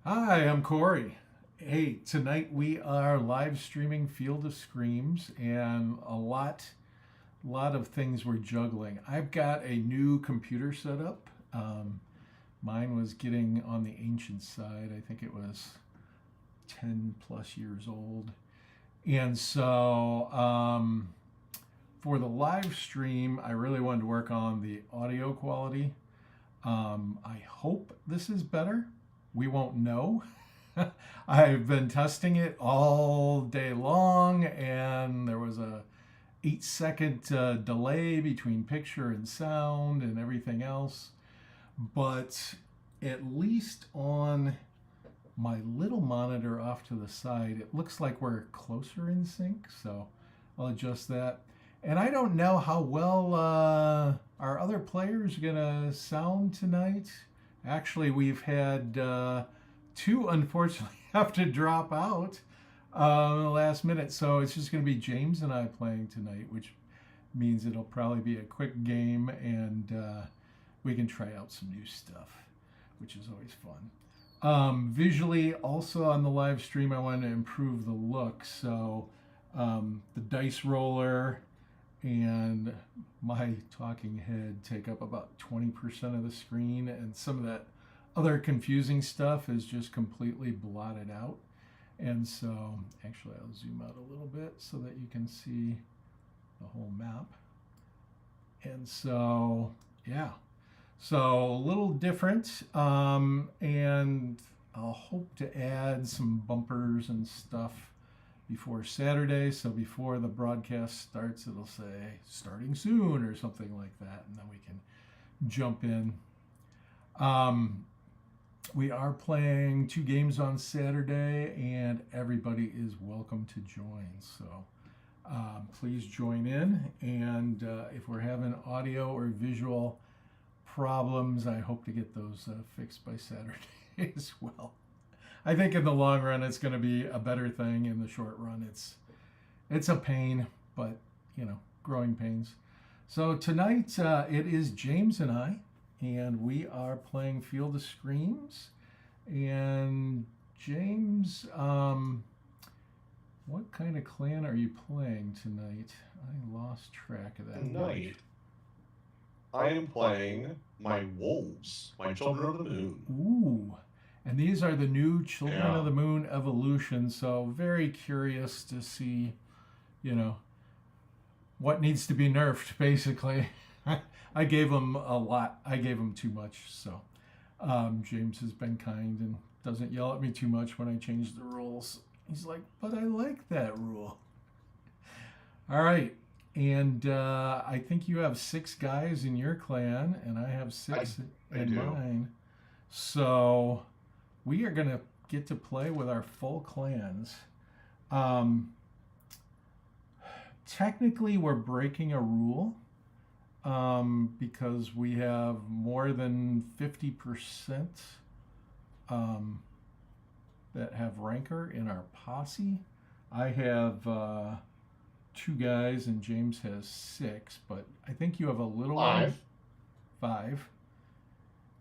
Hi, I'm Corey. Hey, tonight we are live streaming Field of Screams and a lot of things we're juggling. I've got a new computer set up. Mine was getting on the ancient side. I think it was 10 plus years old. And so for the live stream, I really wanted to work on the audio quality. I hope this is better. We won't know. I've been testing it all day long, and there was a 8 second delay between picture and sound and everything else. But at least on my little monitor off to the side, it looks like we're closer in sync. So I'll adjust that. And I don't know how well our other players are gonna sound tonight. Actually, we've had two unfortunately have to drop out the last minute, so it's just going to be James and I playing tonight, which means it'll probably be a quick game, and we can try out some new stuff, which is always fun. Visually, also on the live stream, I wanted to improve the look, so the dice roller and my talking head take up about 20% of the screen, and some of that other confusing stuff is just completely blotted out. And so, actually, I'll zoom out a little bit so that you can see the whole map. And so, yeah, so a little different, and I'll hope to add some bumpers and stuff before Saturday. So before the broadcast starts, it'll say starting soon or something like that, and then we can jump in. We are playing 2 games on Saturday, and everybody is welcome to join. So please join in. And if we're having audio or visual problems, I hope to get those fixed by Saturday as well. I think in the long run, it's going to be a better thing. In the short run, it's a pain, but growing pains. So tonight it is James and I, and we are playing Field of Screams. And James, what kind of clan are you playing tonight? I lost track of that. Tonight, I am playing my wolves, my children of the moon. Ooh. And these are the new Children of the Moon evolution. So very curious to see, what needs to be nerfed, basically. I gave them a lot. I gave them too much. So James has been kind and doesn't yell at me too much when I change the rules. He's like, but I like that rule. All right. And I think you have 6 guys in your clan, and I have 6 in mine. So we are going to get to play with our full clans. Technically, we're breaking a rule because we have more than 50% that have rancor in our posse. I have 2 guys, and James has 6, but I think you have a little 5. one. 5.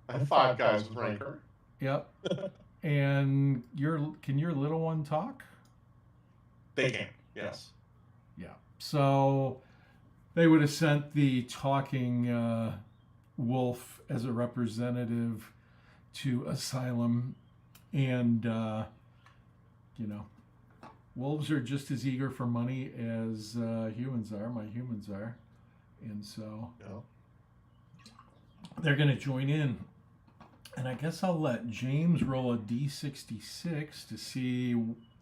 I have 5 guys with rancor. Yep. And can your little one talk? They can, yes. Yeah. So they would have sent the talking wolf as a representative to Asylum, and wolves are just as eager for money as humans are. My humans are, and so they're going to join in. And I guess I'll let James roll a D66 to see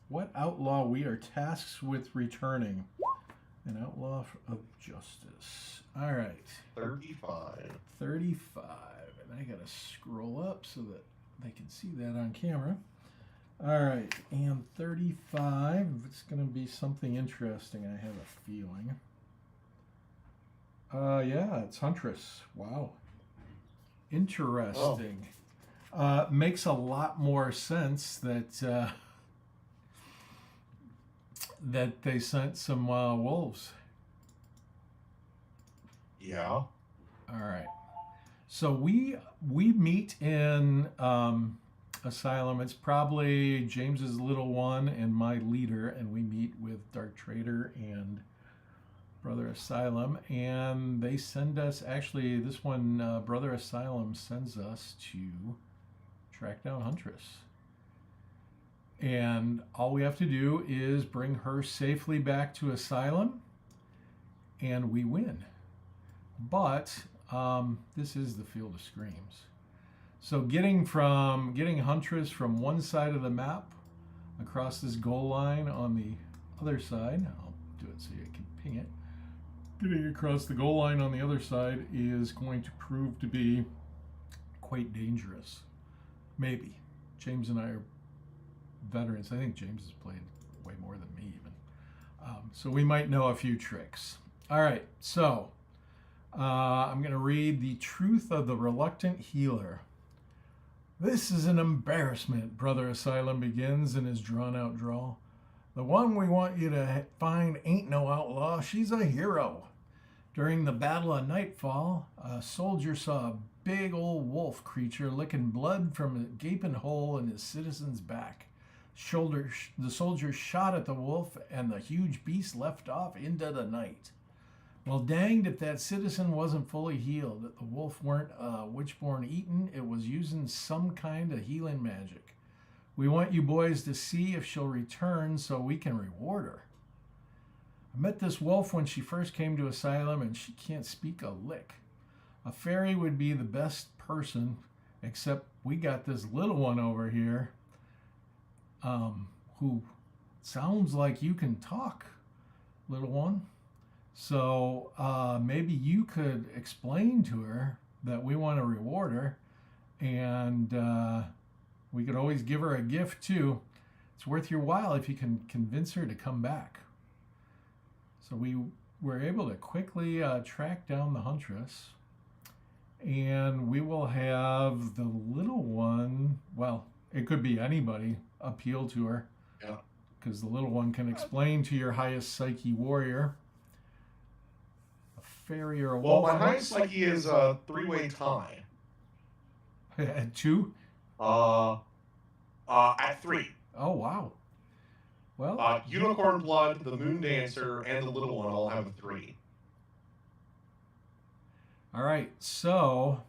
what outlaw we are tasked with returning. An outlaw of justice. All right. 35. 35. And I got to scroll up so that they can see that on camera. All right. And 35. It's going to be something interesting, I have a feeling. Yeah, it's Huntress. Wow. Interesting. Makes a lot more sense that that they sent some wolves. Yeah. All right. So we meet in Asylum. It's probably James's little one and my leader, and we meet with Dark Trader and Brother Asylum, and they send us. Actually, this one, Brother Asylum sends us to track down Huntress, and all we have to do is bring her safely back to Asylum, and we win. But this is the Field of Screams. So getting Huntress from one side of the map across this goal line on the other side, I'll do it so you can ping it. Getting across the goal line on the other side is going to prove to be quite dangerous. Maybe. James and I are veterans. I think James has played way more than me even. So we might know a few tricks. All right, so I'm going to read The Truth of the Reluctant Healer. This is an embarrassment, Brother Asylum begins in his drawn-out drawl. The one we want you to find ain't no outlaw. She's a hero. During the Battle of Nightfall, a soldier saw a big old wolf creature licking blood from a gaping hole in his citizen's back. The soldier shot at the wolf, and the huge beast left off into the night. Well, danged if that citizen wasn't fully healed. The wolf weren't WitchBorn eaten. It was using some kind of healing magic. We want you boys to see if she'll return so we can reward her. I met this wolf when she first came to Asylum, and she can't speak a lick. A fairy would be the best person, except we got this little one over here who sounds like you can talk, little one. So maybe you could explain to her that we want to reward her, and we could always give her a gift too. It's worth your while if you can convince her to come back. So we were able to quickly track down the Huntress, and we will have the little one, well, it could be anybody, appeal to her. Yeah. Because the little one can explain to your highest psyche warrior, a fairy or a wolf. Well, my highest psyche is a three-way tie. At 2? At 3. Oh, wow. Well, Unicorn Blood, the Moon Dancer, and the little one all have a 3. all right. So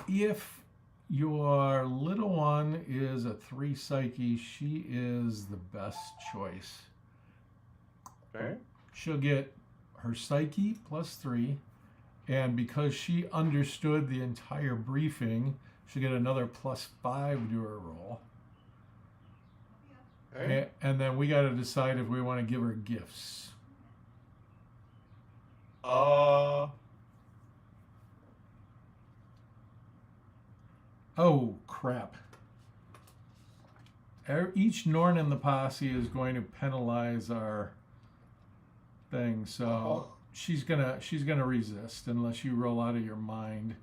if your little one is a 3 psyche, she is the best choice. Okay. She'll get her psyche plus 3, and because she understood the entire briefing, she'll get another plus 5 to her roll. Okay. And then we got to decide if we want to give her gifts. Oh, crap. Each Norn in the posse is going to penalize our thing, so she's gonna resist unless you roll out of your mind.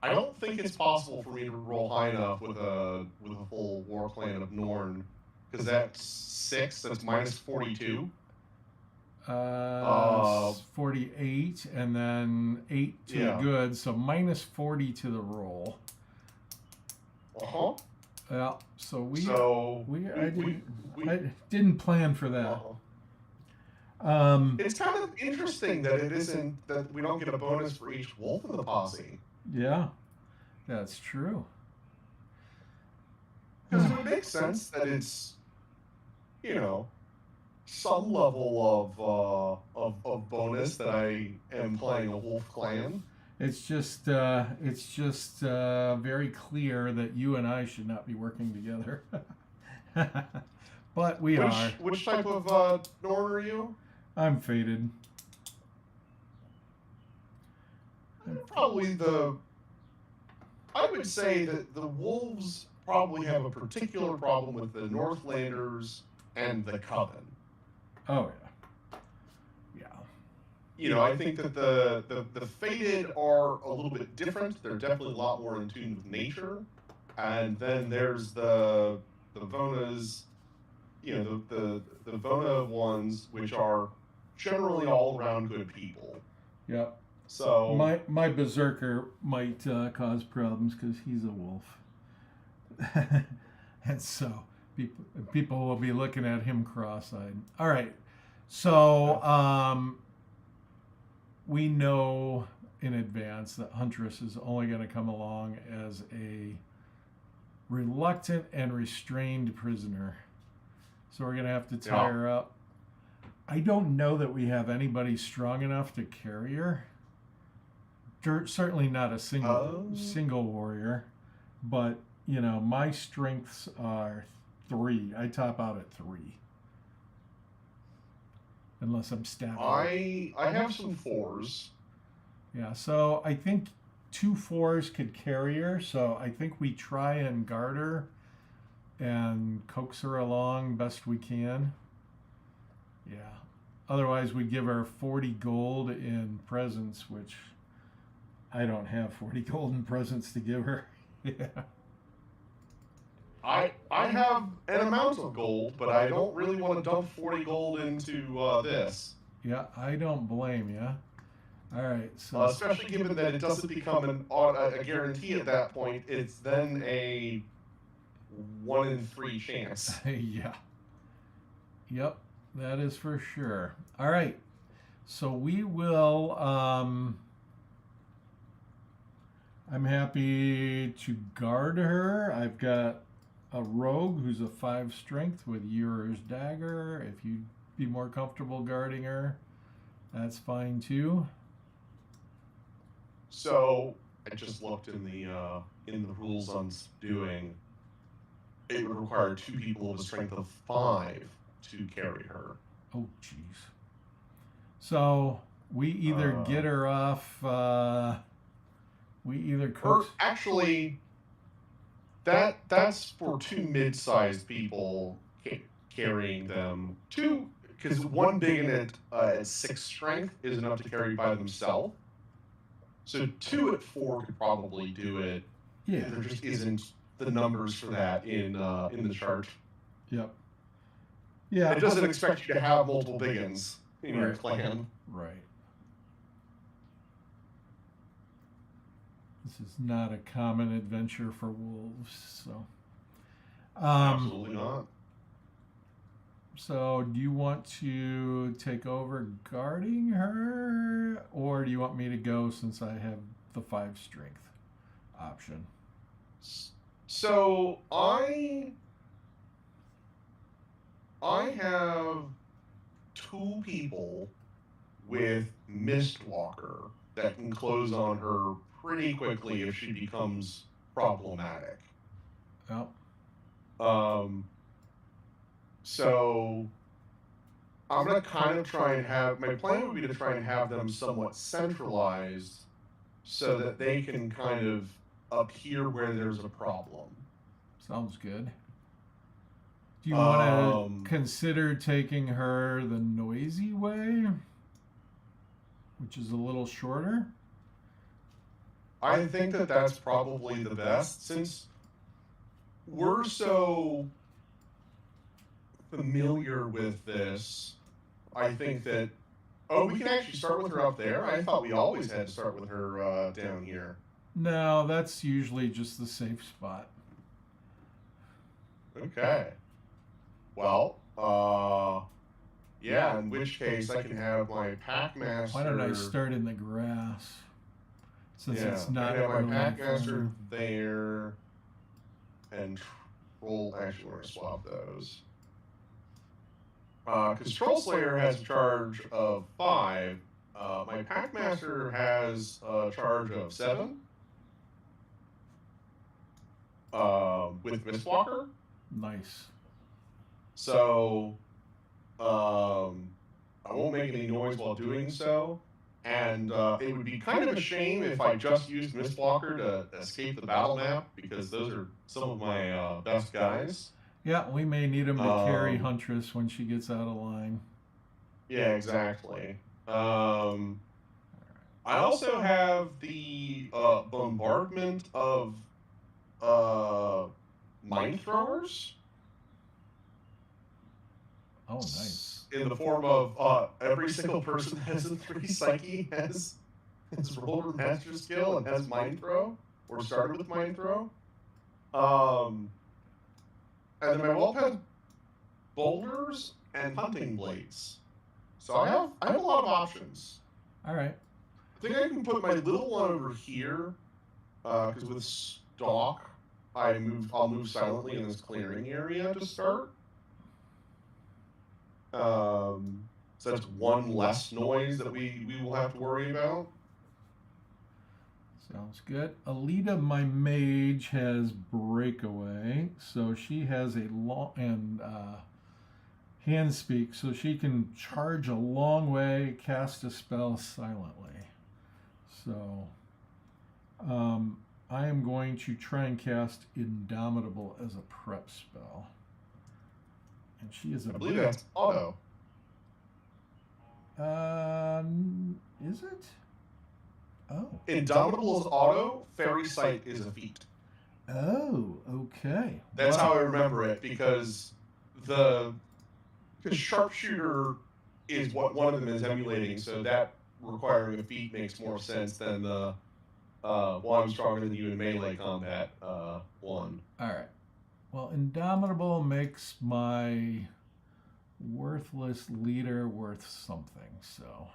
I don't think it's possible for me to roll high enough with a full war clan of Norn, because that's 6. That's minus 42. 48, and then 8 to the good, so minus 40 to the roll. Yeah, so I didn't plan for that. It's kind of interesting that it isn't that we don't get a bonus for each wolf in the posse. Yeah, that's true. Because it would make sense that it's, some level of bonus that I am playing a wolf clan. It's just very clear that you and I should not be working together. But we are. Which type of Norn are you? I'm fated. I would say that the wolves probably have a particular problem with the Northlanders and the Coven. Oh yeah. I think that the fated are a little bit different. They're definitely a lot more in tune with nature. And then there's the Vonas, the Vona ones, which are generally all around good people. Yep. So My berserker might cause problems because he's a wolf, and so people will be looking at him cross-eyed. All right, so we know in advance that Huntress is only going to come along as a reluctant and restrained prisoner, so we're going to have to tie her up. I don't know that we have anybody strong enough to carry her. Certainly not a single warrior, but you know my strengths are 3. I top out at 3, unless I'm stabbing. I have some 4s. Yeah, so I think 2 4s could carry her. So I think we try and guard her and coax her along best we can. Yeah. Otherwise, we give her 40 gold in presents, which I don't have 40 gold in presents to give her. Yeah. I have an amount of gold, but I don't really want to dump 40 gold into this. Yeah, I don't blame you. All right, so especially given that it doesn't become a guarantee at that point, it's then a 1 in 3 chance. Yeah. Yep, that is for sure. All right, so we will. I'm happy to guard her. I've got a rogue who's a 5 strength with Eurer's dagger. If you'd be more comfortable guarding her, that's fine too. So I just looked in the rules on doing. It would require 2 people of a strength of 5 to carry her. Oh, jeez. So we either get her off. We either coax. Or actually, that's for 2 mid-sized people carrying them. 2, because 1 big and at 6 strength is enough to carry by themselves. So 2 at 4 could probably do it. Yeah. There just isn't the numbers for that in the chart. Yep. Yeah. It doesn't expect you to have multiple biggins in your clan. Right. This is not a common adventure for wolves, so. Absolutely not. So, do you want to take over guarding her, or do you want me to go since I have the 5 strength option? So I have 2 people with Mistwalker that can close on her pretty quickly if she becomes problematic. Oh. So I'm going to kind of try and have, my plan would be to try and have them somewhat centralized so that they can kind of appear where there's a problem. Sounds good. Do you want to consider taking her the noisy way, which is a little shorter? I think that that's probably the best, since we're so familiar with this. I think that, we can actually start with her up there. I thought we always had to start with her down here. No, that's usually just the safe spot. Okay. Well, yeah, in which case I can have my Packmaster. Why don't I start in the grass? Since it's not I have my Packmaster there, and Troll. Actually, we're gonna swap those. Because Troll Slayer has a charge of 5. My Packmaster has a charge of 7. With Mistwalker. Nice. So, I won't make any noise while doing so, and it would be kind of a shame if I just used Mistwalker to escape the battle map, because those are some of my best guys. Yeah, we may need him to carry Huntress when she gets out of line. Yeah, exactly. I also have the bombardment of mind throwers. Oh, nice. In the form of every single person has a 3 psyche has has rolled her master skill and has mind throw, or started with mind throw. And then my whelp has boulders and hunting blades. So I have a lot of options. All right. I think I can put my little one over here, because with stalk, I'll move silently in this clearing area to start. So that's one less noise that we will have to worry about. Sounds good. Alita, my mage, has breakaway, so she has a long and hand speak, so she can charge a long way, cast a spell silently. So I am going to try and cast Indomitable as a prep spell, and she is a. I believe that's auto. Is it? Oh. Indomitable is auto. Fairy Sight is a feat. Oh, okay. That's how I remember it, because sharpshooter is what one of them is emulating, so that requiring a feat makes more sense than the well, I'm stronger than you in melee combat one. All right. Well, Indomitable makes my worthless leader worth something, so.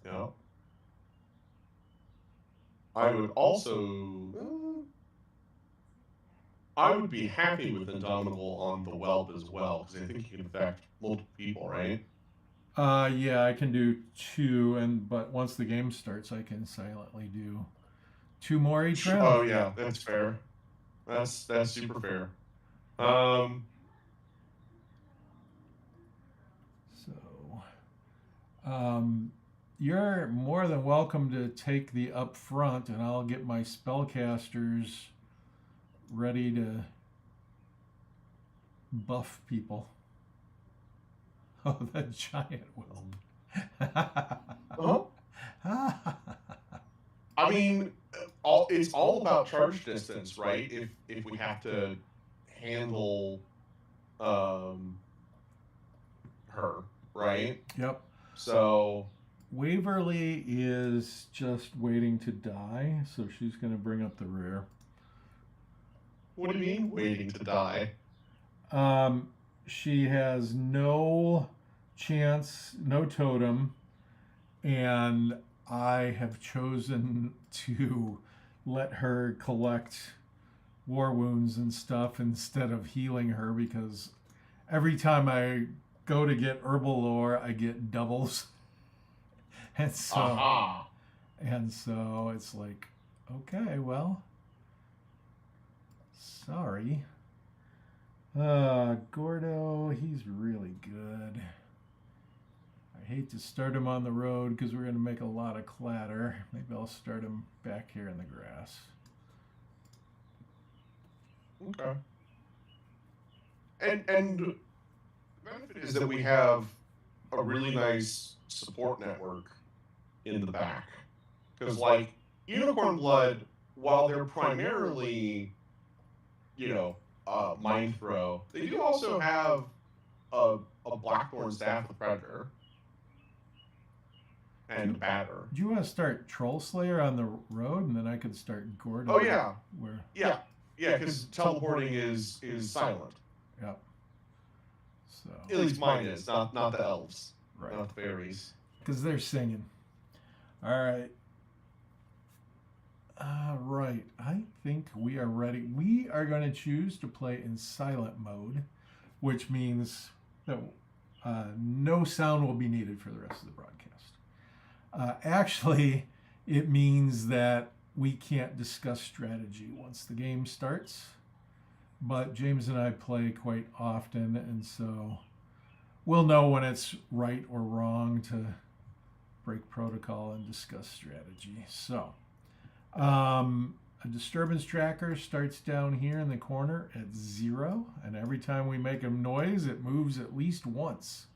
Yeah. I would also. I would be happy with Indomitable on the whelp as well, because I think you can affect multiple people, right? Yeah, I can do 2, but once the game starts, I can silently do 2 more each round. Oh yeah, that's fair. That's super fair. You're more than welcome to take the up front, and I'll get my spellcasters ready to buff people. Oh, the giant will. I mean, it's all about charge distance, right? If we have to handle her, right? Yep. So Waverly is just waiting to die, so she's going to bring up the rear. What do you mean, waiting to die? She has no chance, no totem, and I have chosen to let her collect war wounds and stuff instead of healing her, because every time I go to get herbal lore, I get doubles. And so, it's like, okay, well, sorry. Gordo, he's really good. I hate to start him on the road because we're going to make a lot of clatter. Maybe I'll start him back here in the grass. Okay. And the benefit is that we have a really nice support network in the back. Because, like, Unicorn Blood, while they're primarily, mind throw, they do also have a Blackthorn Staff with Predator and a Batter. Do you want to start Troll Slayer on the road, and then I could start Gordo? Oh, yeah. Where? Yeah, because teleporting is silent. Yep. So. At least mine is, not the elves. Right. Not the fairies. Because they're singing. All right. Right. I think we are ready. We are going to choose to play in silent mode, which means that no sound will be needed for the rest of the broadcast. Actually, it means that we can't discuss strategy once the game starts. But James and I play quite often, and so we'll know when it's right or wrong to break protocol and discuss strategy. So, a disturbance tracker starts down here in the corner at 0, and every time we make a noise, it moves at least once.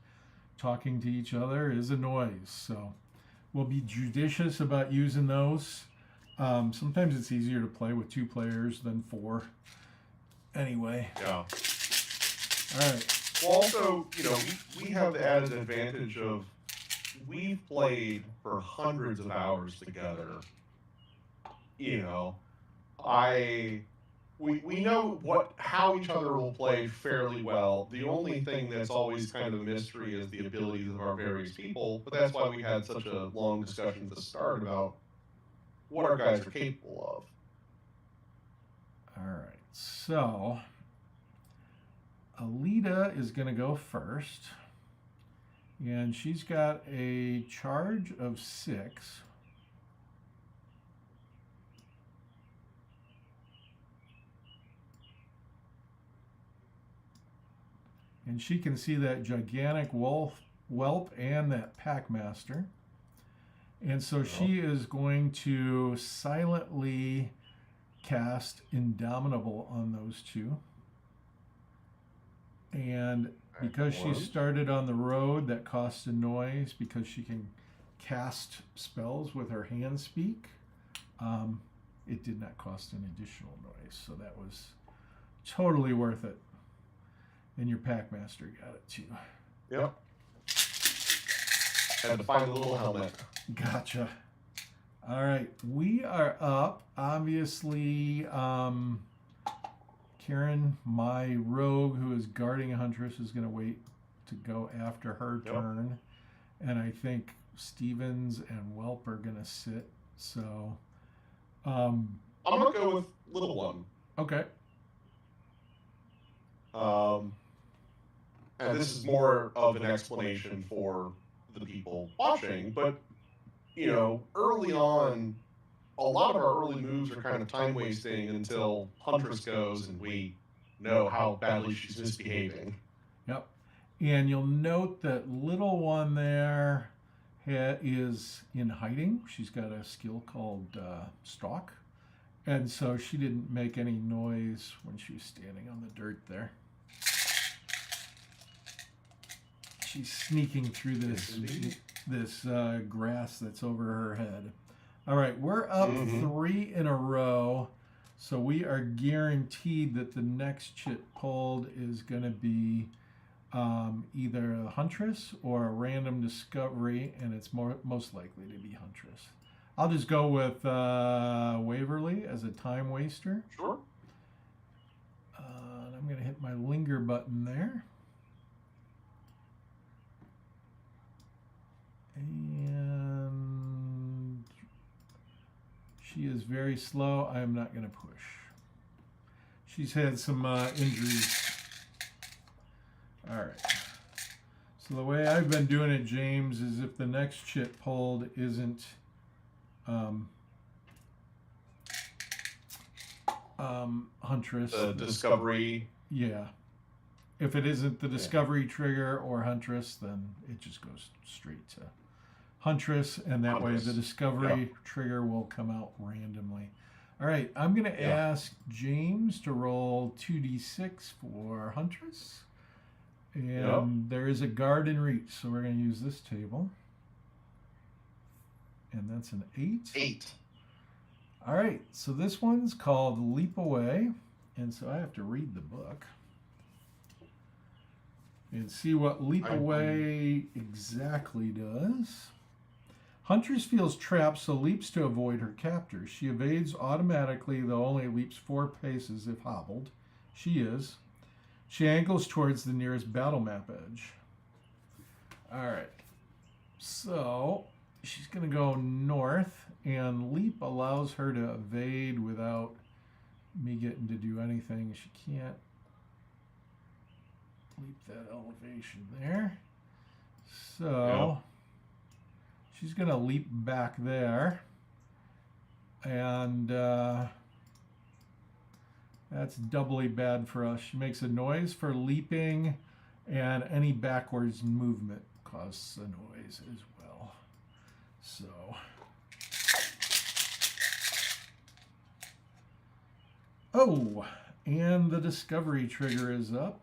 Talking to each other is a noise, so we'll be judicious about using those. Sometimes it's easier to play with 2 players than 4. Anyway. Yeah. All right. Well, also, we have the added advantage of we've played for hundreds of hours together. You know, we know how each other will play fairly well. The only thing that's always kind of a mystery is the abilities of our various people, but that's why we had such a long discussion at the start about what our guys are capable All right, so Alita is going to go first, and she's got a charge of 6. And she can see that gigantic whelp and that packmaster. And so she is going to silently cast Indomitable on those two. And because she started on the road, that costs a noise because she can cast spells with her hand speak. It did not cost an additional noise, so that was totally worth it. And your Packmaster got it too. Yep. Had to find a little helmet. Gotcha. All right, we are up. Obviously, Karen, my rogue who is guarding a huntress, is going to wait to go after her turn. And I think Stevens and Welp are going to sit. So I'm going to go with little one. Okay. And this is more of an explanation for the people watching, but, you know, early on, a lot of our early moves are kind of time wasting until Huntress goes and we know how badly she's misbehaving. Yep. And you'll note that little one there is in hiding. She's got a skill called Stalk. And so she didn't make any noise when she was standing on the dirt there. She's sneaking through this grass that's over her head. All right, we're up 3 in a row, so we are guaranteed that the next chit pulled is going to be either a Huntress or a random discovery, and it's most likely to be Huntress. I'll just go with Waverly as a time waster. Sure. And I'm going to hit my linger button there. And she is very slow. I am not going to push. She's had some injuries. All right. So the way I've been doing it, James, is if the next chit pulled isn't Huntress. The discovery. Yeah. If it isn't the discovery trigger or Huntress, then it just goes straight to Huntress, and that way the discovery trigger will come out randomly. All right, I'm going to ask James to roll 2d6 for Huntress. And there is a guard in reach, so we're going to use this table. And that's an 8. 8. All right, so this one's called Leap Away. And so I have to read the book and see what Leap Away exactly does. Huntress feels trapped, so leaps to avoid her captors. She evades automatically, though only leaps 4 paces if hobbled. She is. She angles towards the nearest battle map edge. All right. So she's going to go north, and leap allows her to evade without me getting to do anything. She can't leap that elevation there. So she's going to leap back there. And that's doubly bad for us. She makes a noise for leaping, and any backwards movement causes a noise as well. So and the discovery trigger is up.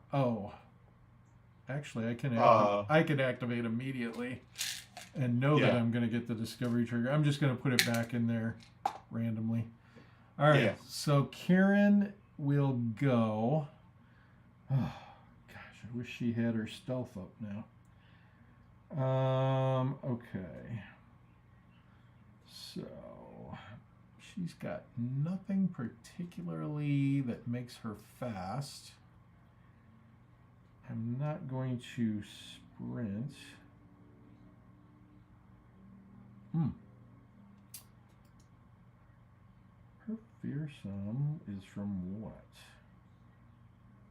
Actually, I can activate immediately and know that I'm going to get the discovery trigger. I'm just going to put it back in there randomly. All right, so Karen will go. Oh, gosh, I wish she had her stealth up now. Okay. So she's got nothing particularly that makes her fast. I'm not going to sprint. Her fearsome is from what?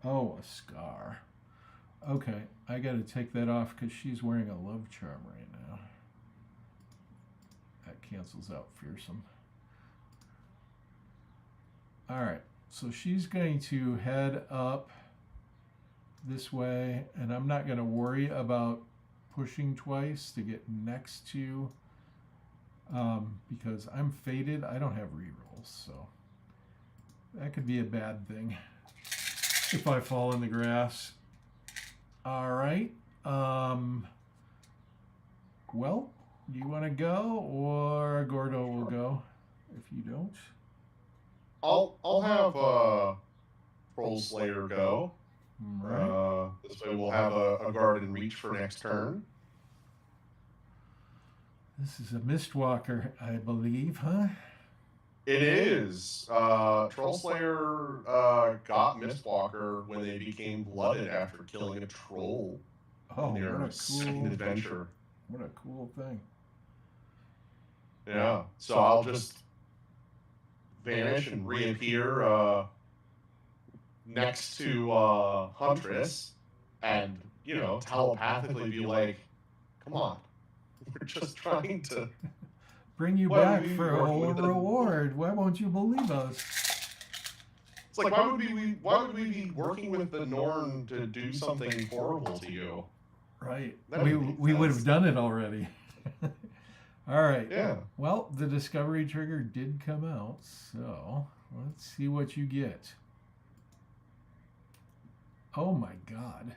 Oh, a scar. Okay, I gotta take that off because she's wearing a love charm right now. That cancels out fearsome. Alright, so she's going to head up this way, and I'm not gonna worry about pushing twice to get next to because I'm fated. I don't have rerolls, so that could be a bad thing if I fall in the grass. All right. Well, do you want to go, or Gordo will go if you don't? I'll have Troll Slayer go. All right. This way we'll have a guard in reach for next turn. This is a Mistwalker, I believe, huh? It is. Troll Slayer got Mistwalker when they became blooded after killing a troll. Oh, in their what a second cool adventure. What a cool thing. Yeah. So I'll just vanish and reappear next to Huntress, and telepathically be like, "Come on, we're just trying to." Bring you back for a whole reward. Why won't you believe us? It's like, why would we be working with the Norn to do something horrible to you? Right. That We doesn't make would have sense. done it already. All right. Yeah. Well, the discovery trigger did come out, so let's see what you get. Oh my God.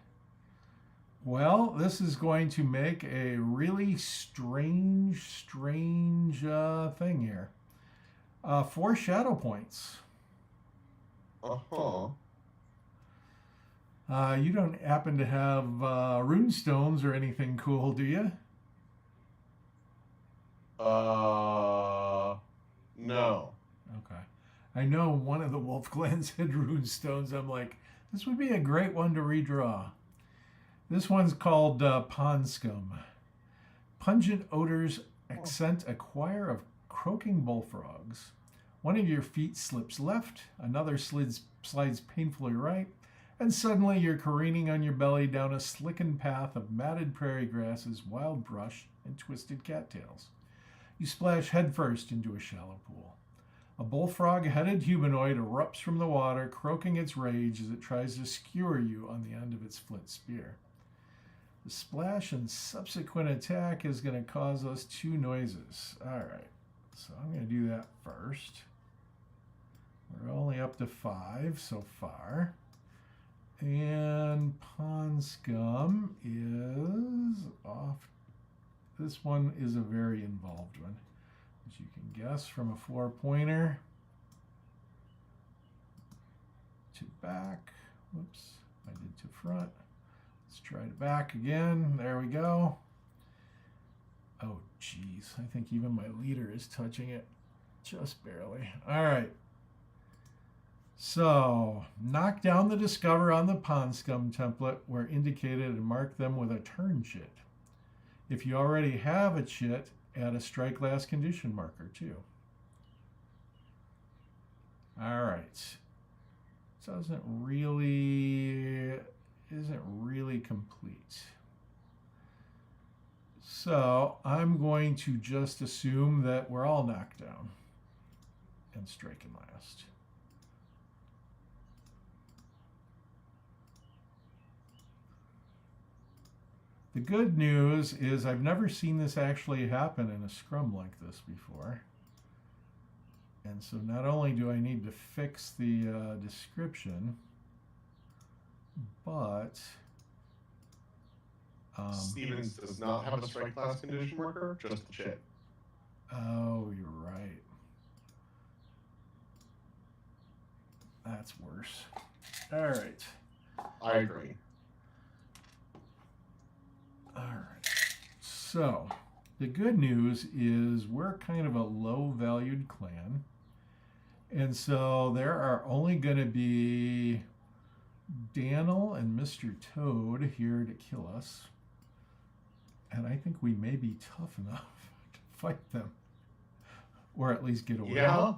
Well, this is going to make a really strange thing here. 4 shadow points. Uh-huh. You don't happen to have rune stones or anything cool, do you? No. Okay. I know one of the wolf clans had rune stones. I'm like, this would be a great one to redraw. This one's called Pond Scum. Pungent odors accent a choir of croaking bullfrogs. One of your feet slips left, another slides painfully right, and suddenly you're careening on your belly down a slickened path of matted prairie grasses, wild brush, and twisted cattails. You splash headfirst into a shallow pool. A bullfrog-headed humanoid erupts from the water, croaking its rage as it tries to skewer you on the end of its flint spear. The splash and subsequent attack is going to cause us 2 noises. All right, so I'm going to do that first. We're only up to 5 so far. And Pond Scum is off. This one is a very involved one, as you can guess from a 4-pointer. To back. Whoops, I did to front. Let's try it back again. There we go. Oh, geez. I think even my leader is touching it. Just barely. All right. So, knock down the Discover on the Pond Scum template where indicated and mark them with a turn chit. If you already have a chit, add a strike last condition marker too. All right. Isn't really complete. So I'm going to just assume that we're all knocked down and striking last. The good news is I've never seen this actually happen in a scrum like this before. And so not only do I need to fix the description, but Stevens does not have a strike class condition marker, just the chit. Oh, you're right. That's worse. All right. I agree. All right. So the good news is we're kind of a low valued clan. And so there are only going to be Daniel and Mr. Toad here to kill us. And I think we may be tough enough to fight them. Or at least get away. Yeah.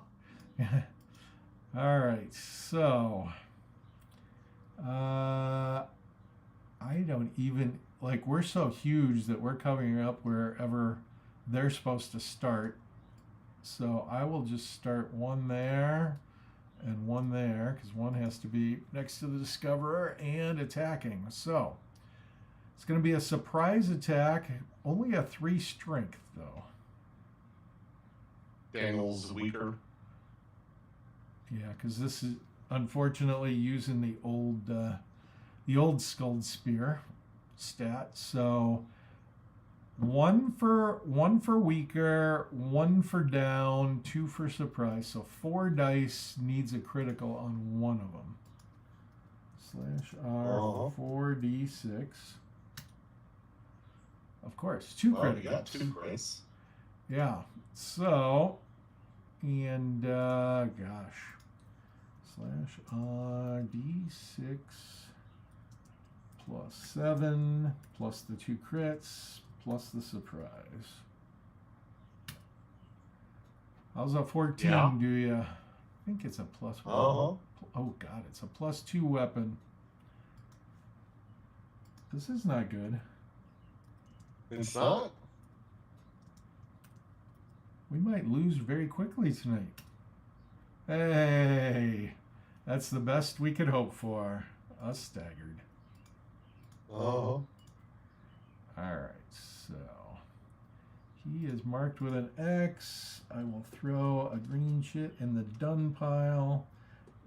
All right, so I don't even, like, we're so huge that we're covering up wherever they're supposed to start. So I will just start one there and one there, because one has to be next to the Discoverer and attacking. So it's going to be a surprise attack, only a 3 strength, though. Daniel's weaker. Yeah, because this is unfortunately using the old Skulled Spear stat. So one for weaker, 1 for down, 2 for surprise. So 4 dice needs a critical on one of them. /R 4d6. Of course, 2 criticals. You got 2 crits. Yeah. So, and gosh. /D6 plus 7 plus the 2 crits plus the surprise. How's a 14 do you? I think it's a +1. Oh God, it's a +2 weapon. This is not good. It's not? We might lose very quickly tonight. Hey, that's the best we could hope for. Us staggered. Oh. Alright, so he is marked with an X. I will throw a green chit in the done pile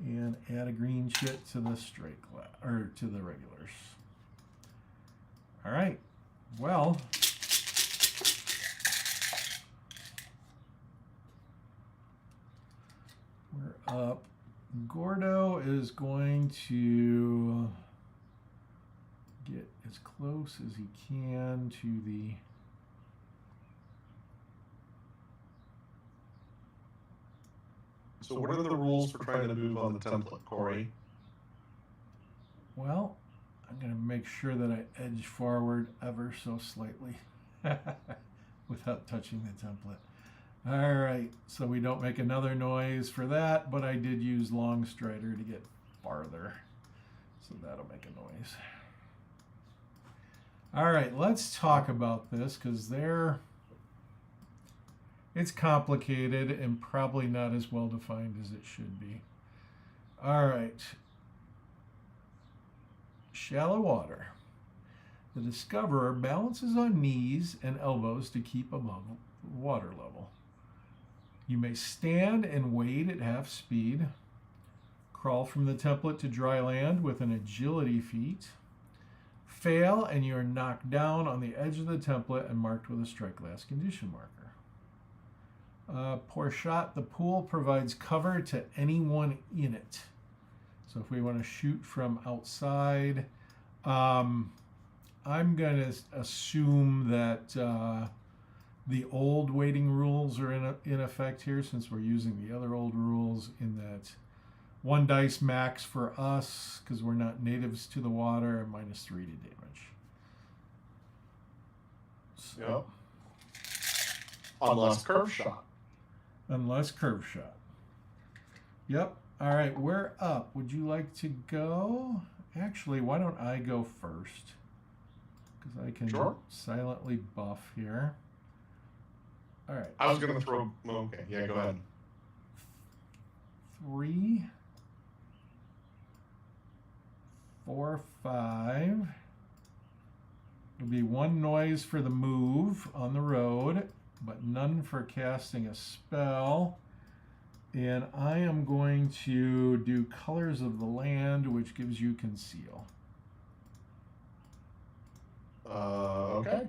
and add a green chit to the strike or to the regulars. Alright, well, we're up. Gordo is going to get as close as he can to the So what are the rules for trying to move on the template, Corey? Well, I'm going to make sure that I edge forward ever so slightly without touching the template. All right, so we don't make another noise for that, but I did use Long Strider to get farther, so that'll make a noise. All right, let's talk about this, because it's complicated and probably not as well defined as it should be. All right. Shallow water. The Discoverer balances on knees and elbows to keep above water level. You may stand and wade at half speed, crawl from the template to dry land with an agility feat, fail and you are knocked down on the edge of the template and marked with a strike last condition marker. Poor shot. The pool provides cover to anyone in it. So if we want to shoot from outside, I'm going to assume that the old weighting rules are in effect here, since we're using the other old rules, in that 1 dice max for us, because we're not natives to the water, and -3 to damage. So, Yep. Unless curve shot. Unless curve shot. Yep. All right, we're up. Would you like to go? Actually, why don't I go first? Because I can silently buff here. All right. I was going to throw... Okay, yeah, go ahead. 3, 4, 5. It'll be 1 noise for the move on the road, but none for casting a spell. And I am going to do Colors of the Land, which gives you Conceal. Okay.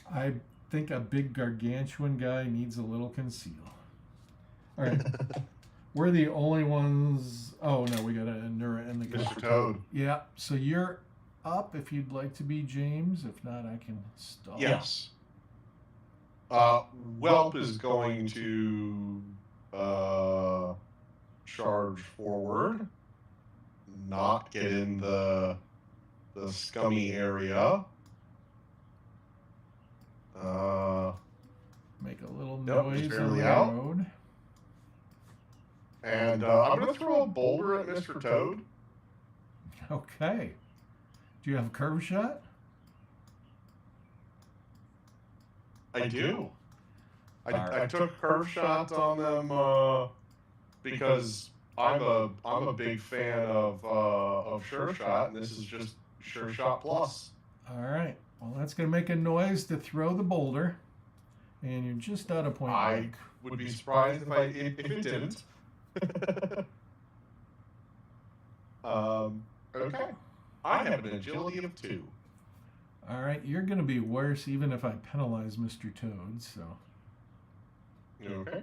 I think a big gargantuan guy needs a little conceal. All right. We're the only ones. Oh no, we got an Endura in the Mr. Toad. Yeah. So you're up if you'd like to be James. If not, I can stall. Yes. Whelp is going to charge forward, not get in the scummy area. Make a little Yep, noise just on barely the out. road. And I'm going to throw a boulder at Mr. Toad. Okay. Do you have curve shot? I do. I Alright. took curve shots on them because I'm a big fan of sure shot, and this is just sure shot plus. All right. Well, that's going to make a noise to throw the boulder, and you're just out of point I blank. would be surprised if it didn't. Okay. I have an agility of 2. All right, you're going to be worse even if I penalize Mr. Toad, so. Okay.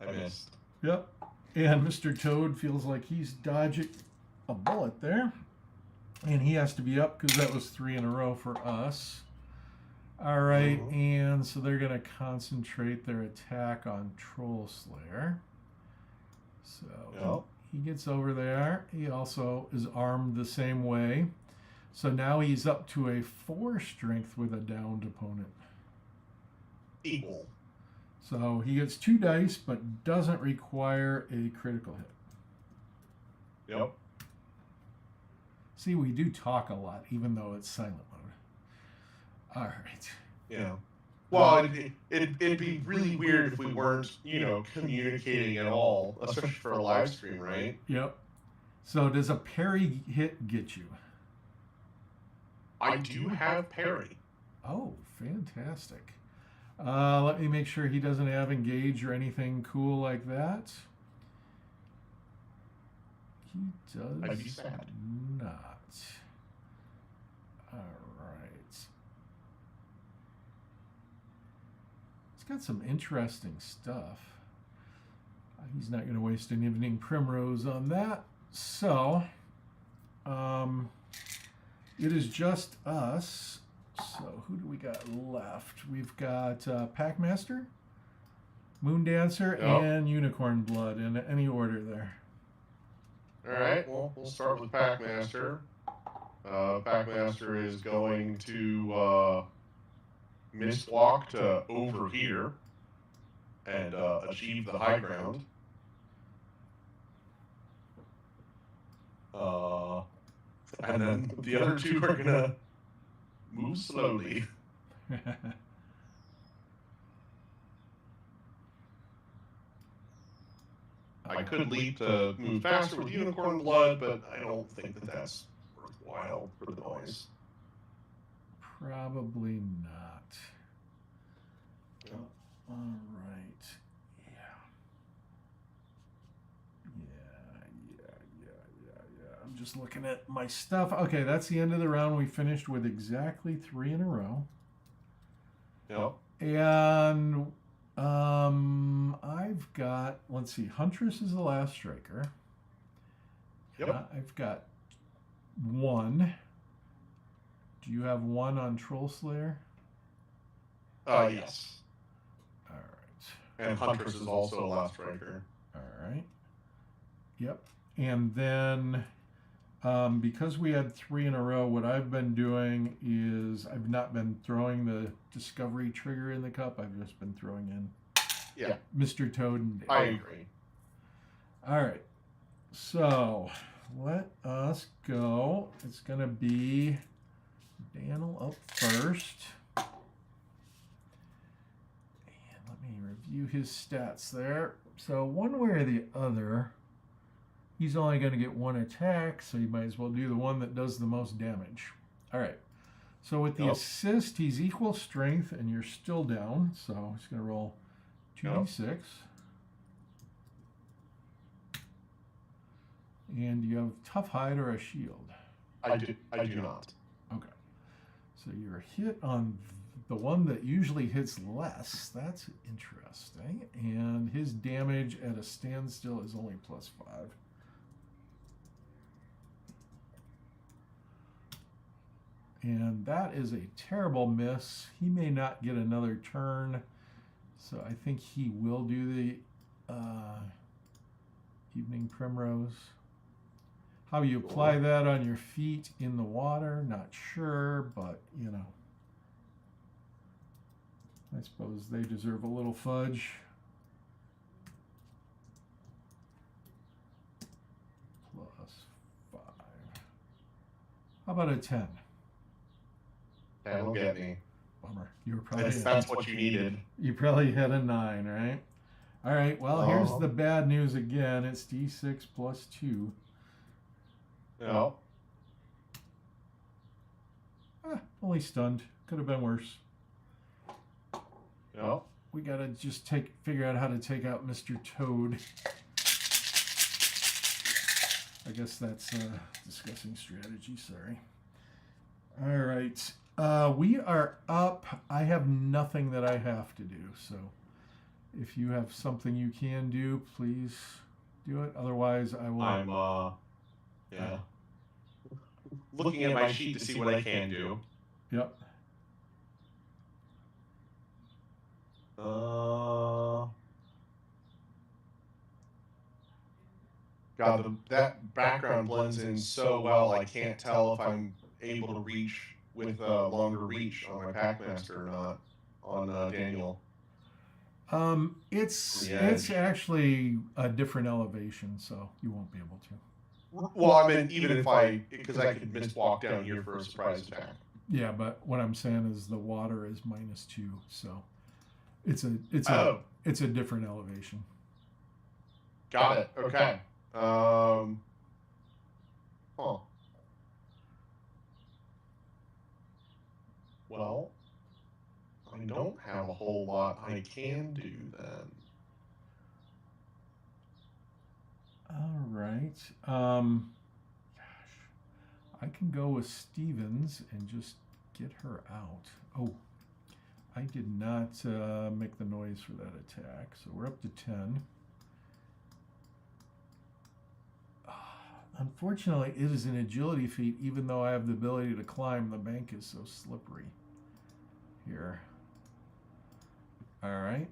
I missed. Yep. And Mr. Toad feels like he's dodging a bullet there. And he has to be up because that was 3 in a row for us. All right, and so they're going to concentrate their attack on Troll Slayer. So he gets over there. He also is armed the same way. So now he's up to a 4 strength with a downed opponent. Equal. So he gets 2 dice, but doesn't require a critical hit. Yep. See, we do talk a lot, even though it's silent mode. All right. Yeah. Well, it'd be really weird if we weren't, communicating at all, especially for a live stream, right? Yep. So does a parry hit get you? I do have parry. Oh, fantastic. Let me make sure he doesn't have engage or anything cool like that. He does I'd be sad. not. All right. It's got some interesting stuff. He's not going to waste an evening primrose on that. So, it is just us. So, who do we got left? We've got Packmaster, Moondancer, and Unicorn Blood in any order there. All right, well, we'll start with Packmaster. Packmaster is going to miswalk to over here and achieve the high ground. And then the other 2 are going to move slowly. I could leap to move faster with Unicorn Blood, but I don't think that that's worthwhile for the noise. Probably not. All right. Yeah. I'm just looking at my stuff. Okay, that's the end of the round. We finished with exactly 3 in a row. Yep. And I've got, let's see, Huntress is the last striker. Yep. I've got 1. Do you have 1 on Troll Slayer? Yes. All right. And Huntress is also a last striker. All right. Yep. And then because we had 3 in a row, what I've been doing is I've not been throwing the discovery trigger in the cup. I've just been throwing in Mr. Toad and Dale. I agree. All right. So let us go. It's going to be Daniel up first. And let me review his stats there. So one way or the other, he's only going to get 1 attack, so you might as well do the one that does the most damage. All right. So with the assist, he's equal strength, and you're still down. So he's going to roll 2d6. And you have tough hide or a shield? I do not. Okay. So you're hit on the one that usually hits less. That's interesting. And his damage at a standstill is only +5. And that is a terrible miss. He may not get another turn. So I think he will do the evening primrose. How you apply that on your feet in the water, not sure, but you know. I suppose they deserve a little fudge. +5. How about a 10? That'll get me. Bummer. You were probably That's what you needed. You probably had a 9, right? All right. Well, here's the bad news again. It's D6 +2. No. Only stunned. Could have been worse. No. We gotta just figure out how to take out Mr. Toad. I guess that's discussing strategy. Sorry. All right. We are up. I have nothing that I have to do. So if you have something you can do, please do it. Otherwise, I will. I'm looking at my sheet to see what I can do. Yep. God, that background blends in so well. I can't tell if I'm able to reach with longer reach on my Packmaster or not on Daniel. It's actually a different elevation, so you won't be able to. Well, I mean, even if because I could walk down here for a surprise attack. Yeah, but what I'm saying is the water is -2, so it's a different elevation. Got it. Okay. Huh. Well, I don't have a whole lot I can do then. All right. Gosh, I can go with Stevens and just get her out. Oh, I did not make the noise for that attack, so we're up to 10. Unfortunately, it is an agility feat, even though I have the ability to climb. The bank is so slippery here. All right.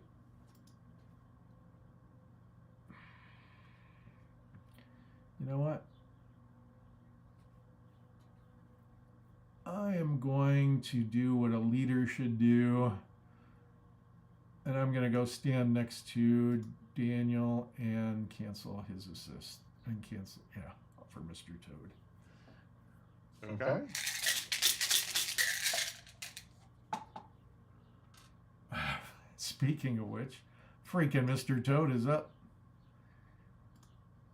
You know what? I am going to do what a leader should do. And I'm going to go stand next to Daniel and cancel his assist. And cancel, yeah, for Mr. Toad. Okay. Speaking of which, freaking Mr. Toad is up.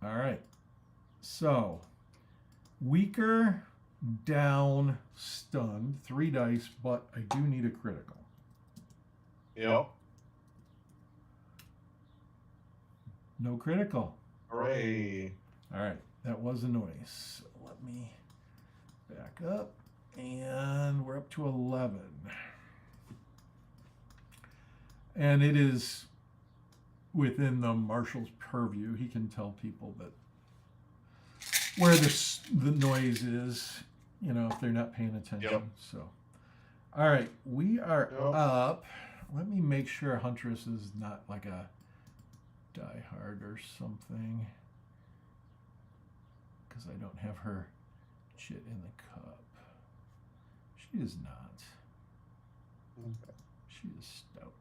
All right. So, weaker, down, stunned, 3 dice, but I do need a critical. Yep. No critical. Hooray. All right, that was a noise. So let me back up, and we're up to 11. And it is within the marshal's purview. He can tell people that where the noise is, you know, if they're not paying attention. Yep. So, all right, we are up. Let me make sure Huntress is not like a Die Hard or something, because I don't have her shit in the cup. She is not. Okay. She is stout.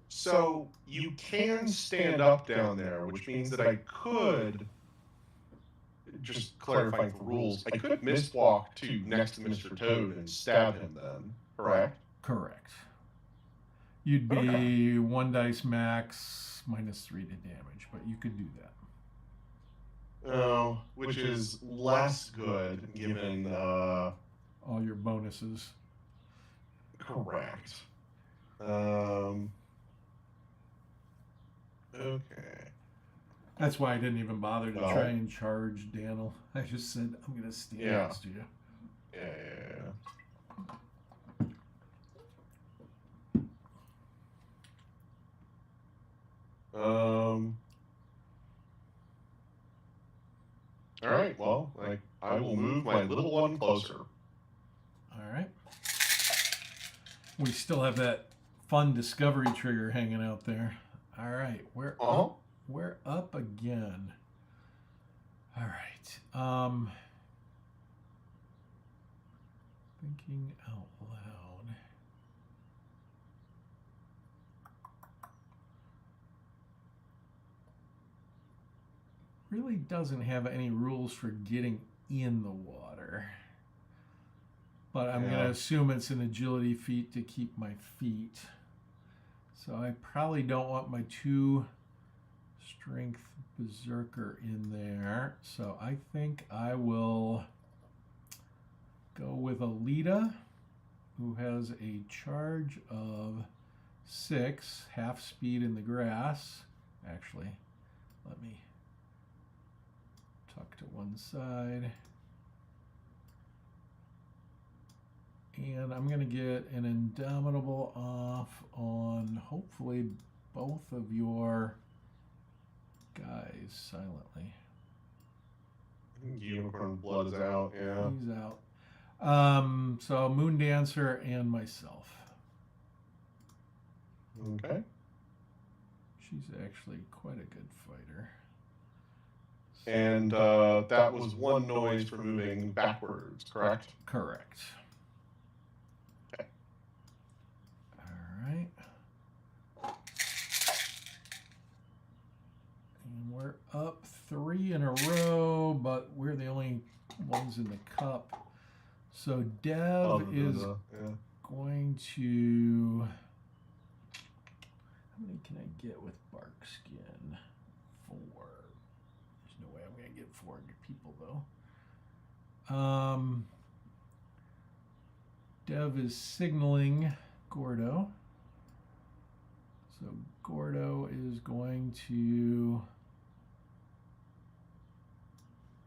So you can stand up down there, which means that I could, just clarifying for rules, I could miswalk to next to Mr. Toad and stab him then, correct? Correct. You'd be 1 dice max, -3 to damage, but you could do that. Oh, which is less good given all your bonuses. Correct. Okay. That's why I didn't even bother to try and charge Daniel. I just said, I'm going to stand next to you. Yeah. All right. Well, I will move my little one closer. All right. We still have that fun discovery trigger hanging out there. All right, we're up again. All right. Thinking out loud. Really doesn't have any rules for getting in the water. But I'm going to assume it's an agility feat to keep my feet. So I probably don't want my 2 strength berserker in there. So I think I will go with Alita, who has a charge of 6, half speed in the grass. Actually, let me tuck to one side. And I'm going to get an Indomitable off on hopefully both of your guys silently. Unicorn blood is out, yeah. He's out. So Moon Dancer and myself. Okay. She's actually quite a good fighter. And that was 1 noise for moving backwards, correct? Correct. Okay. All right. And we're up 3 in a row, but we're the only ones in the cup. So Dev is going to... How many can I get with bark skin? 4. There's no way I'm going to get 4 people, though. Dev is signaling Gordo. So Gordo is going to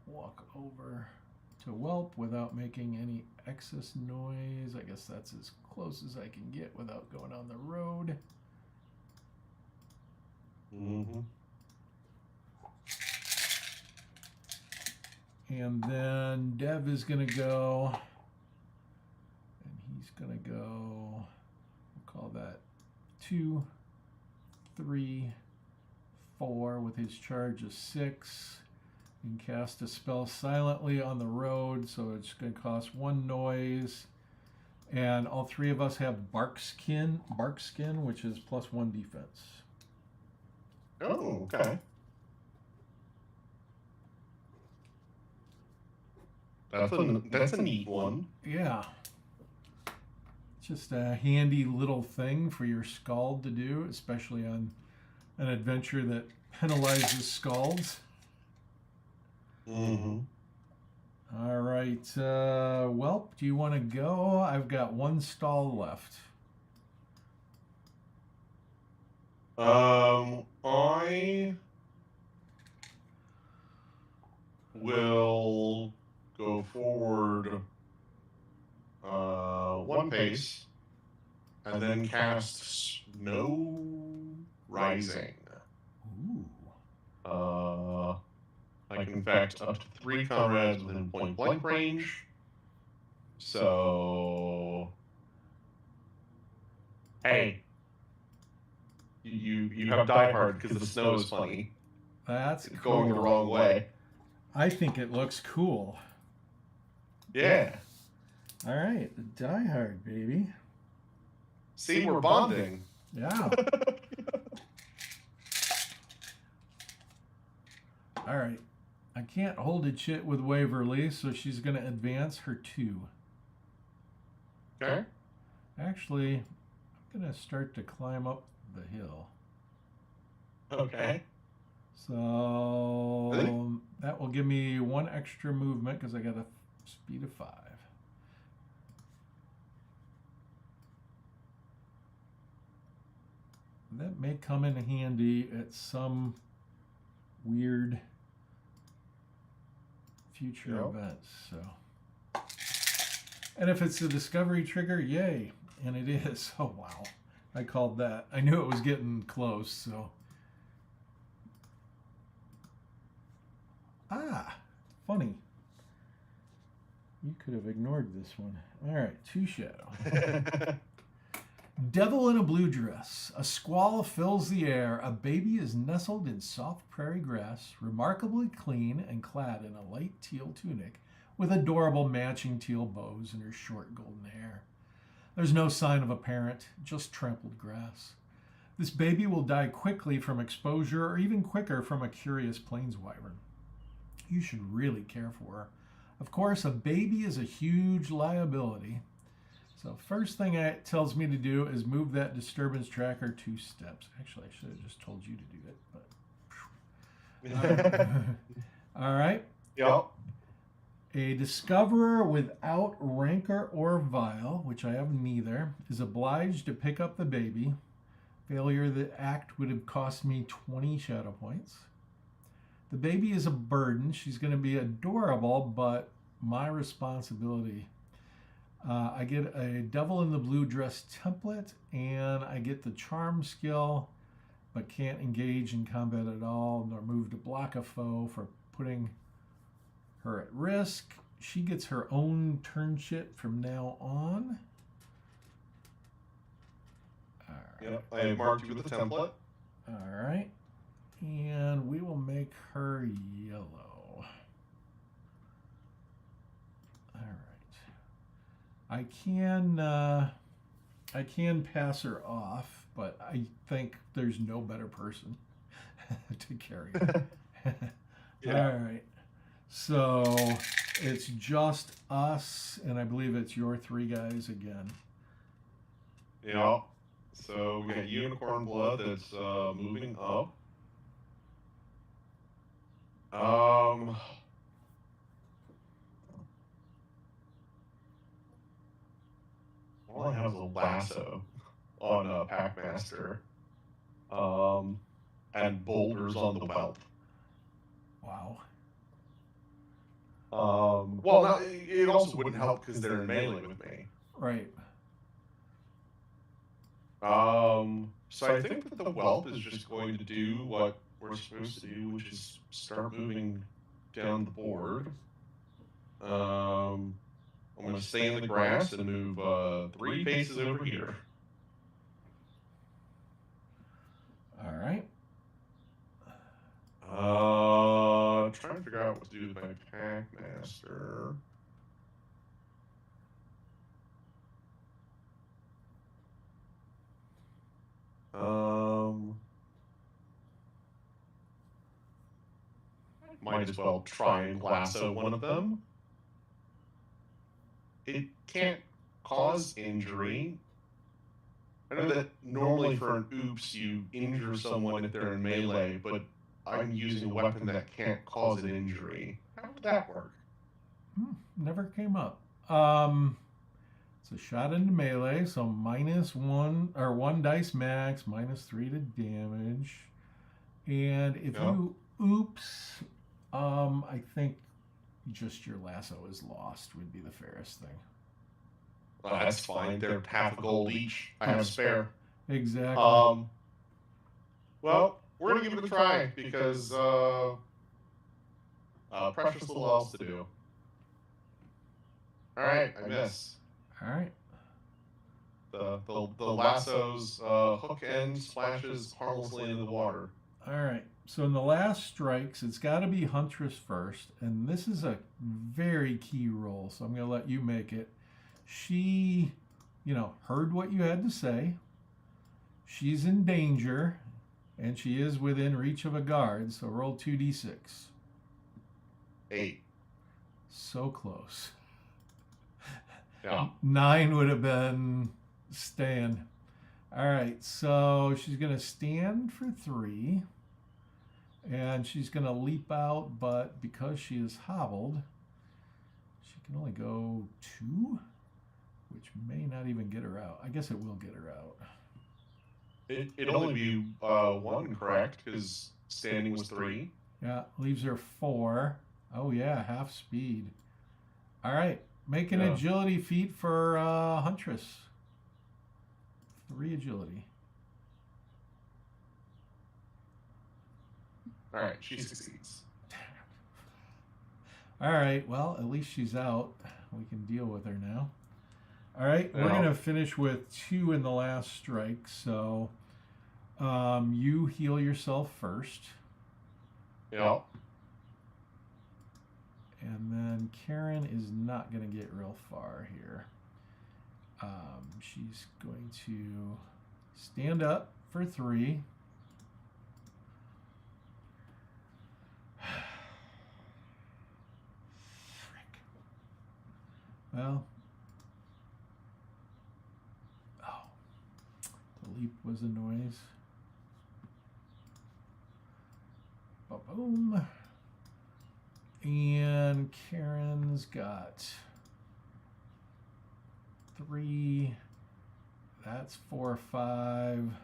walk over to Whelp without making any excess noise. I guess that's as close as I can get without going on the road. Mm-hmm. And then Dev is going to go, and he's going to go, we'll call that 2, 3, 4 with his charge of 6. And cast a spell silently on the road, so it's going to cost 1 noise. And all 3 of us have bark skin, which is +1 defense. Oh, okay. That's a neat one. Yeah. Just a handy little thing for your Scald to do, especially on an adventure that penalizes Scalds. Mm-hmm. All right, Whelp, do you want to go? I've got 1 stall left. I will go forward 1 pace and then cast Snow Rising. Ooh. I can infect up to 3 comrades within point-blank range. So, hey, you have Die Hard because the snow is funny. That's It's cool. going the wrong way. I think it looks cool. Yeah. All right, Die Hard, baby. See, we're bonding. Yeah. All right. I can't hold a chit with Waverly, so she's going to advance her 2. Okay. Actually, I'm going to start to climb up the hill. Okay. So Really? that will give me 1 extra movement because I got a speed of 5. That may come in handy at some weird future events. So, and if it's a discovery trigger, yay! And it is. Oh wow, I called that. I knew it was getting close. So Ah, funny. You could have ignored this one. All right, 2 shadow. Devil in a blue dress. A squall fills the air. A baby is nestled in soft prairie grass, remarkably clean and clad in a light teal tunic with adorable matching teal bows in her short golden hair. There's no sign of a parent, just trampled grass. This baby will die quickly from exposure or even quicker from a curious plains wyvern. You should really care for her. Of course, a baby is a huge liability. So first thing it tells me to do is move that disturbance tracker 2 steps. Actually, I should have just told you to do it, but all right. Yep. A discoverer without rancor or vile, which I have neither, is obliged to pick up the baby. Failure of the act would have cost me 20 shadow points. The baby is a burden. She's going to be adorable, but my responsibility. I get a devil in the blue dress template, and I get the charm skill, but can't engage in combat at all, nor move to block a foe for putting her at risk. She gets her own turn shit from now on. All right. Yep, I have marked you with the template. All right. And we will make her yellow. All right. I can pass her off, but I think there's no better person to carry her. Yeah. All right. So it's just us, and I believe it's your 3 guys again. Yeah. So we got unicorn blood that's moving up. All I have is a lasso on Packmaster, and boulders on the whelp. Wow. Well, not, it also wouldn't help because they're in melee with me. Right. So I think that the whelp is just going to do what we're supposed to do, which is start moving down the board. I'm going to stay in the grass and move 3 paces over here. All right. Trying to figure out what to do with my Packmaster. Might as well try and lasso one of them. It can't cause injury. I know that normally for an oops you injure someone if they're in melee, but I'm using a weapon that can't cause an injury. How would that work? Never came up. It's a shot into melee, so -1 or 1 dice max, -3 to damage. And if you oops, I think just your lasso is lost would be the fairest thing. That's fine. They're half a gold each. I have a spare. Exactly. Well, we're gonna give it a try because precious little else to do. All right, I miss. All right. The lasso's hook end splashes harmlessly into the water. All right. So in the last strikes, it's got to be Huntress first, and this is a very key roll. So I'm going to let you make it. She, heard what you had to say. She's in danger, and she is within reach of a guard. So roll 2d6. 8. So close. Yeah. 9 would have been stand. All right, so she's going to stand for 3, and she's going to leap out, but because she is hobbled, she can only go 2, which may not even get her out. I guess it will get her out. It'd only be 1, correct? Because standing was 3. Yeah, leaves her 4. Oh, yeah, half speed. All right, make an agility feat for Huntress. 3 agility. All right, she succeeds. All right. Well, at least she's out. We can deal with her now. All right. We're Yeah. going to finish with 2 in the last strike. So you heal yourself first. Yeah. And then Karen is not going to get real far here. She's going to stand up for 3. Frick. Well. Oh. The leap was a noise. Boom. And Karen's got 3. That's 4, 5. God,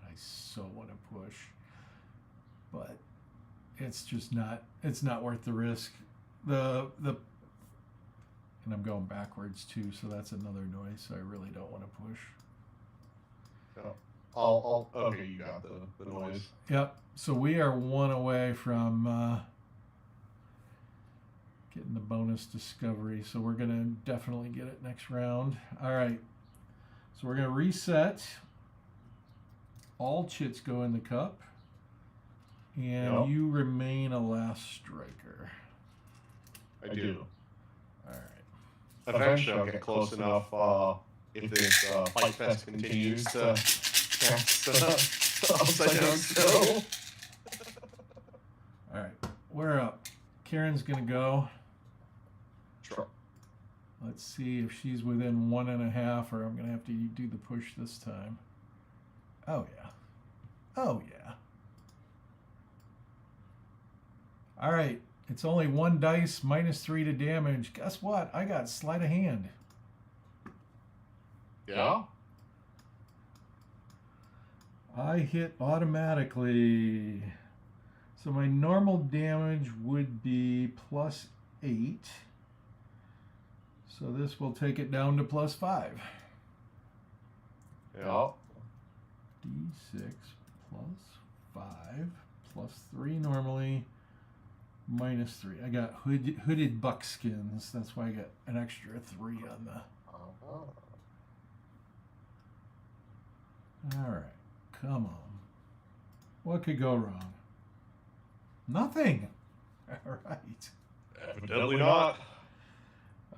I so want to push, but it's just not. It's not worth the risk. And I'm going backwards too, so that's another noise. So I really don't want to push. Yeah. Okay, you got the noise. Yep. So we are 1 away from getting the bonus discovery. So we're going to definitely get it next round. All right. So we're going to reset. All chits go in the cup. And you remain a last striker. I do. All right. Eventually I'll get close enough if this fight fest continues to cast upside down still. All right. We're up. Karen's going to go. Sure. Let's see if she's within 1.5, or I'm going to have to do the push this time. Oh, yeah. Oh, yeah. All right. It's only 1 dice, -3 to damage. Guess what? I got sleight of hand. Yeah? I hit automatically. So my normal damage would be +8. So this will take it down to +5. Yeah. D6 +5 +3 normally. -3. I got hooded buckskins. That's why I got an extra 3 on the. All right. Come on. What could go wrong? Nothing. All right. Evidently not.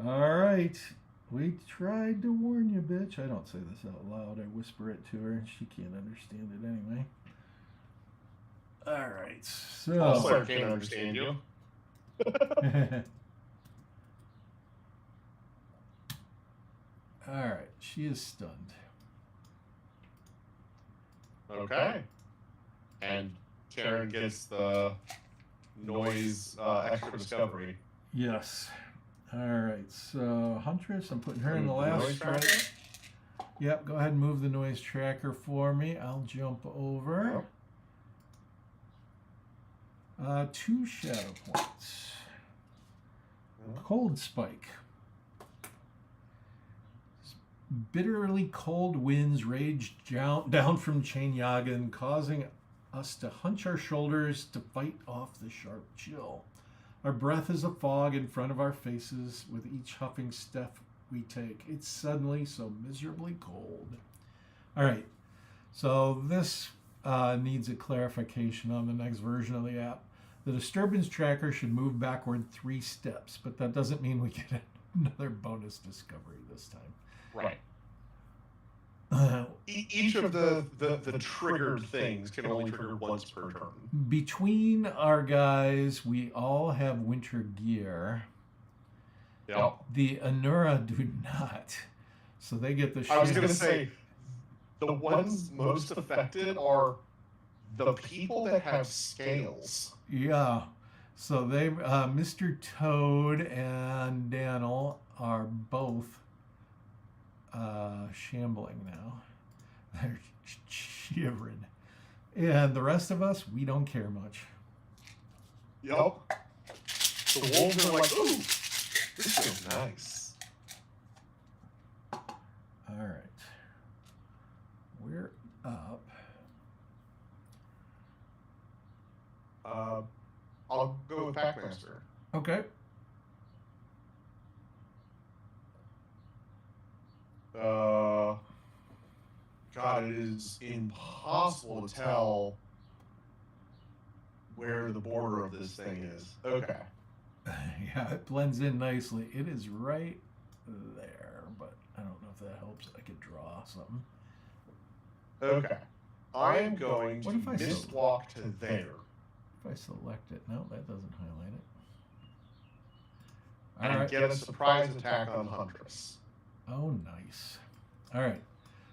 All right. We tried to warn you, bitch. I don't say this out loud. I whisper it to her, and she can't understand it anyway. All right. So. Also, I can't understand you. All right. She is stunned. Okay. And Karen gets the noise extra discovery. Yes. All right. So Huntress, I'm putting her in the last strike. Yep. Go ahead and move the noise tracker for me. I'll jump over. 2 shadow points. Cold spike. Bitterly cold winds raged down from Chainyagan, causing us to hunch our shoulders to fight off the sharp chill. Our breath is a fog in front of our faces with each huffing step we take. It's suddenly so miserably cold. All right. So this needs a clarification on the next version of the app. The disturbance tracker should move backward 3 steps, but that doesn't mean we get another bonus discovery this time. Right. Each of the triggered things can only trigger once per turn. Between our guys, we all have winter gear. Yeah. The Anura do not. So they get the shit. I was going to say, the ones most affected are the people that have scales. Yeah. So they, Mr. Toad and Daniel are both shambling now. They're shivering. And the rest of us, we don't care much. Yep. The wolves are like, ooh, this feels nice. All right. We're up. I'll go with Pac-Man. Taskmaster. Okay. God, it is impossible to tell where the border of this thing is. Okay. Yeah, it blends in nicely. It is right there, but I don't know if that helps. I could draw something. Okay. I am going to What if I miswalk to there. If I select it, no, that doesn't highlight it. And get a surprise attack on the Huntress. Oh, nice. All right.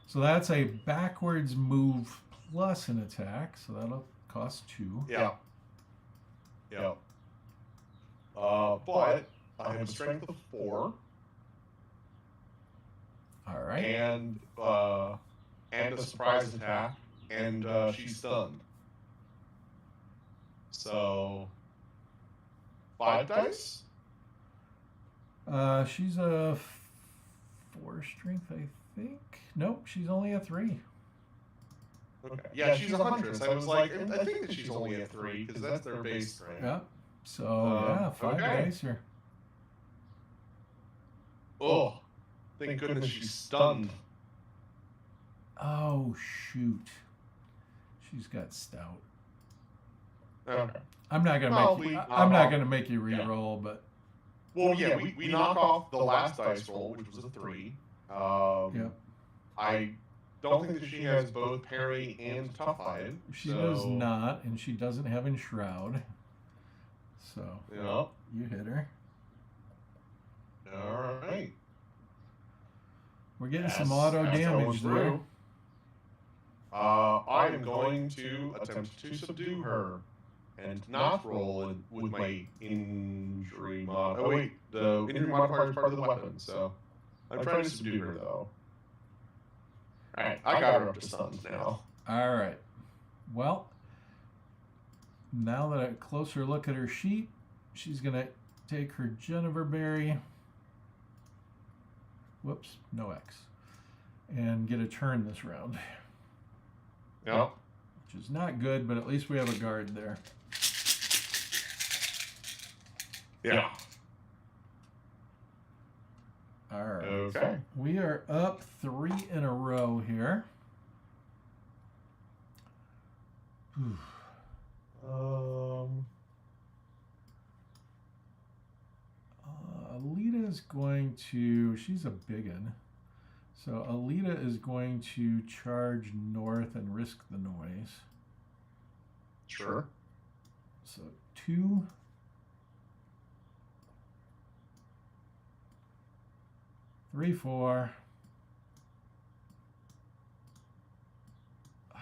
So that's a backwards move plus an attack. So that'll cost 2. Yeah. Yeah. But I have a strength of 4. All right. And a surprise attack. And she's stunned. So 5 dice? She's a 4 strength, I think. Nope, she's only a 3. Okay. Yeah, she's a huntress. I was like, I think that she's only a 3 because that's their base strength. Yeah. So yeah, 5 dice here. Oh, thank goodness she's stunned. Oh shoot, she's got stout. Okay. I'm not gonna make you re-roll, but. Well, yeah, we knock off the last dice roll, which was a 3. Yeah. I don't think that she has both parry and tough hide. She does not, and she doesn't have enshroud. So yeah, you hit her. All right. We're getting some auto damage there. I am going to attempt to subdue her and not roll it with my injury mod. Oh wait, the injury modifier is part of the weapon, so I'm trying to subdue her though. Alright, I got her up to stuns now. Alright. Well, now that a closer look at her sheet, she's going to take her Jennifer berry. Whoops, no X. And get a turn this round. Yep. Which is not good, but at least we have a guard there. Yeah. All right. Okay. We are up 3 in a row here. Alita is going to, she's a biggin. So Alita is going to charge north and risk the noise. Sure. So 2. 3, 4. How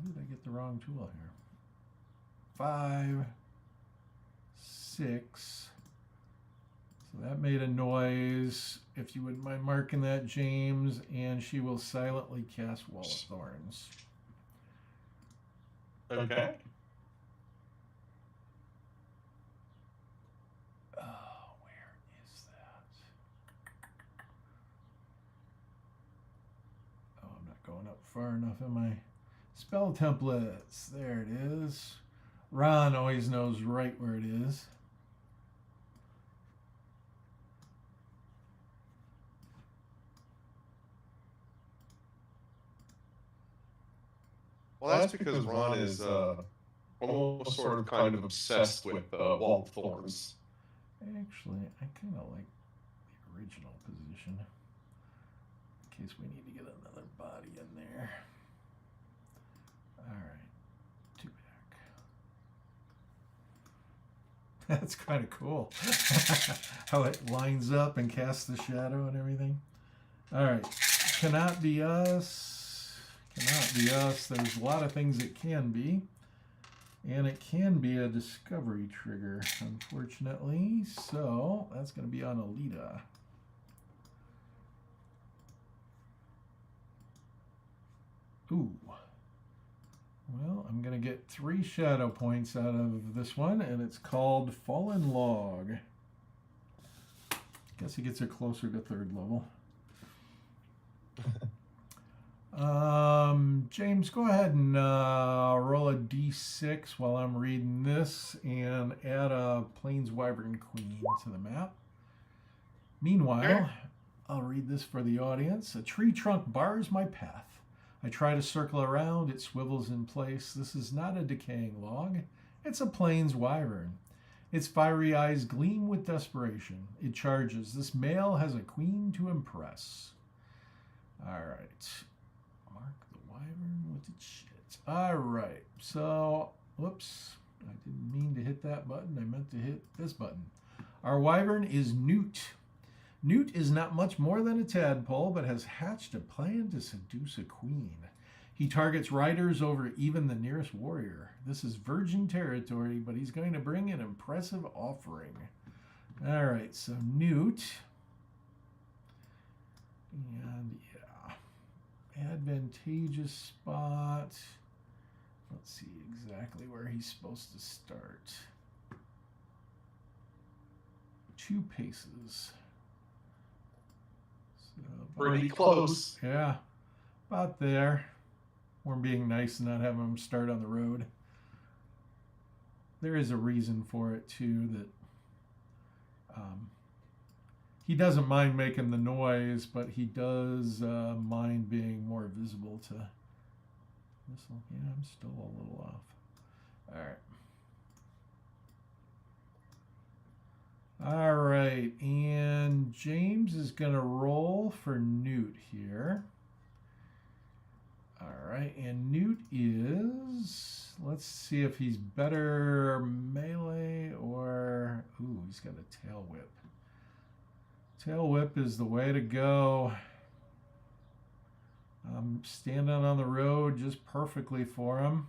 did I get the wrong tool here? 5, 6. So that made a noise. If you wouldn't mind marking that, James, and she will silently cast Wall of Thorns. Okay. Oh, where is that? Oh, I'm not going up far enough in my spell templates. There it is. Ron always knows right where it is. Well, that's because Ron is almost sort of kind of obsessed with Wall of Thorns. Actually, I kind of like the original position. In case we need to get another body in there. All right. 2 back. That's kind of cool. How it lines up and casts the shadow and everything. All right. Cannot be us. Cannot be us. There's a lot of things it can be. And it can be a discovery trigger, unfortunately. So that's going to be on Alita. Ooh. Well, I'm going to get 3 shadow points out of this one, and it's called Fallen Log. Guess it gets her closer to 3rd level. James, go ahead and roll a d6 while I'm reading this and add a Plains Wyvern Queen to the map. Meanwhile, I'll read this for the audience. A tree trunk bars my path. I try to circle around, it swivels in place. This is not a decaying log, it's a Plains Wyvern. Its fiery eyes gleam with desperation. It charges. This male has a queen to impress. All right. Mark the wyvern with its shit. All right. So, whoops. I didn't mean to hit that button. I meant to hit this button. Our wyvern is Newt. Newt is not much more than a tadpole, but has hatched a plan to seduce a queen. He targets riders over even the nearest warrior. This is virgin territory, but he's going to bring an impressive offering. All right, so Newt. And yeah, advantageous spot. Let's see exactly where he's supposed to start. 2 paces. So Pretty close. Yeah, about there. We're being nice and not having him start on the road. There is a reason for it too, that he doesn't mind making the noise, but he does mind being more visible to missile. Yeah, I'm still a little off. All right, and James is going to roll for Newt here. All right, and Newt is, let's see if he's better melee or, ooh, he's got a tail whip. Tail whip is the way to go. I'm standing on the road just perfectly for him.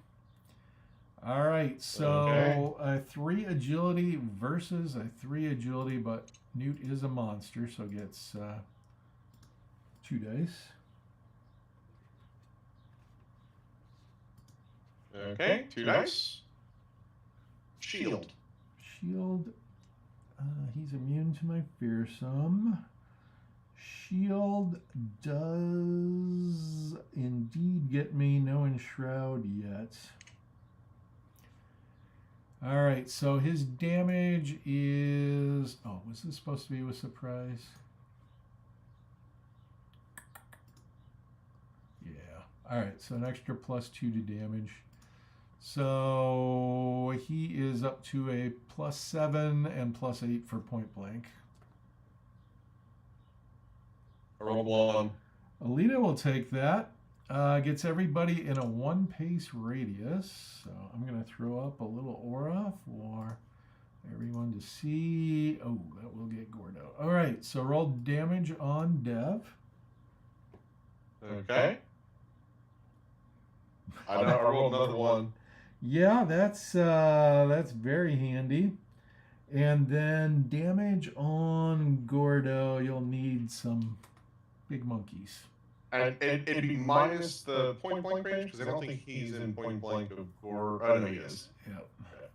All right, so a 3 agility versus a 3 agility, but Newt is a monster, so gets 2 dice. Okay, 2 dice. Shield. Shield. He's immune to my fearsome. Shield does indeed get me no enshroud yet. All right, so his damage is... Oh, was this supposed to be with surprise? Yeah. All right, so an extra +2 to damage. So he is up to a +7 and +8 for point blank. I rolled 1. Alita will take that. Gets everybody in a 1 pace radius. So I'm going to throw up a little aura for everyone to see. Oh, that will get Gordo. All right, so roll damage on Dev. Okay. I rolled another 1. Yeah, that's very handy. And then damage on Gordo, you'll need some big monkeys. And it'd be minus the point blank range, because I don't think he's in point blank of Gore. Oh, no, he is. Yep. Okay.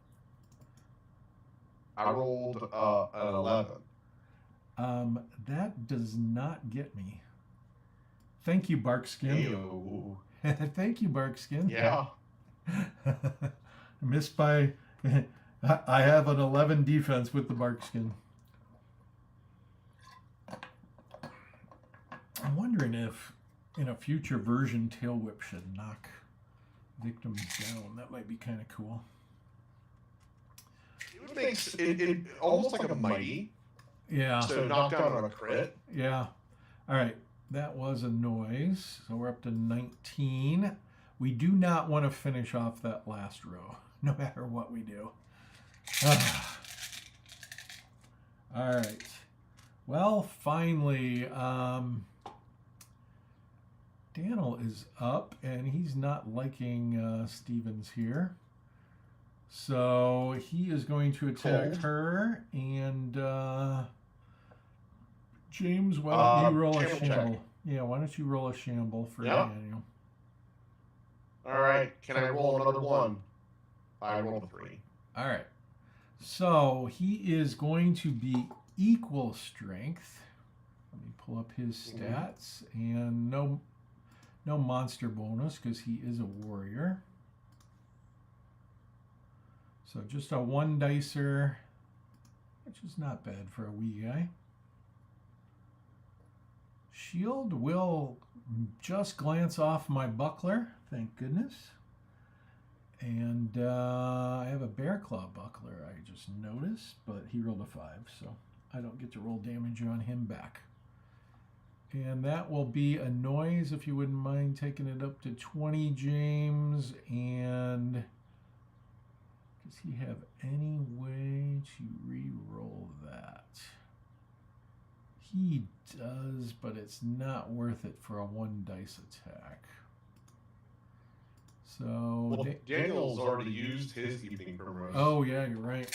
I rolled an 11. That does not get me. Thank you, Barkskin. Ew. Thank you, Barkskin. Yeah. Missed by... I have an 11 defense with the Barkskin. I'm wondering if in a future version Tail Whip should knock victims down. That might be kind of cool. It makes it almost like a mighty. Yeah. So knock down on a crit. Yeah. All right. That was a noise. So we're up to 19. We do not want to finish off that last row, no matter what we do. All right. Well, finally, Daniel is up, and he's not liking Stevens here. So he is going to attack her, and James, why don't you roll a shamble? Check. Yeah, why don't you roll a shamble for Daniel? All right. Can I roll another 1? I rolled a 3. All right. So he is going to be equal strength. Let me pull up his stats, and no No monster bonus because he is a warrior. So just a 1 dicer, which is not bad for a wee guy. Shield will just glance off my buckler, thank goodness. And I have a bear claw buckler, I just noticed, but he rolled a 5, so I don't get to roll damage on him back. And that will be a noise, if you wouldn't mind taking it up to 20, James. And does he have any way to re-roll that? He does, but it's not worth it for a 1 dice attack. So Well, Daniel's already used his evening primrose. Oh yeah, you're right.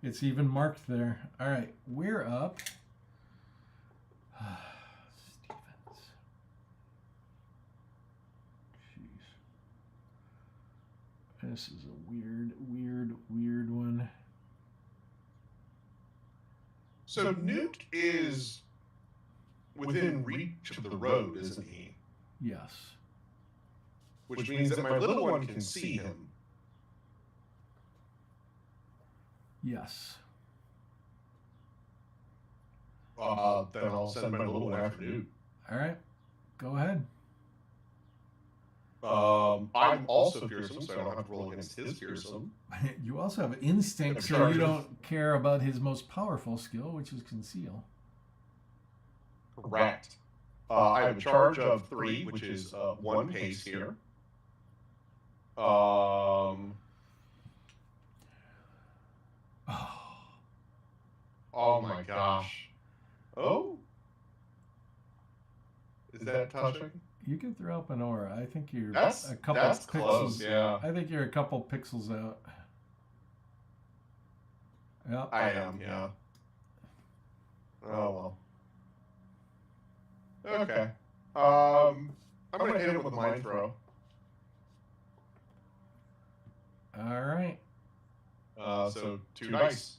It's even marked there. All right, we're up. Stevens. Jeez. This is a weird one. So Newt is within reach of the road, isn't he? Yes. Which means that my little one can see him. Yes. Then I'll send my little one after Newt. All right, go ahead. I'm also fearsome, so I don't have to roll against his fearsome. You also have instinct, so you don't care about his most powerful skill, which is conceal. Correct. I have a charge of 3, which is 1 pace here. Oh my gosh. Oh? Is that touching? You can throw up an aura. I think you're That's a couple that's pixels. close, yeah. I think you're a couple pixels out. Yeah. I am, yeah. Oh well. Okay. I'm gonna hit him with a mind throw. All right. So 2 dice.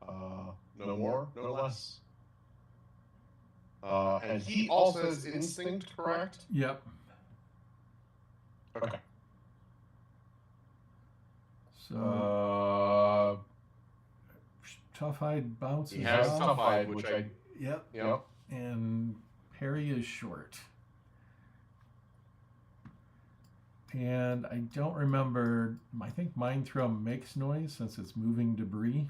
No more, no less. And he also has instinct, correct? Yep. Okay. So tough hide bounces. He has off. tough hide, which I. Yep. Yep. And parry is short. And I don't remember. I think mind throw makes noise since it's moving debris.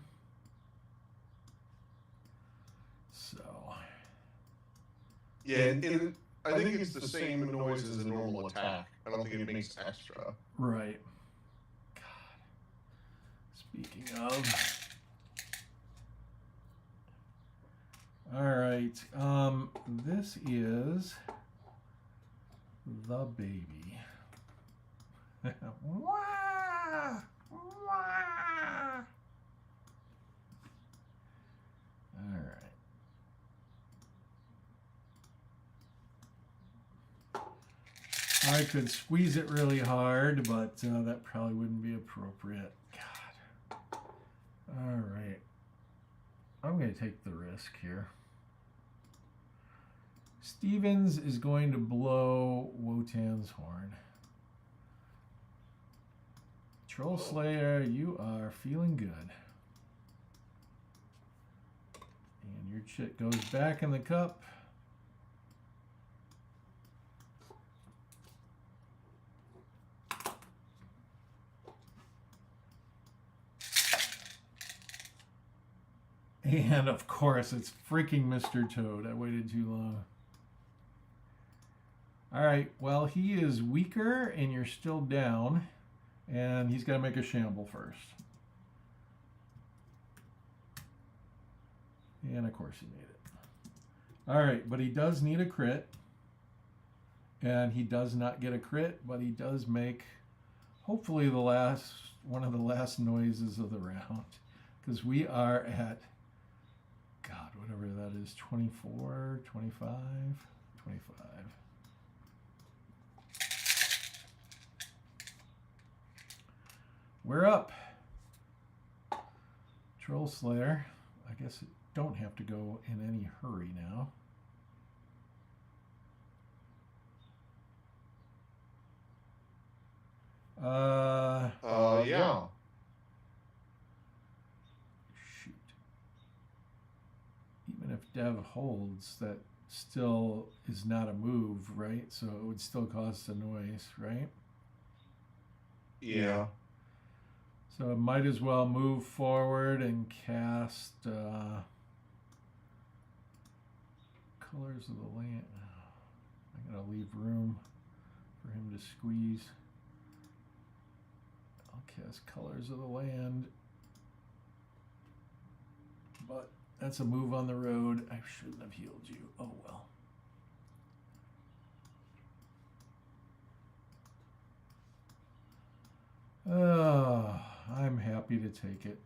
So. Yeah, and I think it's the same noise as a normal attack. I don't think it makes extra. Right. God. Speaking of. All right. This is the baby. Wah! Wah! All right. I could squeeze it really hard, but that probably wouldn't be appropriate. God. All right. I'm going to take the risk here. Stevens is going to blow Wotan's horn. Troll Slayer, you are feeling good. And your chit goes back in the cup. And of course, it's freaking Mr. Toad. I waited too long. All right, well, he is weaker and you're still down. And he's got to make a shamble first. And of course he made it. All right, but he does need a crit. And he does not get a crit, but he does make hopefully one of the last noises of the round. Because we are at, God, whatever that is, 24, 25, 25. We're up. Troll Slayer. I guess it don't have to go in any hurry now. Yeah. Shoot. Even if Dev holds, that still is not a move, right? So it would still cause a noise, right? Yeah. So it might as well move forward and cast Colors of the Land. I gotta leave room for him to squeeze. I'll cast Colors of the Land. But that's a move on the road. I shouldn't have healed you. Oh well. I'm happy to take it.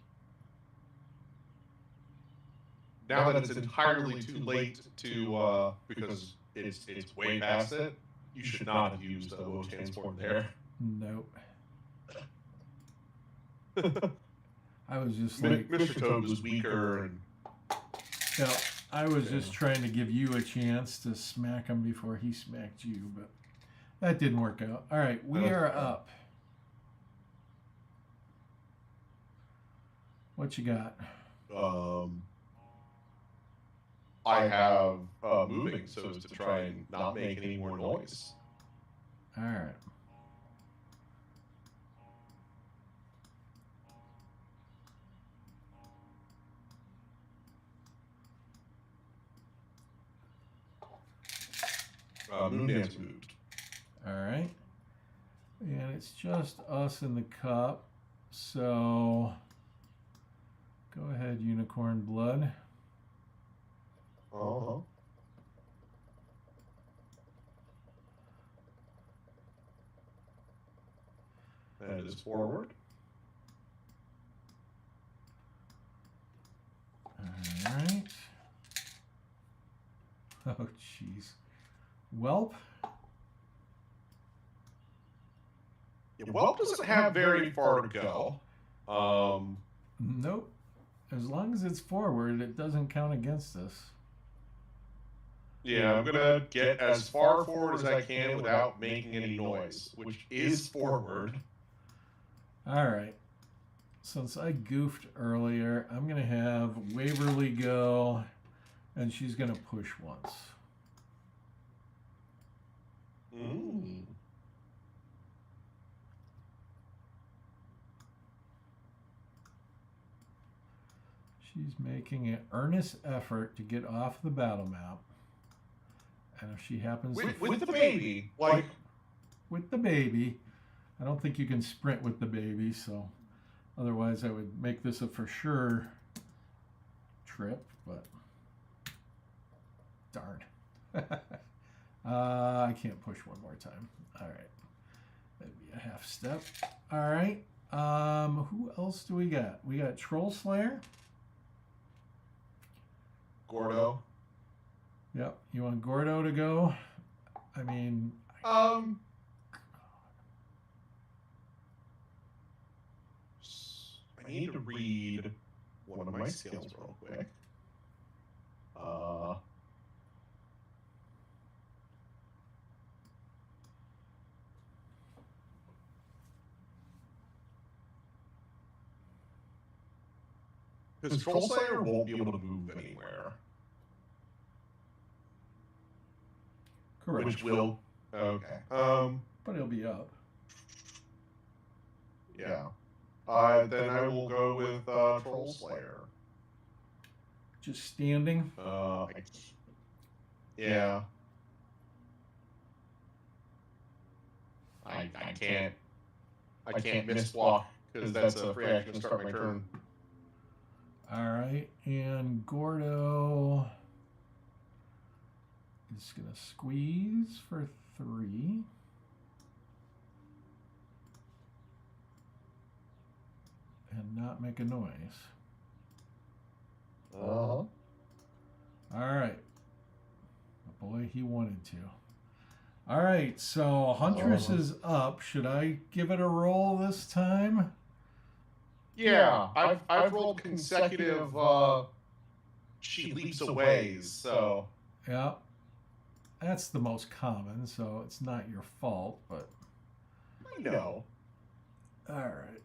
Now that it's entirely too late to, because it's way past it, you should not have used a Woe Transport there. Nope. I was just Mr. Toad was weaker, and yeah, I was just trying to give you a chance to smack him before he smacked you, but that didn't work out. All right, we are up. What you got? I have moving so as to try and not make any more noise. All right. Moondance moved. All right. And it's just us in the cup. So go ahead, Unicorn Blood. Uh-huh. And it is forward. All right. Oh, jeez. Welp. Yeah, Welp doesn't have very far to go. Nope. As long as it's forward, it doesn't count against us. Yeah, I'm gonna get as far forward as I can without making any noise, which is forward. All right. Since I goofed earlier, I'm going to have Waverly go, and she's going to push once. She's making an earnest effort to get off the battle map. And if she happens with the baby, like with the baby, I don't think you can sprint with the baby, so otherwise I would make this a for sure trip, but darn. I can't push one more time. All right. That'd be a half step. All right. Who else do we got? We got Troll Slayer. Gordo. Yep. You want Gordo to go? I mean, I need to read one of my skills real quick. Because Troll Slayer won't be able to move anywhere. correct. Which will... Okay. But it'll be up. Yeah. Then I will go with Troll Slayer. Just standing? Yeah. I can't miss block because that's a free action to start my turn. All right, and Gordo is going to squeeze for 3. And not make a noise. Uh-huh. All right. Boy, he wanted to. All right, so Huntress is up. Should I give it a roll this time? Yeah, I've rolled consecutive she leaps away, so... Yeah. That's the most common, so it's not your fault, but... I know. All right.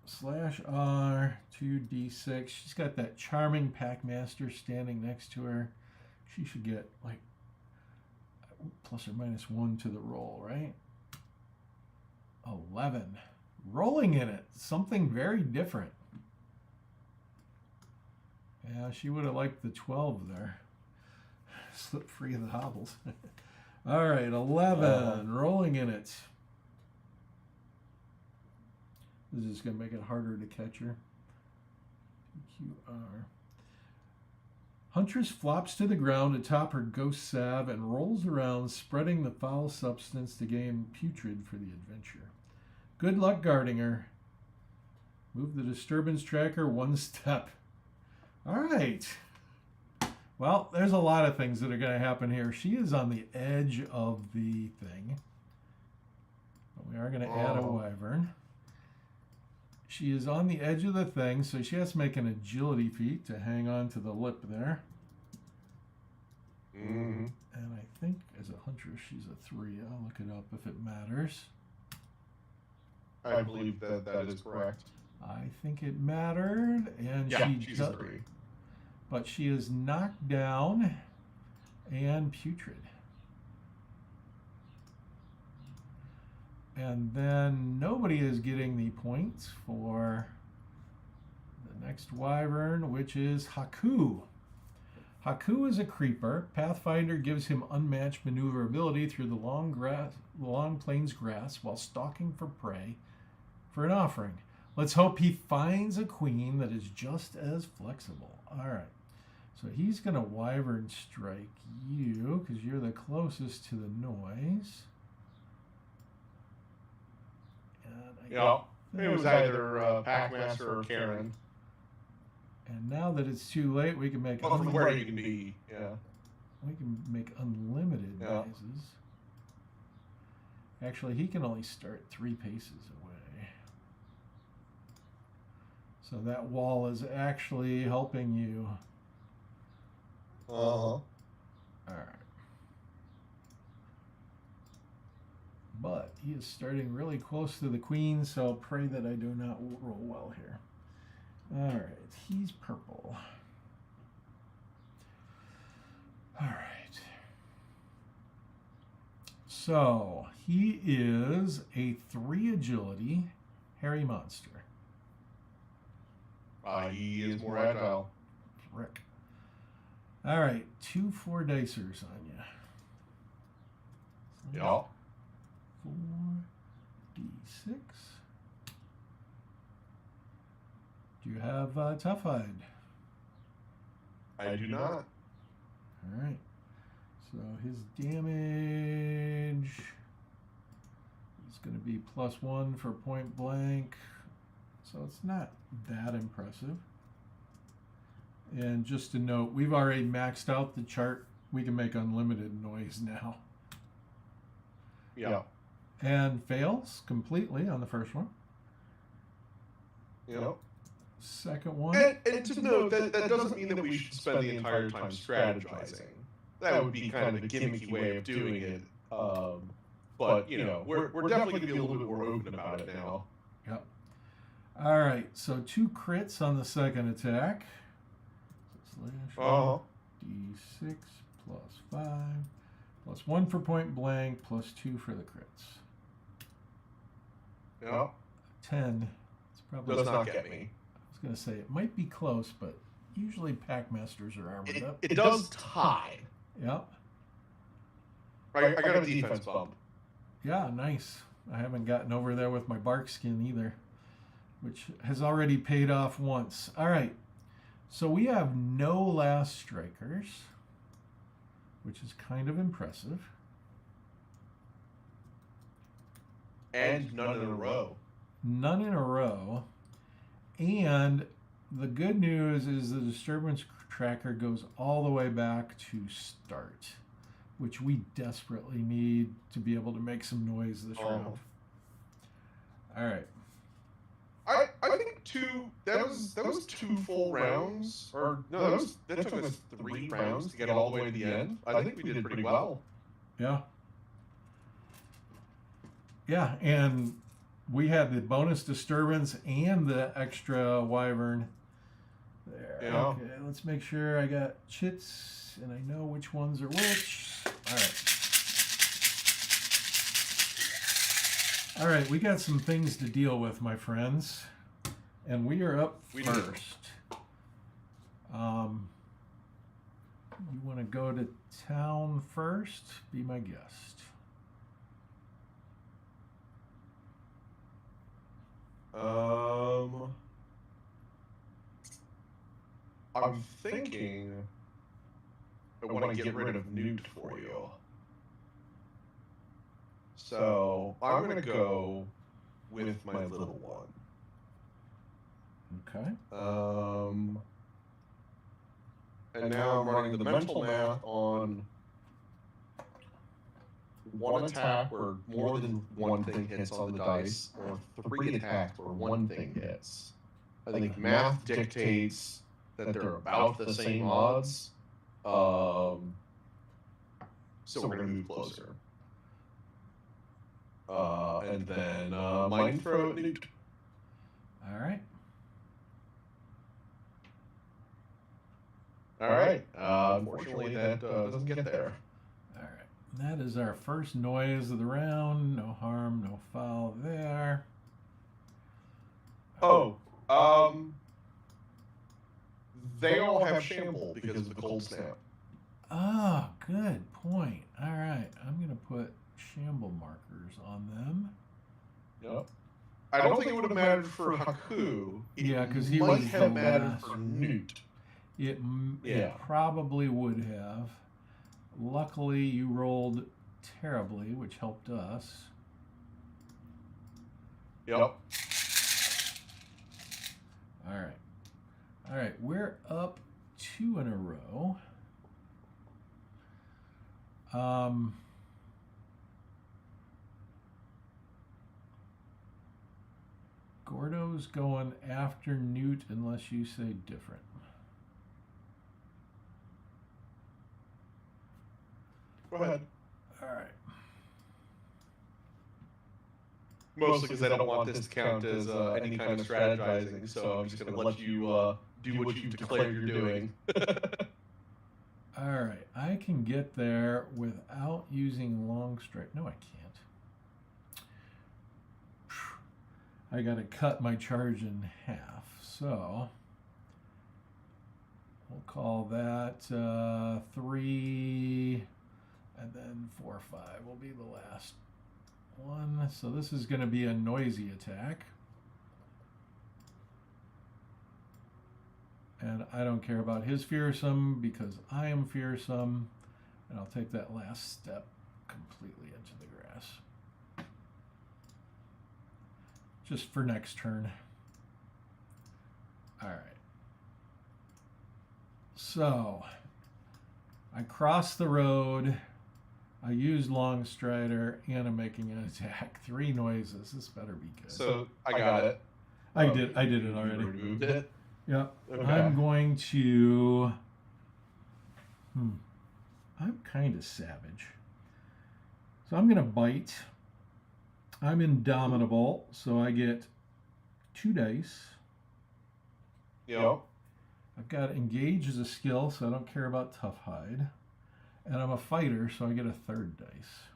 /R 2d6. She's got that charming packmaster standing next to her. She should get like ±1 to the roll, right? 11. Rolling in it. Something very different. Yeah, she would have liked the 12 there. Slip free of the hobbles. All right, 11. Rolling in it. This is going to make it harder to catch her. PQR. Huntress flops to the ground atop her ghost salve and rolls around, spreading the foul substance to gain putrid for the adventure. Good luck guarding her. Move the disturbance tracker 1 step. All right. Well, there's a lot of things that are going to happen here. She is on the edge of the thing. But we are going to add a wyvern. She is on the edge of the thing, so she has to make an agility feat to hang on to the lip there. Mm-hmm. And I think as a huntress, she's a 3. I'll look it up if it matters. I believe that is correct. I think it mattered, and Yeah, she she's a 3. But she is knocked down and putrid. And then nobody is getting the points for the next wyvern, which is Haku. Haku is a creeper. Pathfinder gives him unmatched maneuverability through the long plains grass while stalking for prey for an offering. Let's hope he finds a queen that is just as flexible. All right. So he's going to wyvern strike you because you're the closest to the noise. Yeah, it was either Packmaster or Karen. And now that it's too late, we can make From where you can be, yeah. We can make unlimited noises. Actually, he can only start 3 paces away. So that wall is actually helping you. Uh-huh. Alright. But he is starting really close to the queen, so pray that I do not roll well here. Alright, he's purple. Alright. So, he is a 3 agility hairy monster. He is more agile. Frick. Alright, 2 4-dicers on you. Yeah. 4d6. Do you have Tough Hide? I do not. Alright. So his damage is going to be +1 for point blank. So it's not that impressive. And just to note, we've already maxed out the chart. We can make unlimited noise now. Yeah. And fails completely on the first one. Yep. Second one. And to note, that doesn't mean that we should spend the entire time strategizing. That would be kind of a gimmicky way of doing it. But, you know, we're definitely going to be a little bit more open about it now. Yep. All right, so 2 crits on the second attack. So d6 +5 +1 for point blank +2 for the crits. Yeah. 10. It's probably Does not get me. I was going to say it might be close, but usually packmasters are armored up. It does tie. Yep. I got a defense bump. Yeah, nice. I haven't gotten over there with my bark skin either, which has already paid off once. All right. So we have no last strikers, which is kind of impressive. And none in a row. None in a row. And the good news is the disturbance tracker goes all the way back to start, which we desperately need to be able to make some noise this round. All right. I think that was 2 full rounds, or no, that took us 3 rounds to get all the way to the end. I think we did pretty well. Yeah. Yeah, and we had the bonus disturbance and the extra wyvern there. Yeah. Okay, let's make sure I got chits and I know which ones are which. All right. All right, we got some things to deal with, my friends. And we are up first. You want to go to town first? Be my guest. I'm thinking I want to get rid of Newt for you. So I'm going to go with my little one. Okay. And now I'm running the mental math on one attack where more than one thing hits on the dice, or 3 attacks where one thing hits. I think math dictates that they're about the same odds. So we're going to move closer. And then mind throw at Newt. All right. All right. Unfortunately, that doesn't get there. All right. That is our first noise of the round. No harm, no foul there. Oh, they all have shamble because of the cold snap. Oh, good point. All right. I'm going to put shamble markers on them. Yep. I don't think it would have mattered for Haku. Yeah, because he might was have the mattered last. for Newt. It Yeah. probably would have. Luckily, you rolled terribly, which helped us. Yep. All right. All right. We're up 2 in a row. Gordo's going after Newt unless you say different. Go ahead. All right. Mostly because I don't want this to count as any kind of strategizing, so I'm just going to let you do what you've declared you're doing. All right. I can get there without using long strike. No, I can't. I got to cut my charge in half. So we'll call that 3, and then 4, 5 will be the last one. So this is going to be a noisy attack. And I don't care about his fearsome because I am fearsome. And I'll take that last step completely into the grass. Just for next turn. All right. So I cross the road. I use long strider and I'm making an attack. 3 noises. This better be good. So I got it. I did it already. You removed it? Yeah. Okay. I'm going to. I'm kind of savage. So I'm going to bite. I'm indomitable, so I get 2 dice. Yep. I've got engage as a skill, so I don't care about tough hide. And I'm a fighter, so I get a 3rd dice.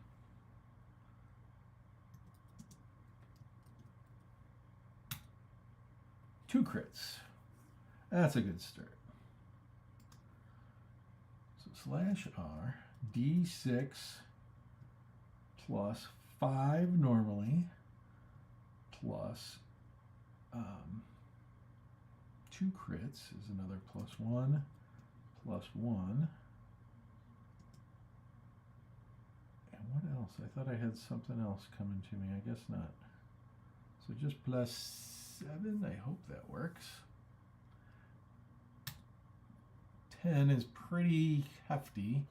Two crits. That's a good start. So /R, D6 plus 5 normally, plus 2 crits is another +1, +1. And what else? I thought I had something else coming to me. I guess not. So just +7. I hope that works. 10 is pretty hefty.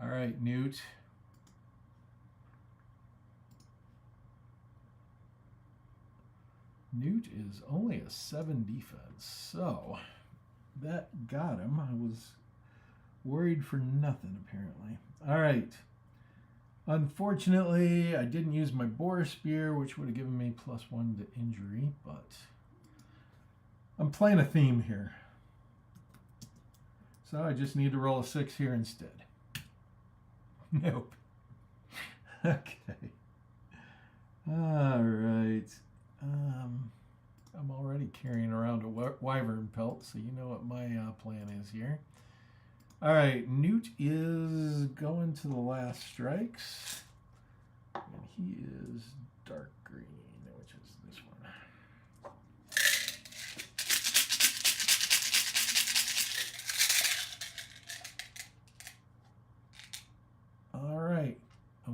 All right, Newt. Newt is only a 7 defense, so that got him. I was worried for nothing, apparently. All right. Unfortunately, I didn't use my boar spear, which would have given me +1 to injury, but I'm playing a theme here. So I just need to roll a 6 here instead. Nope. Okay. All right. I'm already carrying around a wyvern pelt, so you know what my plan is here. All right, Newt is going to the last strikes, and he is dark green, which is this one. All right,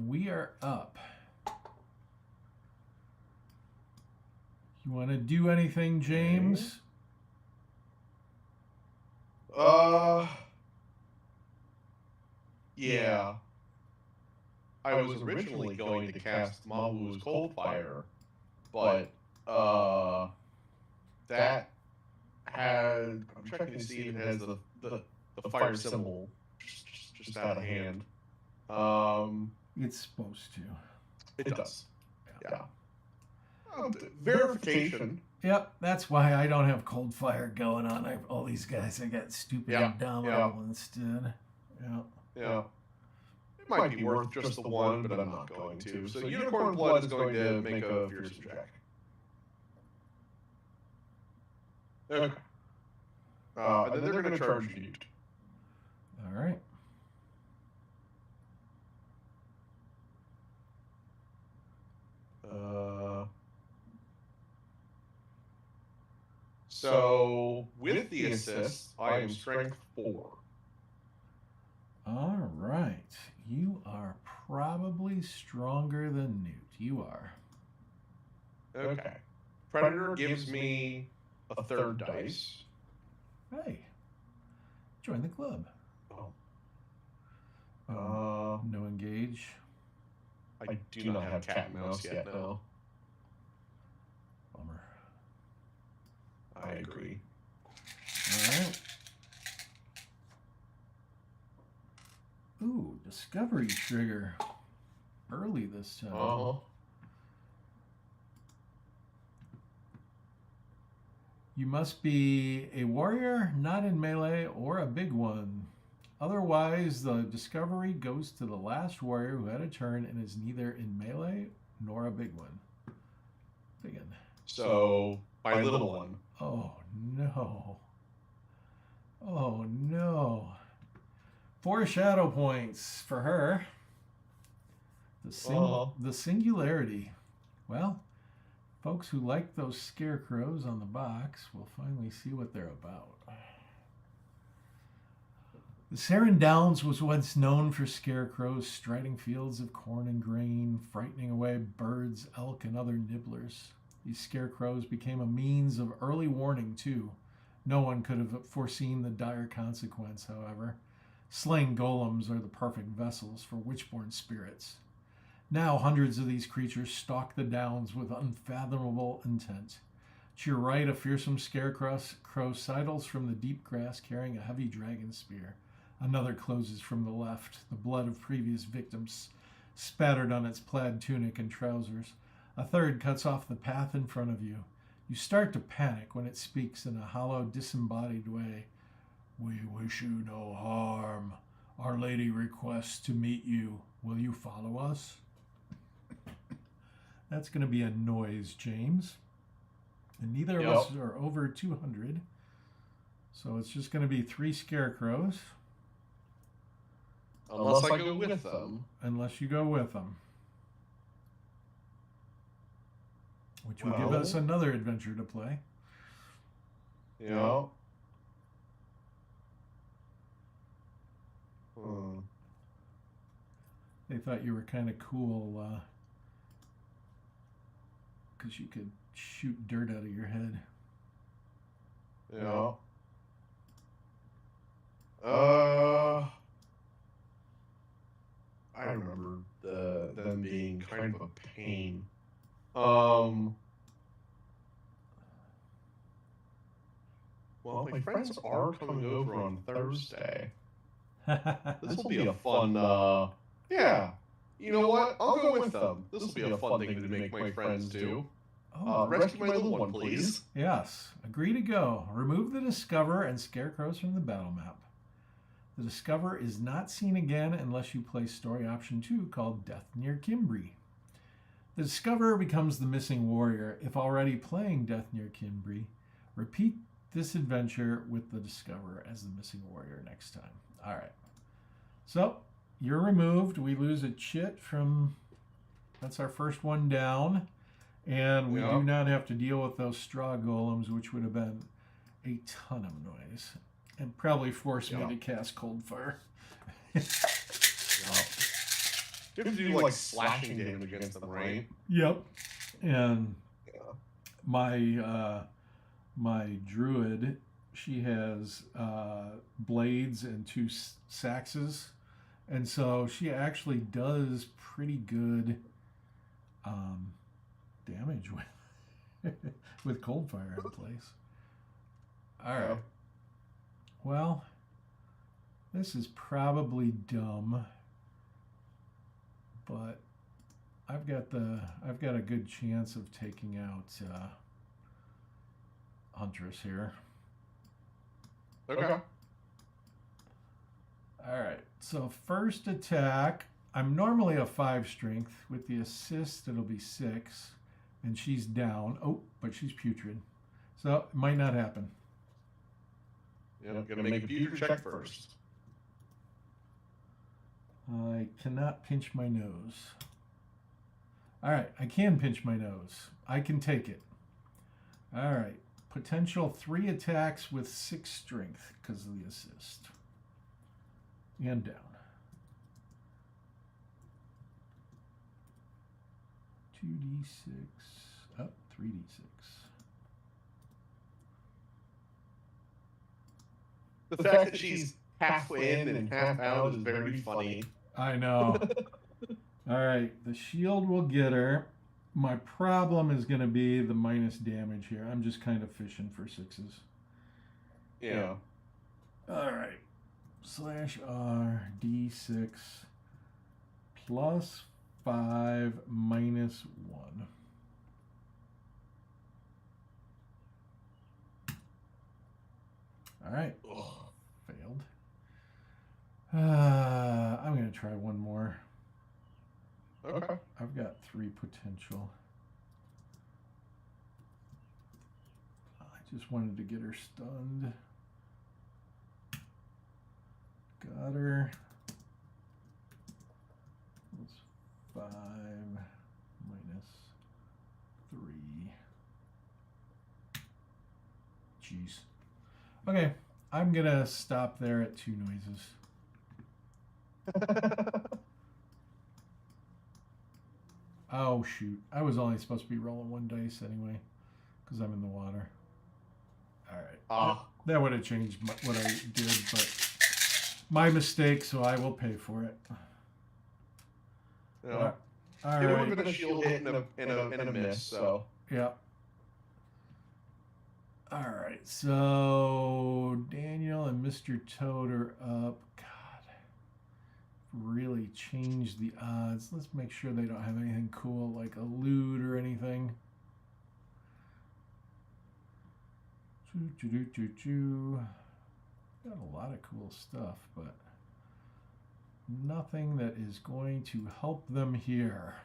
we are up. You want to do anything, James? Yeah. I was originally going to cast Mabu's Coldfire, but that had, I'm checking to see if it has the fire symbol just out of hand. It's supposed to. It does. Yeah. Verification. Yep, that's why I don't have cold fire going on. I have all these guys. I got stupid indomitable instead. Yeah. Yeah. It might be worth just the one, but I'm not going to. So Unicorn Blood is going to make a fearsome check. Okay. And then they're going to charge you. All right. So with the assist, I am strength 4. All right. You are probably stronger than Newt. You are. Okay. Predator gives me a 3rd dice. Hey. Join the club. Oh. No engage. I do not have cat and mouse yet, no. Bummer. I agree. All right. Ooh, discovery trigger. Early this time. You must be a warrior, not in melee, or a big one. Otherwise, the discovery goes to the last warrior who had a turn and is neither in melee nor a big one. Big one. So, my little one. Oh, no. Oh, no. 4 shadow points for her. The singularity. Well, folks who like those scarecrows on the box will finally see what they're about. The Sarin Downs was once known for scarecrows striding fields of corn and grain, frightening away birds, elk, and other nibblers. These scarecrows became a means of early warning, too. No one could have foreseen the dire consequence, however. Slaying golems are the perfect vessels for witchborn spirits. Now hundreds of these creatures stalk the downs with unfathomable intent. To your right, a fearsome scarecrow sidles from the deep grass carrying a heavy dragon spear. Another closes from the left, the blood of previous victims spattered on its plaid tunic and trousers. A third cuts off the path in front of you. You start to panic when it speaks in a hollow, disembodied way. We wish you no harm. Our Lady requests to meet you. Will you follow us? That's going to be a noise, James. And neither of us are over 200. So it's just going to be 3 scarecrows. Unless I go with them. Unless you go with them. Which will give us another adventure to play. Yeah. They thought you were kind of cool because you could shoot dirt out of your head. Yeah. I remember them being kind of a pain. Well, my friends are coming over on Thursday. This will be a fun, yeah. You know what? I'll go with them. This will be a fun thing to make my friends do. Oh, Rescue my little one, please. yes. Agree to go. Remove the Discover and Scarecrows from the battle map. The Discover is not seen again unless you play story option 2 called Death Near Kimbri. The Discoverer becomes the missing warrior. If already playing Death Near Kimbri, repeat this adventure with the Discoverer as the missing warrior next time. All right. So, you're removed. We lose a chit from... That's our first one down. And we do not have to deal with those straw golems, which would have been a ton of noise. And probably force me to cast Cold Fire. You have to do like slashing damage against them, right? Yep. And my my druid, she has blades and 2 saxes, and so she actually does pretty good damage with Cold Fire in place. All right. Well, this is probably dumb, but I've got a good chance of taking out Huntress here. Okay. All right. So first attack, I'm normally a 5 strength. With the assist, it'll be 6, and she's down. Oh, but she's putrid, so it might not happen. Yeah, gonna make a putrid check first. I cannot pinch my nose. All right, I can pinch my nose. I can take it. All right, potential 3 attacks with 6 strength because of the assist. And down. 2d6, up 3d6. The fact that she's halfway in and half out is very funny. I know. All right, the shield will get her. My problem is going to be the minus damage here. I'm just kind of fishing for 6s. Yeah. All right. /R d6 plus 5 minus 1. All right. Ugh. Failed. I'm going to try one more. Okay. I've got 3 potential. I just wanted to get her stunned. Got her. That's 5 minus 3. Jeez. Okay, I'm gonna stop there at 2 noises. Oh shoot, I was only supposed to be rolling 1 dice anyway, because I'm in the water. Alright, that would have changed what I did, but my mistake, so I will pay for it. Yeah. All it right. would have been a shield hit and a miss, so. Yeah. All right, so Daniel and Mr. Toad are up. God, really changed the odds. Let's make sure they don't have anything cool like a loot or anything. Got a lot of cool stuff, but nothing that is going to help them here.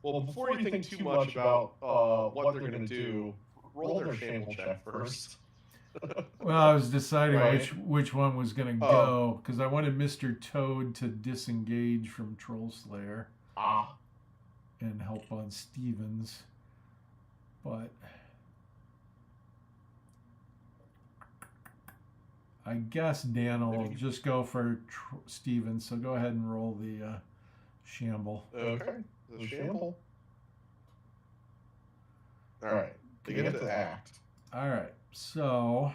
Well, before you think too much about what they're going to do, roll their shamble check first. Well, I was deciding which one was going to go, because I wanted Mr. Toad to disengage from Troll Slayer and help on Stevens, but I guess Dan will just go for Stevens, so go ahead and roll the shamble. Okay, the shamble. All right, they get to act. All right, so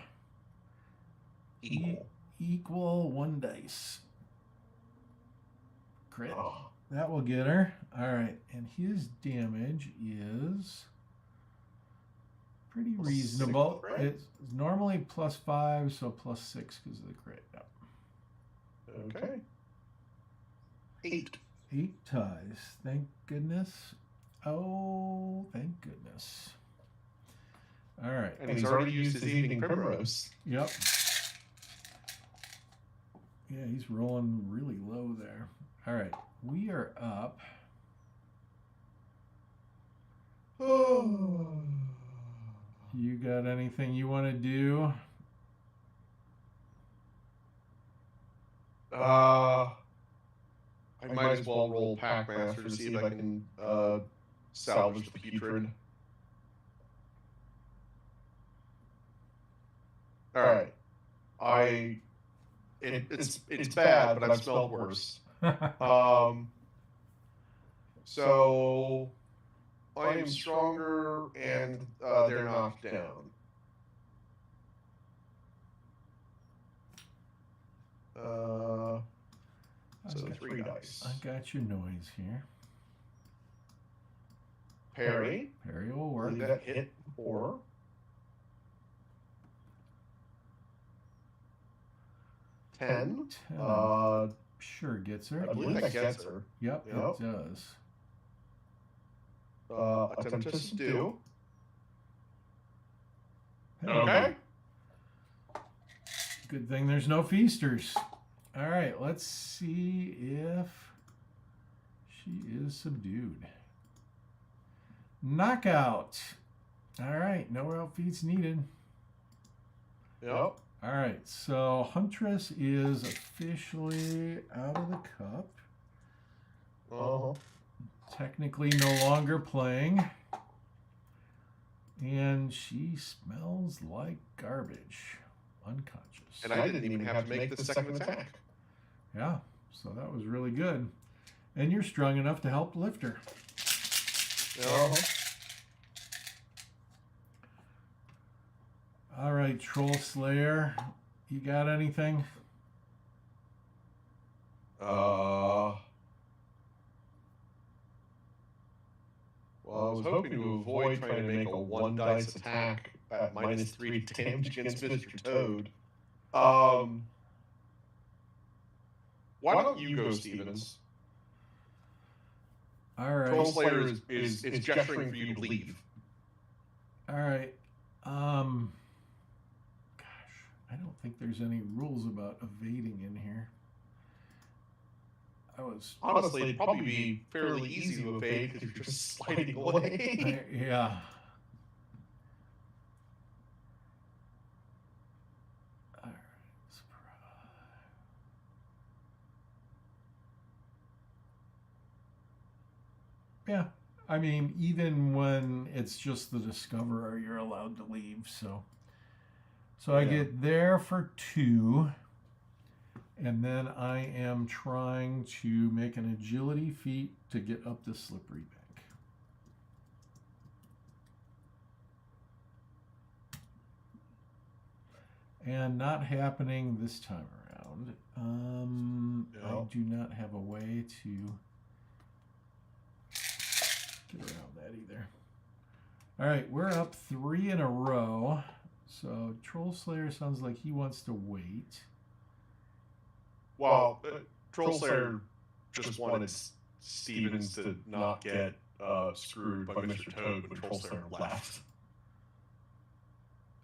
Equal. Equal 1 dice. Crit. That will get her. All right, and his damage is pretty reasonable. 6, right? It's normally +5, so +6 because of the crit. Yep. Okay. 8. 8 ties. Thank goodness. Oh, thank goodness. All right. And he's already used his evening primrose. Yep. Yeah, he's rolling really low there. All right. We are up. Oh. You got anything you want to do? I might as well roll Packmaster to see if I can salvage the putrid. All right. It's bad, but I've smelled worse. So I am stronger, and they're knocked down. So 3 dice. I got your noise here. Parry. Parry will work. Did that hit 4? Ten. Sure gets her. I believe that gets her. Yep, it does. Attempt to subdue. Okay. Good thing there's no feasters. All right, let's see if she is subdued. Knockout. All right, no route feats needed. Yep. All right, so Huntress is officially out of the cup. Technically no longer playing. And she smells like garbage. Unconscious. And I didn't even have to make the second attack. Yeah, so that was really good. And you're strong enough to help lift her. All right, Troll Slayer, you got anything? Well, I was hoping to avoid trying to make a 1 dice attack at -3 damage against Mr. Toad. Why don't you go, Stevens? All right. Troll Slayer is gesturing for you to leave. All right. Gosh, I don't think there's any rules about evading in here. Honestly, it'd probably be fairly easy to evade because you're just sliding away. Yeah. All right. Yeah. I mean, even when it's just the Discoverer, you're allowed to leave. So I get there for 2. And then I am trying to make an agility feat to get up the slippery bank. And not happening this time around. I do not have a way to get around that either. All right, we're up 3 in a row. So Troll Slayer sounds like he wants to wait. Well, Troll Slayer just wanted Stevens to not get screwed by Mr. Toad when Troll Slayer left.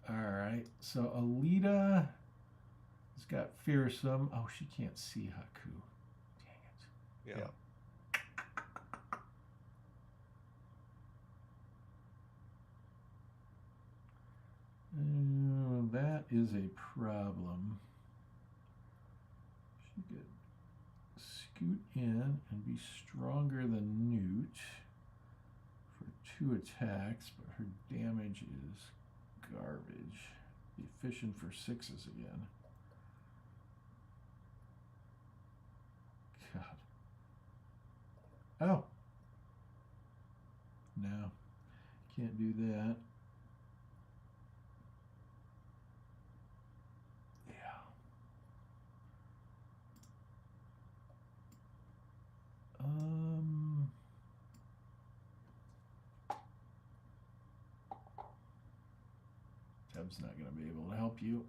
All right, so Alita has got Fearsome. Oh, she can't see Haku. Dang it. Yeah. That is a problem. She could scoot in and be stronger than Newt for 2 attacks, but her damage is garbage. Be efficient for 6s again. God. Oh. No. Can't do that. Teb's not going to be able to help you.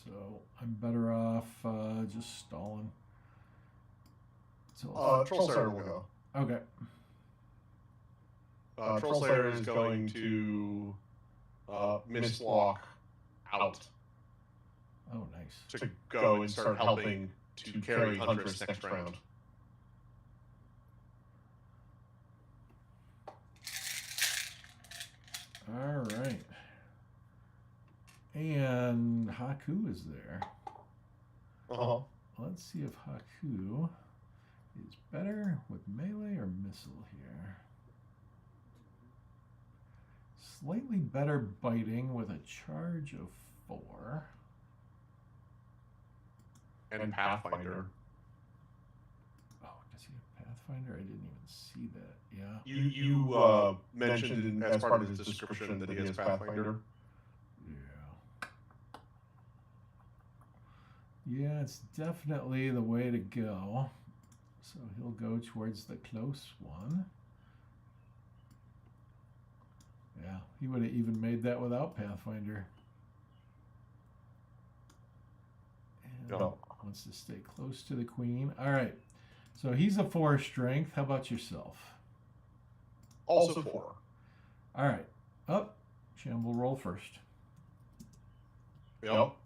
So I'm better off just stalling. Troll Slayer will go. Okay. Troll Slayer is going to miswalk out Oh, nice. to go and start helping to carry Huntress next round. All right. And Haku is there. Uh-huh. Let's see if Haku is better with melee or missile here. Slightly better biting with a charge of 4. And Pathfinder. Oh, does he have Pathfinder? I didn't even see that. Yeah. You mentioned as part of his description that he has Pathfinder. Yeah. Yeah, it's definitely the way to go. So he'll go towards the close one. Yeah, he would have even made that without Pathfinder. And No. wants to stay close to the queen. All right. So he's a 4 strength. How about yourself? Also 4. All right. Up. Shamble roll first. Yep. All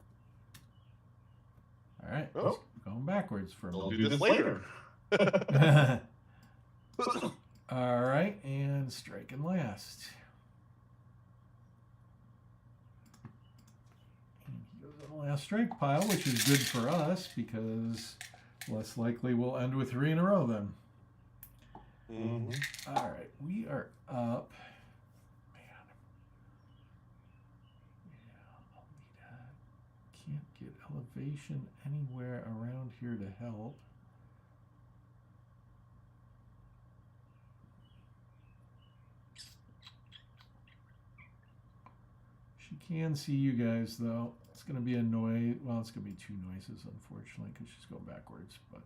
right. He's going backwards for a We'll moment. do this later. All right. And striking last. And he goes on the last strike pile, which is good for us because less likely we'll end with 3 in a row then. Mm-hmm. All right, we are up. Man, yeah, can't get elevation anywhere around here to help. She can see you guys though. It's gonna be a noise. Well, it's gonna be 2 noises, unfortunately, because she's going backwards. But.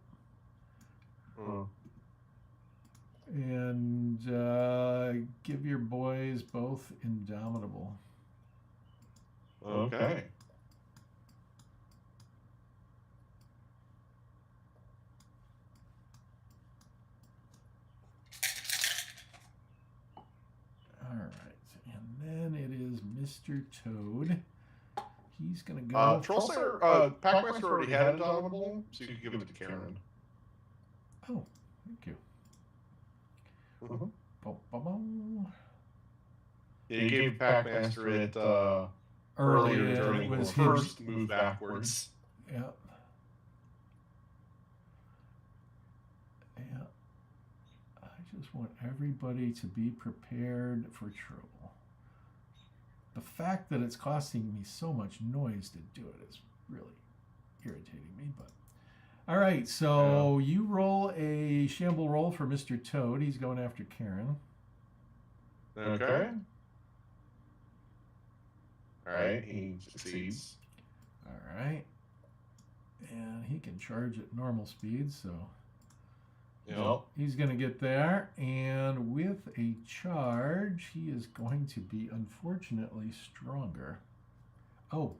And give your boys both Indomitable. Okay. All right. And then it is Mr. Toad. He's going to go. Troll Slayer, Packmaster already had Indomitable, so you could give it to Karen. Oh, thank you. Mm-hmm. Bo-bo-bo. Yeah, you gave Packmaster it earlier during the first move backwards. Yep. Yeah. I just want everybody to be prepared for trouble. The fact that it's costing me so much noise to do it is really irritating me, but all right, so you roll a shamble roll for Mr. Toad. He's going after Karen. Okay. All right, he succeeds. All right. And he can charge at normal speed, so Yep. he's going to get there. And with a charge, he is going to be, unfortunately, stronger. Oh,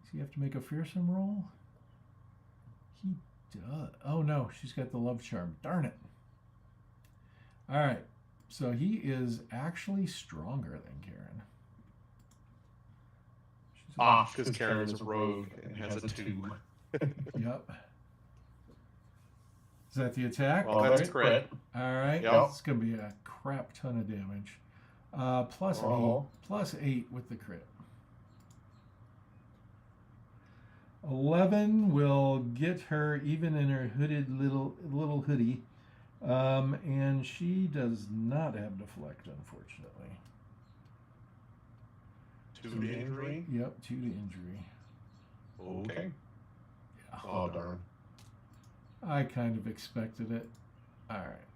does he have to make a fearsome roll? He does. Oh, no, she's got the love charm. Darn it. All right, so he is actually stronger than Karen. Because Karen is a rogue and has a 2. Yep. Is that the attack? Well, that's a crit. All right. Yep. It's going to be a crap ton of damage. Plus 8 with the crit. 11 will get her even in her hooded little hoodie. And she does not have deflect, unfortunately. 2 to injury? Yep, 2 to injury. Okay. Yeah. Oh, darn. I kind of expected it. All right.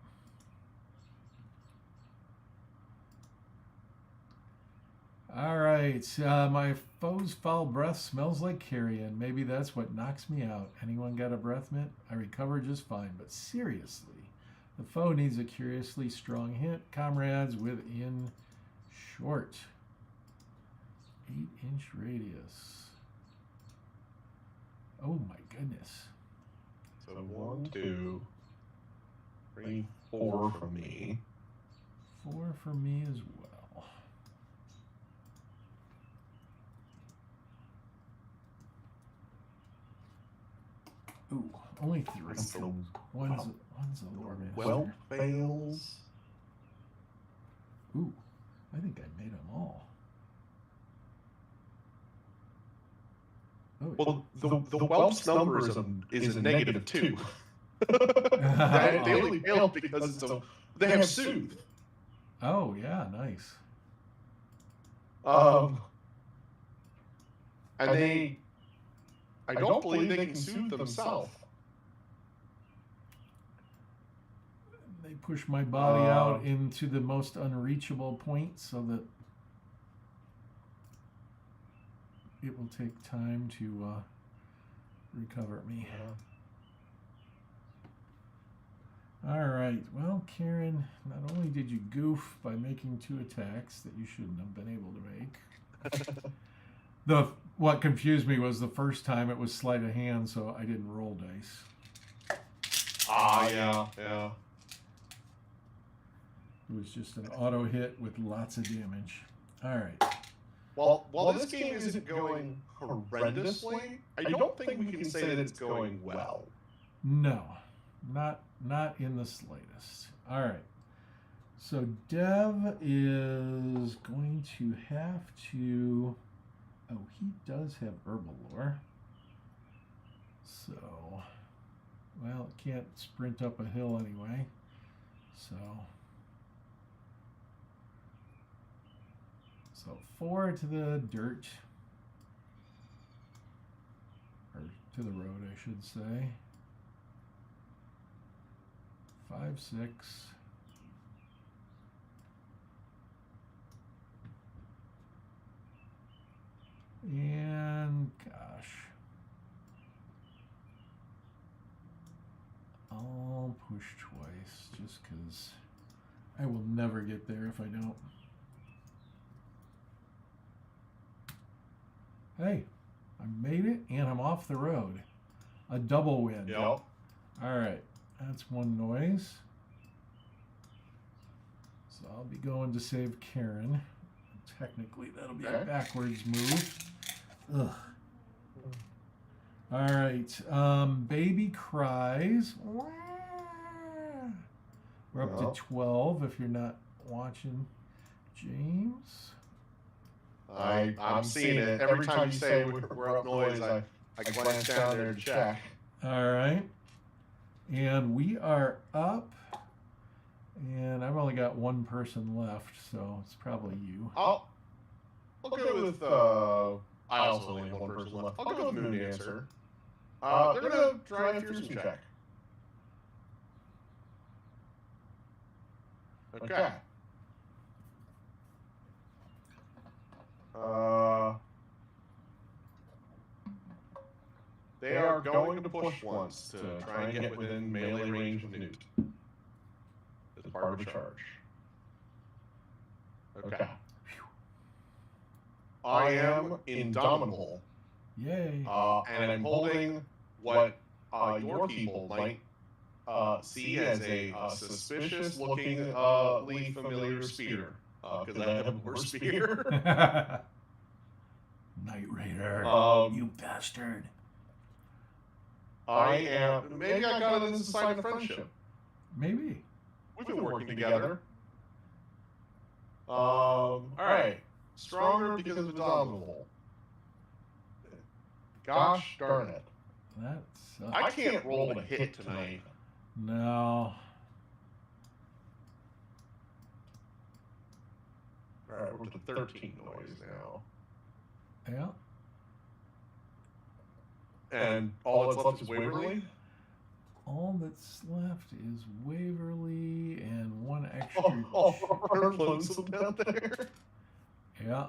All right. My foe's foul breath smells like carrion. Maybe that's what knocks me out. Anyone got a breath mint? I recover just fine. But seriously, the foe needs a curiously strong hint. Comrades within short. 8-inch radius. Oh my goodness. So 1, 2, 4 from me. 4 for me as well. Ooh, only 3. One's a lore master. Well, fails. Ooh, I think I made them all. Oh, Well, the whelp's number is a -2. They only failed because they have soothe. Oh yeah, nice. And I don't believe they can soothe themselves. They push my body out into the most unreachable point so that it will take time to recover me. All right. Well, Karen, not only did you goof by making 2 attacks that you shouldn't have been able to make. What confused me was the first time it was sleight of hand, so I didn't roll dice. Yeah. It was just an auto hit with lots of damage. All right. Well, while this game isn't going horrendously, I don't think we can say that it's going well. No, not in the slightest. All right. So Dev is going to have to... Oh, he does have herbal lore. So, well, it can't sprint up a hill anyway. So 4 to the dirt. Or to the road, I should say. 5, 6. And gosh, I'll push twice just because I will never get there if I don't. Hey, I made it and I'm off the road. A double win. Yep. All right, that's 1 noise. So I'll be going to save Karen. Technically, that'll be a backwards move. Ugh. All right. Baby cries. We're up to 12 if you're not watching, James. I'm seeing it. Every time you say we're up noise, I glance down there to check. All right. And we are up. And I've only got 1 person left, so it's probably you. I'll go with, I also only have 1 person left. I'll go with Moon Dancer. They're going to try a fearsome check. Okay. They are going to push once to try and get within melee range of Newt. As part of a charge. Okay. I am indomitable. Yay. And I'm holding what your people might see as a suspicious-looking, familiar spear. Because I have a more spear. Night Raider, you bastard. I am... Maybe I got it as a sign of friendship. Maybe. We've been working together. Alright. Stronger because of indomitable. Gosh darn it. That sucks. I can't roll a hit tonight. No. Alright, we're to 13 noise now. Yeah. And all that's left is Waverly? All that's left is Waverly and 1 extra. Our lonesome down there. Yeah.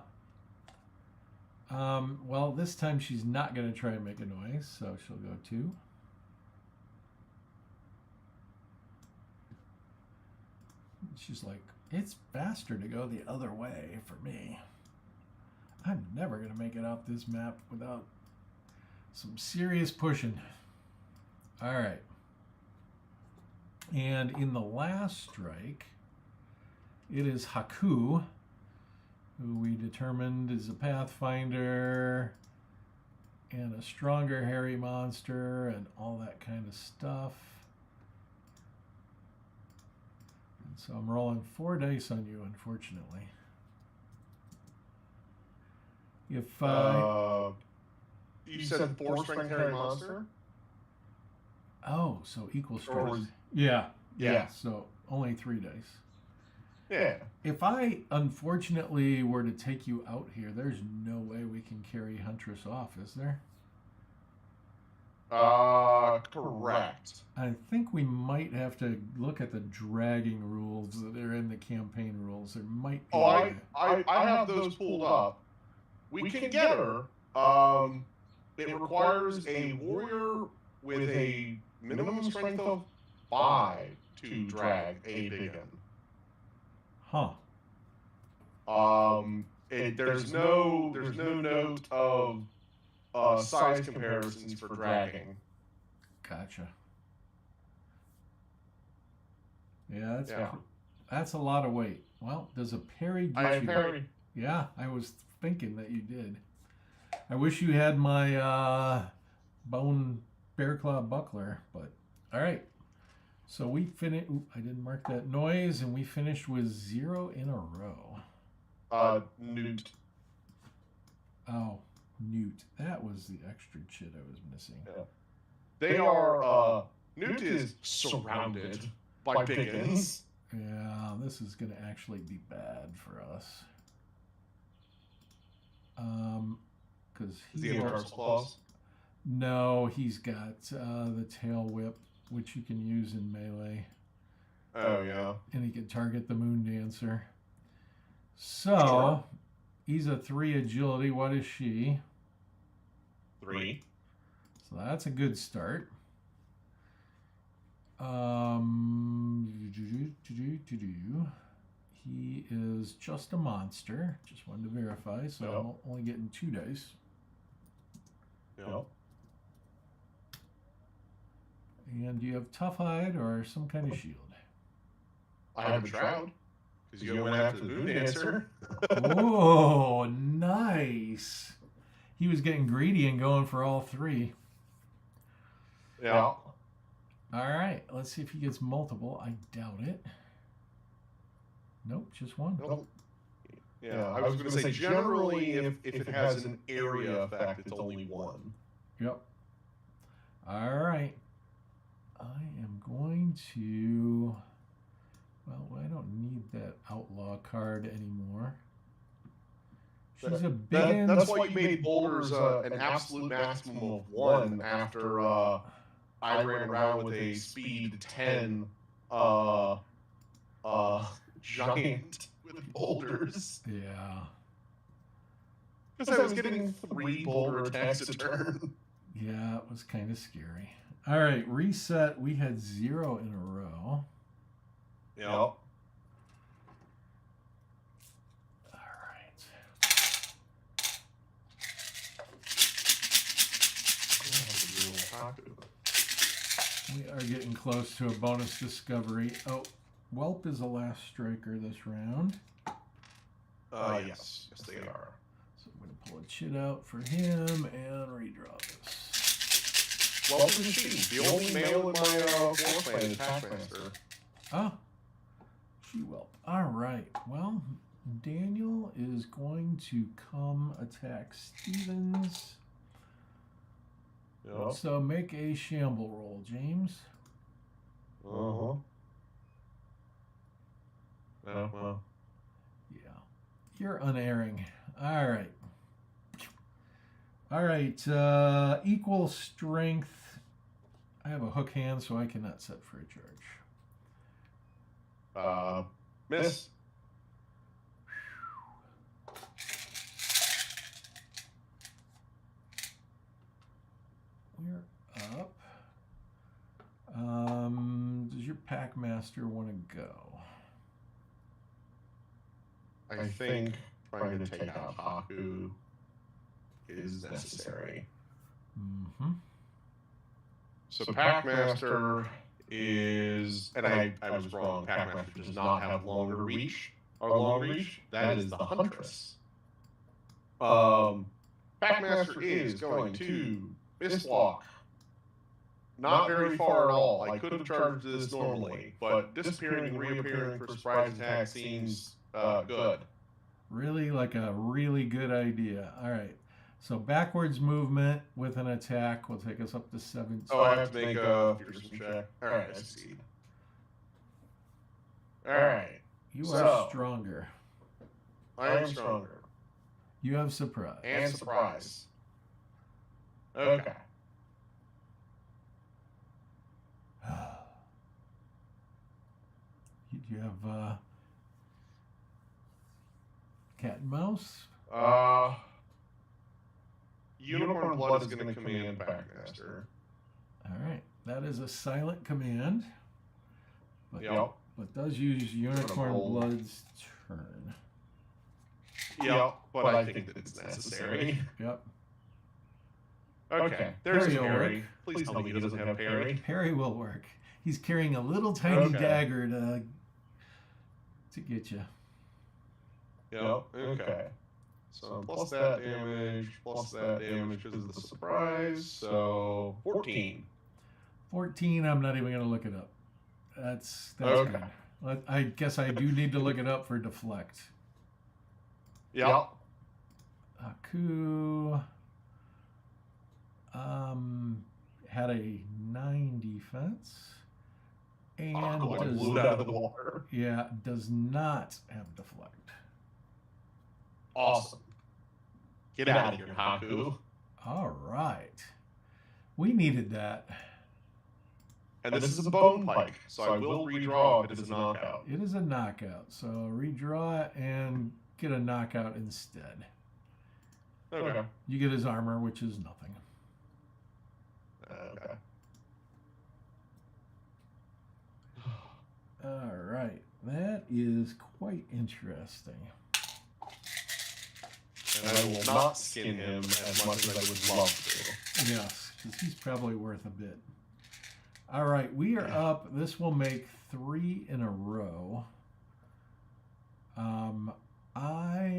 Well, this time she's not going to try and make a noise, so she'll go 2. She's like, it's faster to go the other way for me. I'm never going to make it off this map without some serious pushing. All right. And in the last strike, it is Haku, who we determined is a pathfinder and a stronger hairy monster and all that kind of stuff. And so I'm rolling 4 dice on you, unfortunately. If you said 4 strength hairy monster? oh, so equal Or strength. was- Yeah. Yeah. So only 3 dice. Yeah. If I unfortunately were to take you out here, there's no way we can carry Huntress off, is there? Correct. I think we might have to look at the dragging rules that are in the campaign rules. There might be. Oh, I have those pulled up. We can get her. It requires a warrior with a minimum strength of 5 to drag a big one. Huh. There's no note of size comparisons for dragging. Gotcha. Yeah, that's a lot of weight. Well, does a parry get I you? parry. Yeah, I was thinking that you did. I wish you had my bone bear claw buckler, but all right. So we finished. I didn't mark that noise, and we finished with 0 in a row. Newt. Oh, Newt. That was the extra chit I was missing. Yeah. They are. Newt is surrounded by biggins. Yeah, this is going to actually be bad for us. Because He has claws. No, he's got the tail whip, which you can use in melee. Oh yeah. And he can target the moon dancer. So Sure. he's a 3 agility. What is she? 3. So that's a good start. He is just a monster. Just wanted to verify. So Yep. I'm only getting 2 dice. Yep. And do you have tough hide or some kind of shield? I have a shroud because you went after the moon dancer. Oh, nice. He was getting greedy and going for all 3. Yeah. All right, let's see if he gets multiple. I doubt it. Nope, just 1. Nope. Yeah, I was going to say generally if it has an area effect, it's only 1. Yep. All right. I am going to. Well, I don't need that outlaw card anymore. She's a big. That's why you made boulders an absolute maximum of 1 after I ran around with a speed 10 giant with boulders. Yeah. Because I was getting 3 boulder attacks a turn. Yeah, it was kind of scary. All right, reset. We had 0 in a row. Yep. All right. We are getting close to a bonus discovery. Oh, Whelp is the last striker this round. Yes. Yes, they are. So I'm going to pull a chit out for him and redraw this. Well, isn't she? The only male in my floor plan is Taskmaster. Ah, she Whelp. All right. Well, Daniel is going to come attack Stevens. Yep. So make a shamble roll, James. Uh-huh. Well. Yeah. You're unerring. All right. All right. Equal strength. I have a hook hand, so I cannot set for a charge. Miss. We're up. Does your Packmaster want to go? I think trying to take out Haku is necessary. Mm-hmm. So Packmaster is, and I was wrong, Packmaster does not have longer reach, or long reach. That is the Huntress. Packmaster is going to Fist Block. Not very far at all. I could have charged this normally, but disappearing and reappearing for surprise attack seems good. Really, like a really good idea. All right. So backwards movement with an attack will take us up to 17. Oh, I have to make a fearsome check. All right, I succeed. All right. You are stronger. I am stronger. You have surprise. And surprise. Okay. You have cat and mouse? Unicorn Blood is going to command Packmaster. All right. That is a silent command. But, Yep. but does use Unicorn Blood's turn. Yep, but I think that it's necessary. Yep. Okay, there's Parry will parry. work. Please tell me he doesn't have parry. Parry will work. He's carrying a little tiny dagger to get you. Yep, okay. So plus that damage because of the surprise. So 14. 14, I'm not even going to look it up. That's okay. Good. I guess I do need to look it up for deflect. Yep. Aku had a 9 defense and blew it out of the water. Yeah, does not have deflect. Awesome. Get out of here, Haku. All right. We needed that. And this is a bone pike, so I will redraw if it is a knockout. It is a knockout, so redraw it and get a knockout instead. Okay. You get his armor, which is nothing. Okay. All right. That is quite interesting. And I will not skin him as much as I would love to. Yes, because he's probably worth a bit. All right, we are up. This will make 3 in a row. I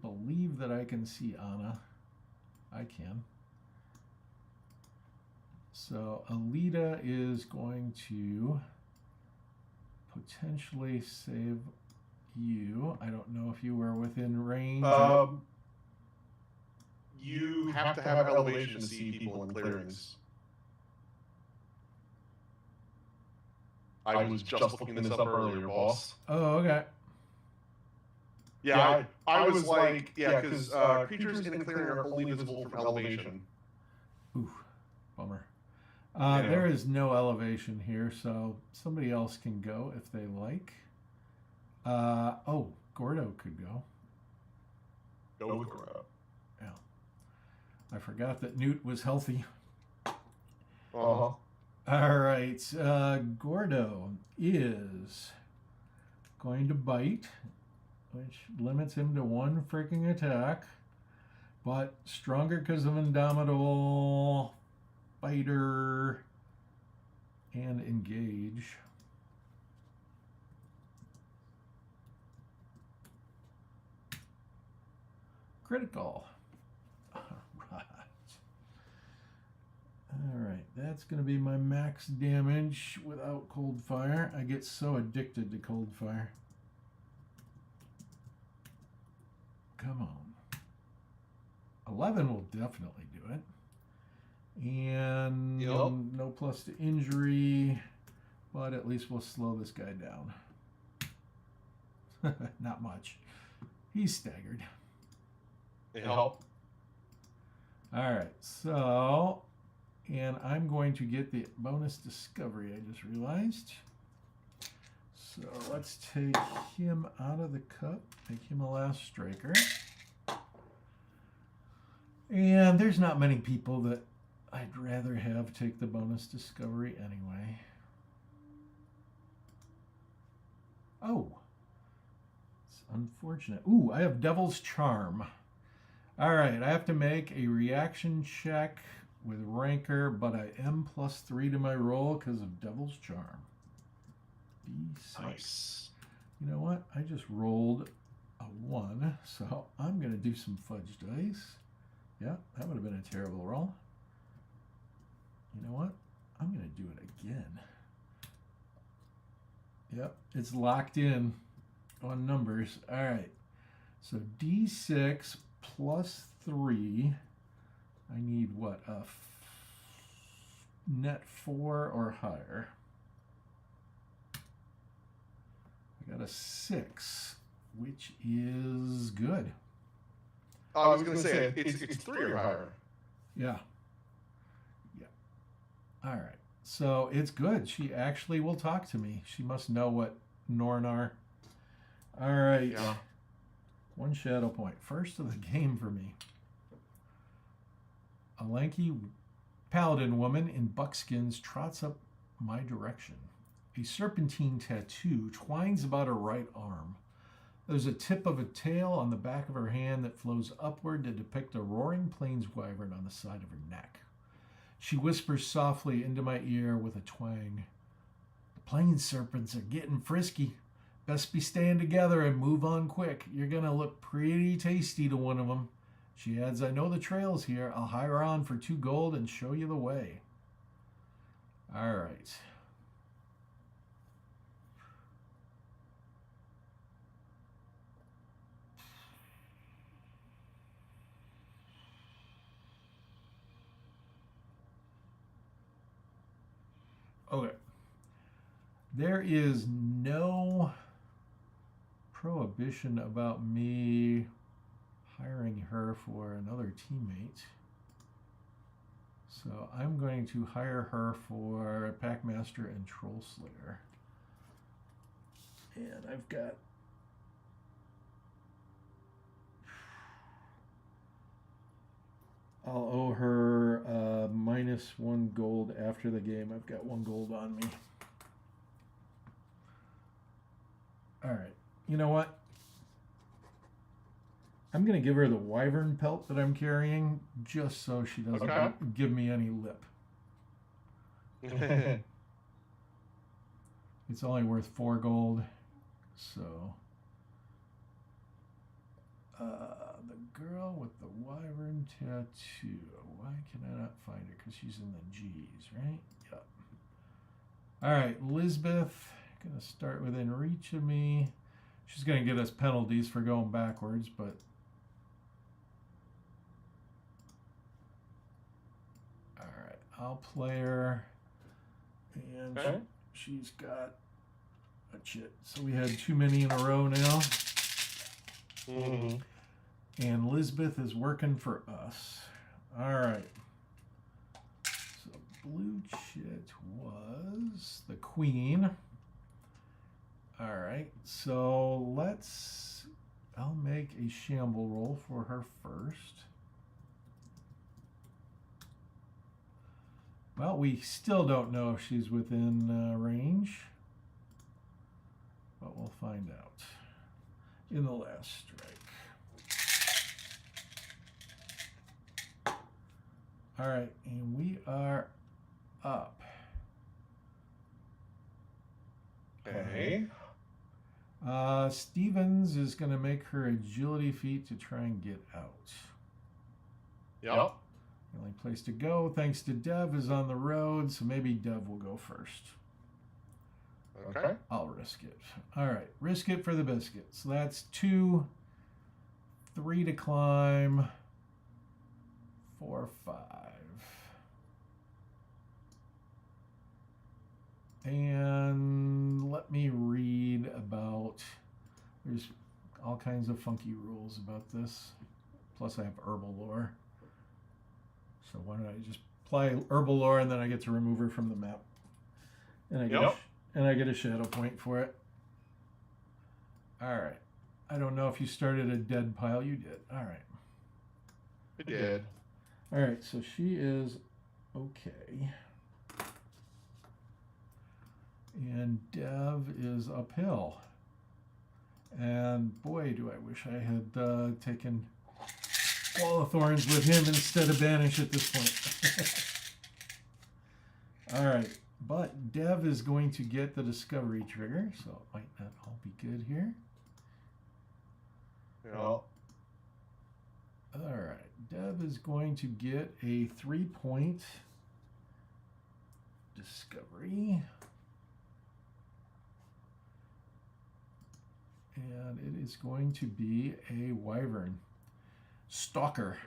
believe that I can see Anna. I can. So Alita is going to potentially save you. I don't know if you were within range. You have to have elevation to see people in clearings. I was just looking this up earlier, boss. Oh, okay. Yeah, I was like, because creatures in a clearing are only visible from elevation. Ooh, bummer. There is no elevation here, so somebody else can go if they like. Gordo could go. Go with Gordo. Yeah. I forgot that Newt was healthy. Uh-huh. All right. Gordo is going to bite, which limits him to 1 freaking attack, but stronger because of Indomitable, Fighter, and Engage. Critical. All right, that's going to be my max damage without cold fire. I get so addicted to cold fire. Come on. 11 will definitely do it. And no plus to injury, but at least we'll slow this guy down. Not much. He's staggered. It helped. All right, so... And I'm going to get the bonus discovery, I just realized. So let's take him out of the cup, make him a last striker. And there's not many people that I'd rather have take the bonus discovery anyway. Oh, it's unfortunate. Ooh, I have Devil's Charm. All right, I have to make a reaction check with rancor, but I am +3 to my roll because of Devil's Charm. D6. Nice. You know what? I just rolled a 1, so I'm going to do some fudge dice. Yeah, that would have been a terrible roll. You know what? I'm going to do it again. Yep, it's locked in on numbers. All right. So D6 +3. I need what? A net 4 or higher. I got a 6, which is good. I was going to say, it's 3 or higher. Yeah. Yeah. All right. So it's good. She actually will talk to me. She must know what Norn are. All right. Yeah. 1 shadow point. First of the game for me. A lanky paladin woman in buckskins trots up my direction. A serpentine tattoo twines about her right arm. There's a tip of a tail on the back of her hand that flows upward to depict a roaring plains wyvern on the side of her neck. She whispers softly into my ear with a twang. The plains serpents are getting frisky. Best be staying together and move on quick. You're going to look pretty tasty to one of them. She adds, I know the trails here. I'll hire on for 2 gold and show you the way. All right. Okay. There is no prohibition about me hiring her for another teammate. So I'm going to hire her for Packmaster and Troll Slayer. And I've got I'll owe her -1 gold after the game. I've got 1 gold on me. All right. You know what? I'm going to give her the wyvern pelt that I'm carrying just so she doesn't give me any lip. It's only worth 4 gold. So the girl with the wyvern tattoo. Why can I not find her? Because she's in the G's, right? Yep. All right, Lisbeth. Going to start within reach of me. She's going to get us penalties for going backwards, but all right, I'll play her. And she's got a chit. So we had too many in a row now. Mm-hmm. And Lisbeth is working for us. All right. So blue chit was the queen. All right. So I'll make a shamble roll for her first. Well, we still don't know if she's within range, but we'll find out in the last strike. All right, and we are up. Okay. Stevens is going to make her agility feat to try and get out. Yep. The only place to go, thanks to Dev, is on the road, so maybe Dev will go first. Okay. I'll risk it. All right, risk it for the biscuit. So that's 2, 3 to climb, 4, 5. And let me read about, there's all kinds of funky rules about this. Plus I have herbal lore. So why don't I just apply herbal lore and then I get to remove her from the map. And I get a shadow point for it. All right. I don't know if you started a dead pile. You did. All right. I did. All right. So she is okay. And Dev is uphill. And boy, do I wish I had taken Wall of Thorns with him instead of Banish at this point. All right, but Dev is going to get the discovery trigger, so it might not all be good here. Yeah. All right, Dev is going to get a 3-point discovery. And it is going to be a wyvern. Stalker.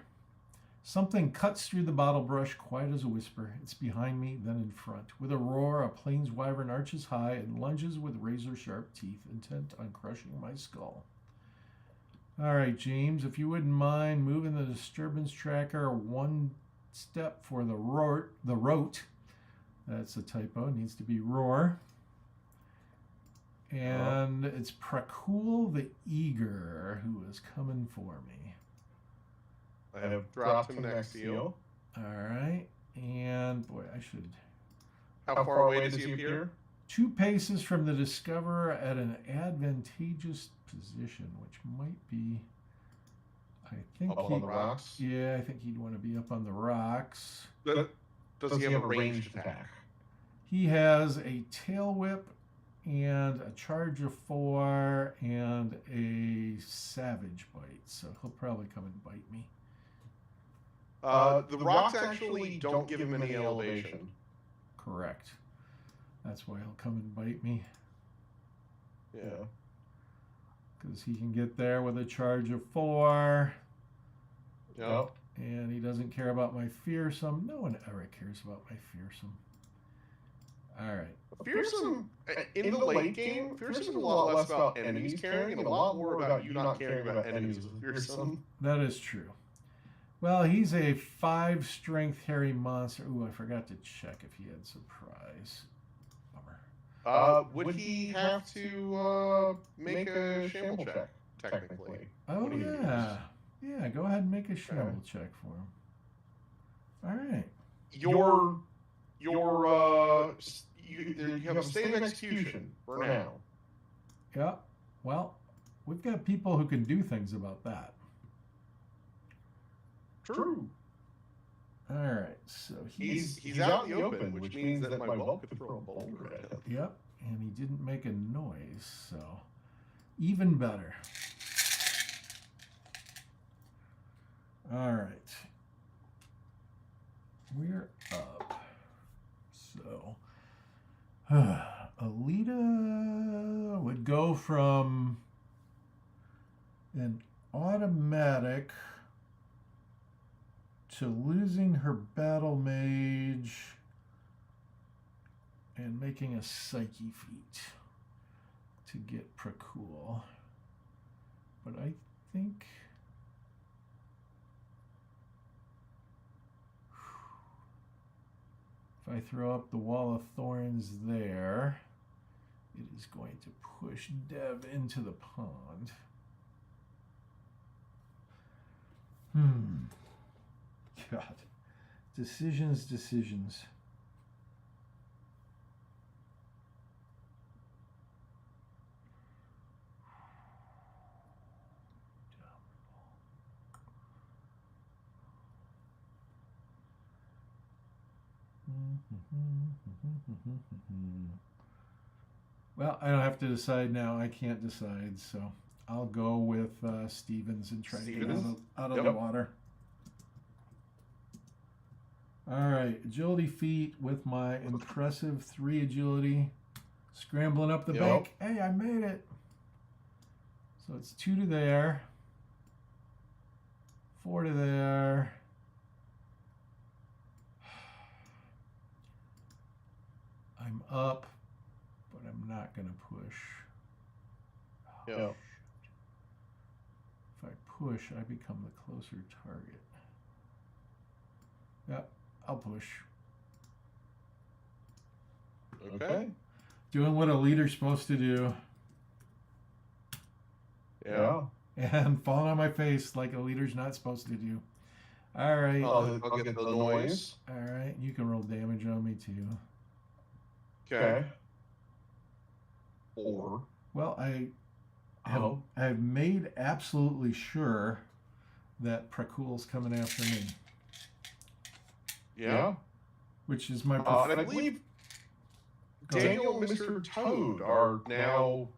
Something cuts through the bottle brush, quiet as a whisper. It's behind me, then in front. With a roar, a plains wyvern arches high and lunges with razor-sharp teeth, intent on crushing my skull. All right, James, if you wouldn't mind moving the disturbance tracker 1 step for the rote. That's a typo. It needs to be roar. And it's Prakul the Eager who is coming for me. I have dropped him next to you. All right. And boy, I should. How far away does he appear? 2 paces from the discoverer at an advantageous position, which might be. I think up on the rocks. Yeah, I think he'd want to be up on the rocks. Does he have a ranged attack? He has a tail whip and a charge of 4 and a savage bite, so he'll probably come and bite me. The rocks actually don't give him any elevation. Correct. That's why he'll come and bite me. Yeah. Because he can get there with a charge of 4. Yep. And he doesn't care about my fearsome. No one ever cares about my fearsome. All right. Fearsome, in the late game, fearsome is a lot less about enemies caring and a lot more about you not caring about enemies with fearsome. That is true. Well, he's a 5 strength hairy monster. Ooh, I forgot to check if he had surprise. Bummer. Would he have to make a shamble check, technically? Oh, yeah. Yeah, go ahead and make a shamble check for him. All right. You have a state of execution for now. Yeah. Well, we've got people who can do things about that. True. All right. So he's out in the open, which means that my whelp could throw a boulder at him. Yep. And he didn't make a noise, so even better. All right. We're up. So Alita would go from an automatic to losing her battle mage and making a psyche feat to get Prakul. But I think if I throw up the wall of thorns there, it is going to push Dev into the pond. God. Decisions. Well, I don't have to decide now. I can't decide, so I'll go with Stevens and try to get out of the water. All right, agility feat with my impressive 3 agility. Scrambling up the bank. Hey, I made it. So it's 2 to there. 4 to there. I'm up, but I'm not going to push. Yeah. If I push, I become the closer target. Yep, I'll push. Okay. Doing what a leader's supposed to do. Yeah. And falling on my face like a leader's not supposed to do. All right. I'll get the noise. All right, you can roll damage on me too. Okay. 4. Well, I've made absolutely sure that Prakul's coming after me. Yeah. which is my and I believe Daniel and Mr. Toad are now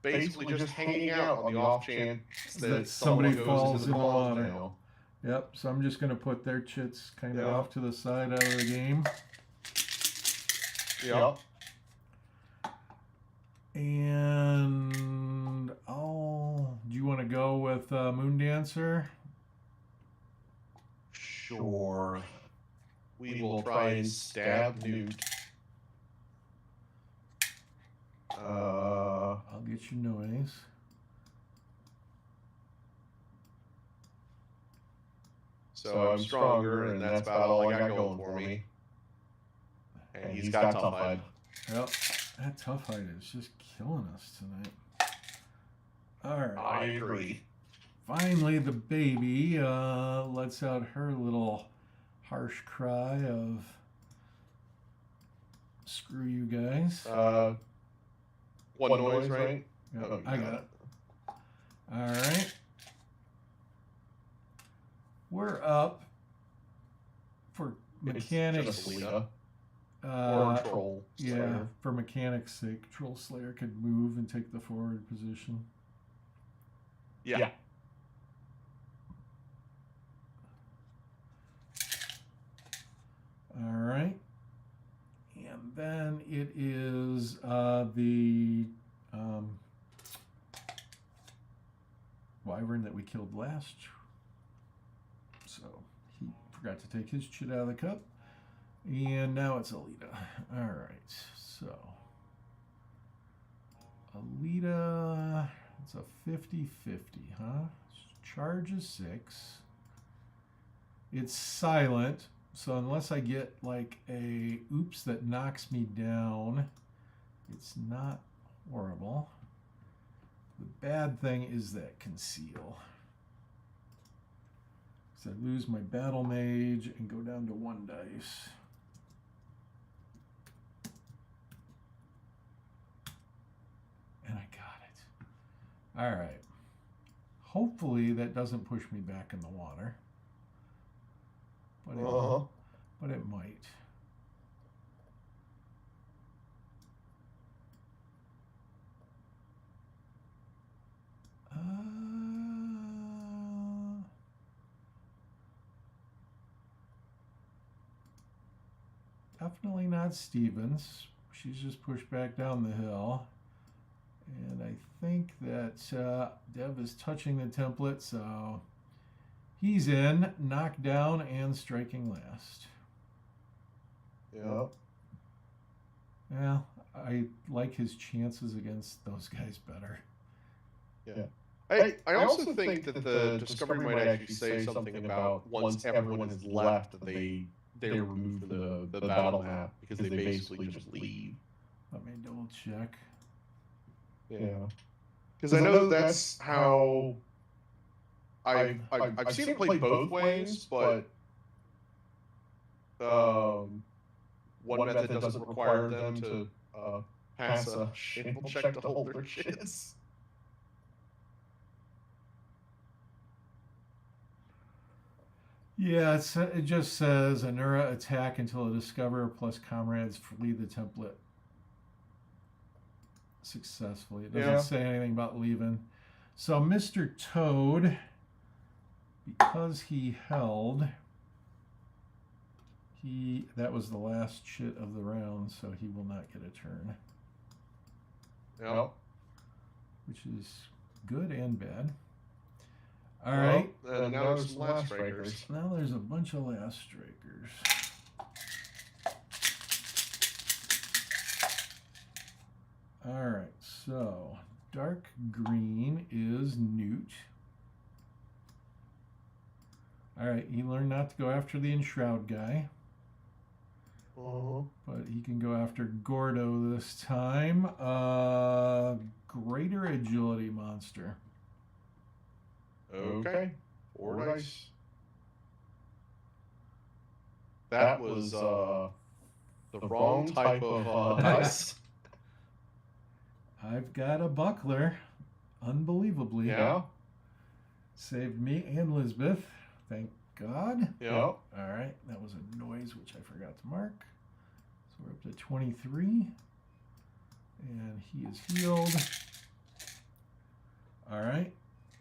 basically just hanging out on the off chance that somebody falls in the water now. Yep, so I'm just going to put their chits kind of off to the side out of the game. Yep. And do you want to go with Moon Dancer? Sure. We will try and stab Newt. I'll get you noise. So I'm stronger, and that's about all I got going for me. And he's got tough hide. Yep, that tough hide is just killing us tonight. All right. I agree. Finally, the baby lets out her little harsh cry of "Screw you guys." One noise, right? Yep, oh, I got it. All right. We're up for mechanics. Or Troll Slayer. Yeah, for mechanics' sake, Troll Slayer could move and take the forward position. Yeah. All right. And then it is the wyvern that we killed last. So he forgot to take his chit out of the cup. And now it's Alita. All right. So Alita, it's a 50-50, huh? Charge is 6. It's silent. So unless I get like a oops that knocks me down, it's not horrible. The bad thing is that conceal. So I lose my battle mage and go down to 1 dice. And I got it. All right. Hopefully that doesn't push me back in the water. But it might. Definitely not Stevens. She's just pushed back down the hill. And I think that Dev is touching the template, so he's in, knocked down, and striking last. Yep. Yeah, I like his chances against those guys better. Yeah. I also think that the discovery might actually say something about once everyone has left that they're removed from the battle map because they basically just leave. Let me double check. Yeah. Because I know that's how I've seen it play both ways, but one method doesn't require them to pass a shamble check to hold their shits. Yeah, it just says Anura attack until a discoverer plus comrades flee the template successfully. It doesn't say anything about leaving. So Mr. Toad, because he held, that was the last chit of the round, so he will not get a turn. Yep. Which is good and bad. All right. And now there's some last strikers. Now there's a bunch of last strikers. All right, so dark green is Newt. All right, he learned not to go after the Enshroud guy. But he can go after Gordo this time. Greater agility monster. Okay. 4 dice. That was the wrong type of dice. I've got a buckler. Unbelievably. Yeah. Saved me and Lisbeth. Thank God. Yep. All right, that was a noise which I forgot to mark. So we're up to 23. And he is healed. All right,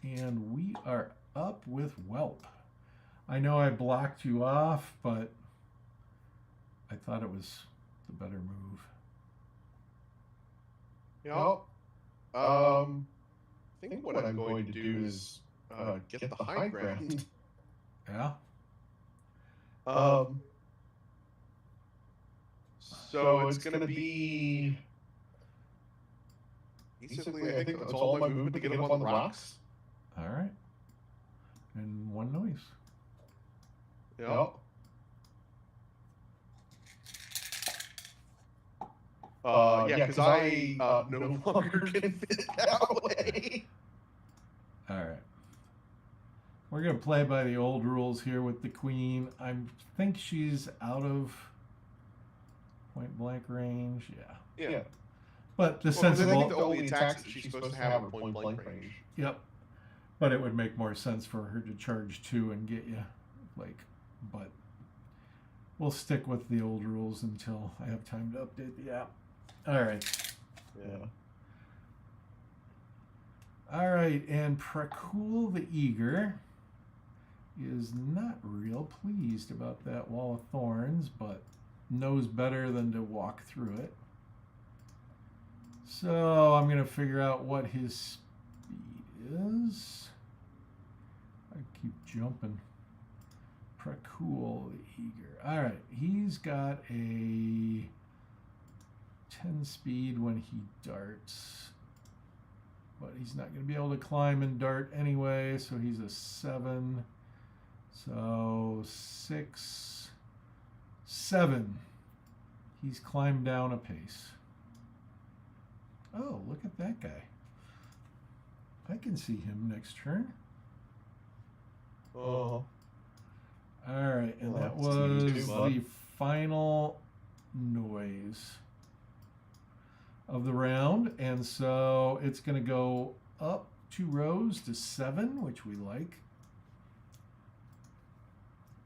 and we are up with Whelp. I know I blocked you off, but I thought it was the better move. Yep. I think what I'm going to do is get the high ground. Yeah. So it's going to be basically, I think that's all my movement to get up on the rocks. All right. And one noise. Yep. Yeah, because I no longer can fit that way. All right. We're going to play by the old rules here with the queen. I think she's out of point blank range. Yeah. Yeah. But the I sensible. think the only attacks that she's supposed to have are point blank range. Yep. But it would make more sense for her to charge 2 and get you. But we'll stick with the old rules until I have time to update the app. All right. Yeah. All right, and Prakul the Eager is not real pleased about that wall of thorns, but knows better than to walk through it. So I'm going to figure out what his speed is. I keep jumping. Prakul the Eager. All right, he's got a 10 speed when he darts. But he's not going to be able to climb and dart anyway, so he's a 7. So 6, 7. He's climbed down a pace. Oh, look at that guy. I can see him next turn. Oh. All right, and Well, that that's was easy to do, bud. the final noise of the round, and so it's going to go up 2 rows to 7, which we like.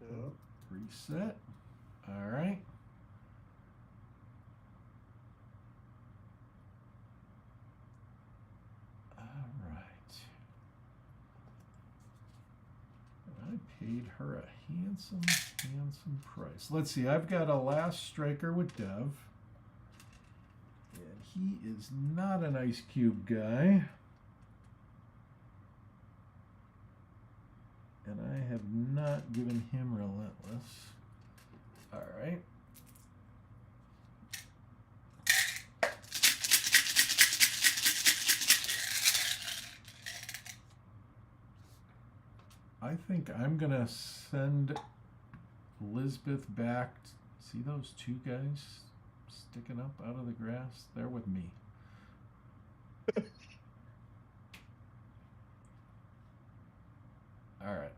Yeah. Reset. All right. All right. And I paid her a handsome price. Let's see. I've got a last striker with Dev. And he is not an ice cube guy. And I have not given him relentless. All right. I think I'm going to send Lisbeth back. See those 2 guys sticking up out of the grass? They're with me. All right.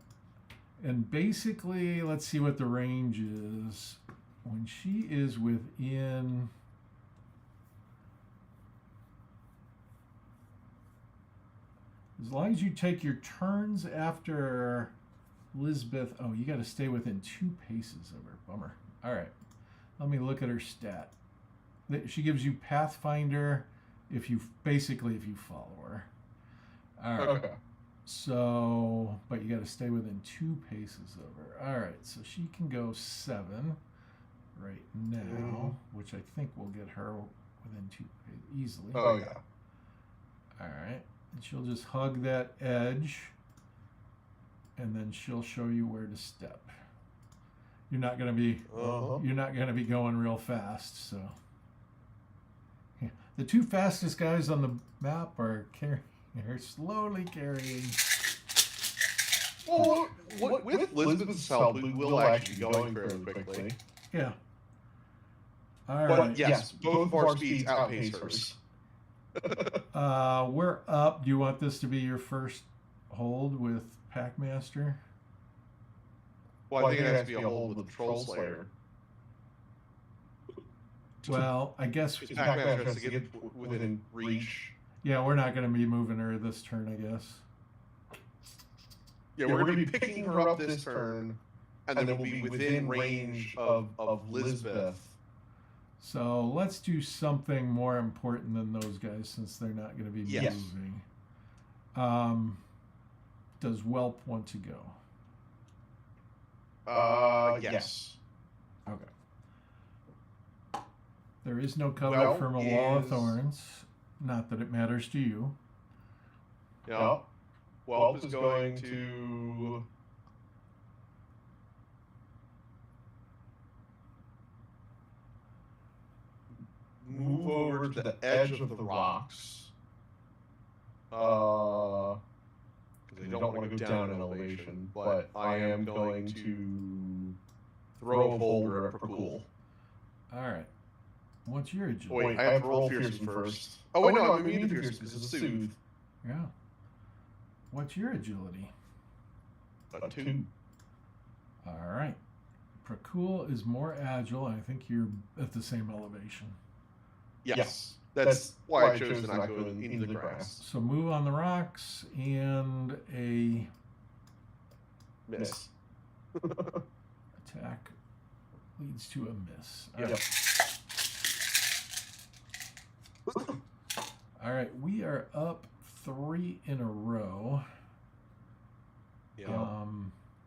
And basically, let's see what the range is. When she is within... As long as you take your turns after Lisbeth... Oh, you got to stay within 2 paces of her. Bummer. All right. Let me look at her stat. She gives you Pathfinder if you follow her. All right. Okay. So, but you got to stay within 2 paces of her. All right, so she can go 7 right now, which I think will get her within 2 paces easily. Oh, yeah. All right, and she'll just hug that edge, and then she'll show you where to step. You're not gonna be going real fast, so. Yeah. The 2 fastest guys on the map are slowly carrying. Well, with Lisbeth's help, we will actually be going fairly quickly. Yeah. All But right. yes, both of our speeds outpace hers. We're up. Do you want this to be your first hold with Packmaster? Well, I think it has to be a hold with the Troll Slayer. Well, I guess. Packmaster has to get within reach. Yeah, we're not going to be moving her this turn, I guess. Yeah, we're going to be picking her up this turn and then we'll be within range of Lisbeth. So let's do something more important than those guys since they're not going to be Yes. moving. Does Whelp want to go? Yes. Okay. There is no cover Whelp from a wall of is- thorns. Not that it matters to you. Yeah. Whelp is going to move over to the edge of the rocks. Because I don't want to go down in elevation, but I am going to throw a boulder at Prakul. All right. What's your agility? Oh, wait, I have to roll fearsome first. Oh, wait, no, I'm immune to fearsome because it's soothe. Yeah. What's your agility? A 2. All right. Prakul is more agile. I think you're at the same elevation. Yes. That's why I chose to not go into the grass. So move on the rocks and a Miss. attack leads to a miss. All Yep. right. All right, we are up 3 in a row. Yeah.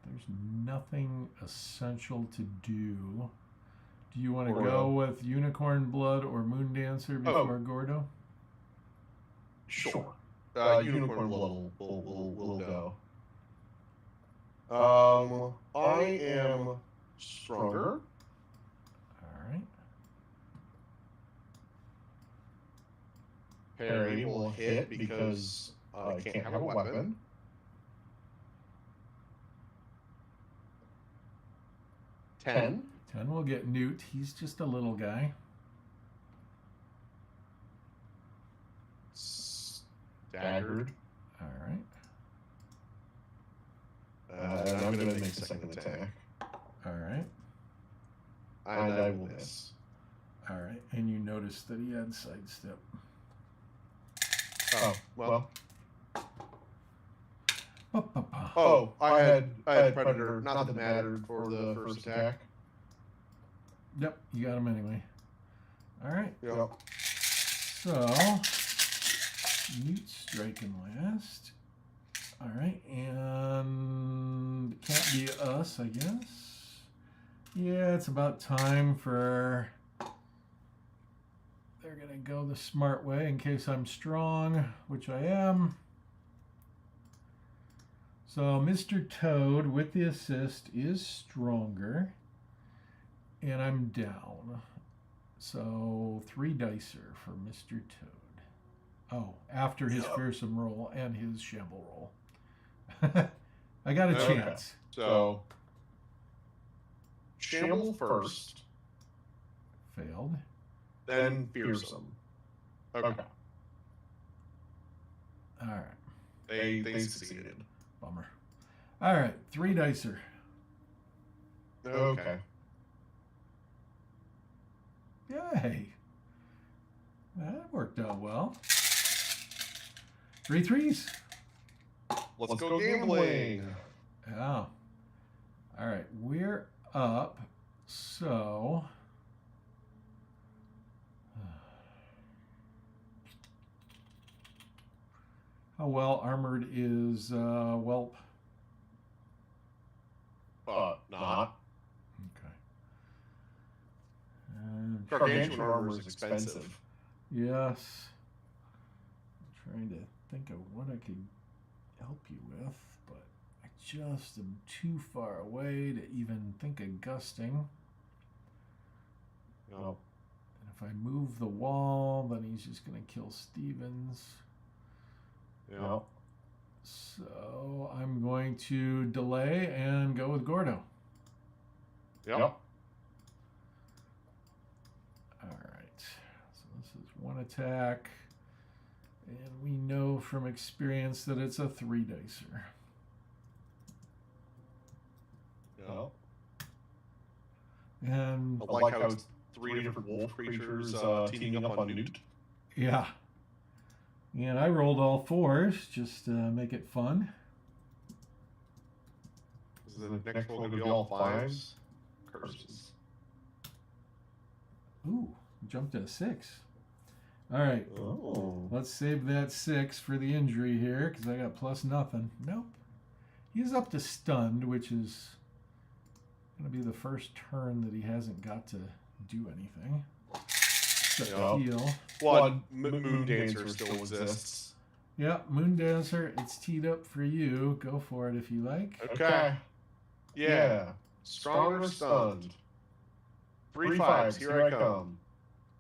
There's nothing essential to do. Do you want to Gordo. go with Unicorn Blood or Moon Dancer before Gordo? Sure. Unicorn will go. I am stronger. All right. Parry will hit because I can't have a weapon. Ten. 10 will get Newt. He's just a little guy. Staggered. All right. And I'm going to make a second attack. All right. And I will miss. All right. And you noticed that he had sidestep. Oh, well. Ba-ba-ba. Oh, I had Predator, not that it mattered for the first attack. Yep, you got him anyway. All right. Yep. So, Newt striking last. All right, and it can't be us, I guess. Yeah, it's about time for... They're going to go the smart way in case I'm strong, which I am. So Mr. Toad with the assist is stronger. And I'm down. So 3 dicer for Mr. Toad. Oh, after his fearsome roll and his shamble roll. I got a chance. So, shamble first, Failed. then fearsome. Okay. All right. They succeeded. Bummer. All right. 3 dicer. Okay. Yay. That worked out well. 3 threes. Let's go gambling. Yeah. All right. We're up. So. How well armored is Whelp? Not. Okay. And Gargantuan armor is expensive. yes. I'm trying to think of what I could help you with, but I just am too far away to even think of gusting. No. And if I move the wall, then he's just going to kill Stevens. No. So I'm going to delay and go with Gordo. Yep. All right. So this is 1 attack. And we know from experience that it's a 3 dicer. No. And I like how it's 3 different wolf creatures teaming up on Newt. yeah. And I rolled all 4s just to make it fun. The next one will be all 5s. Curses. Ooh, jumped to a 6. All right. Oh. Let's save that 6 for the injury here because I got plus nothing. Nope. He's up to stunned, which is going to be the first turn that he hasn't got to do anything. Except heal. Well, Moon Dancer still exists. Yep, Moon Dancer, it's teed up for you. Go for it if you like. Okay. Yeah. Stronger stunned. 3 5s. Here I come.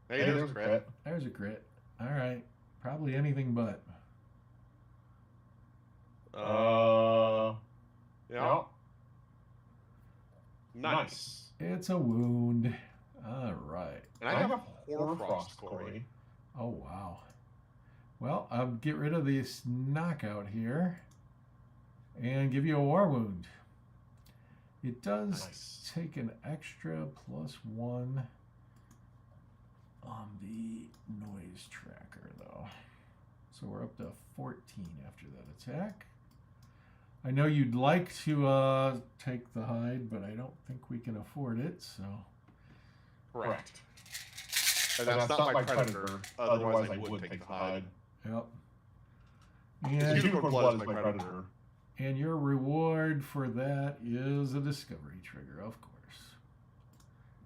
Hey, there's a crit. There's a crit. All right. Probably anything but. Yeah. Nice. It's a wound. All right. And I have a Hoarfrost, Corey. Oh, wow. Well, I'll get rid of this knockout here and give you a war wound. It does take an extra +1 on the noise tracker, though. So we're up to 14 after that attack. I know you'd like to take the hide, but I don't think we can afford it, so. Correct. And that's not my predator. Otherwise, I would take the hide. Yep. And Unicorn Blood is my predator. And your reward for that is a discovery trigger, of course.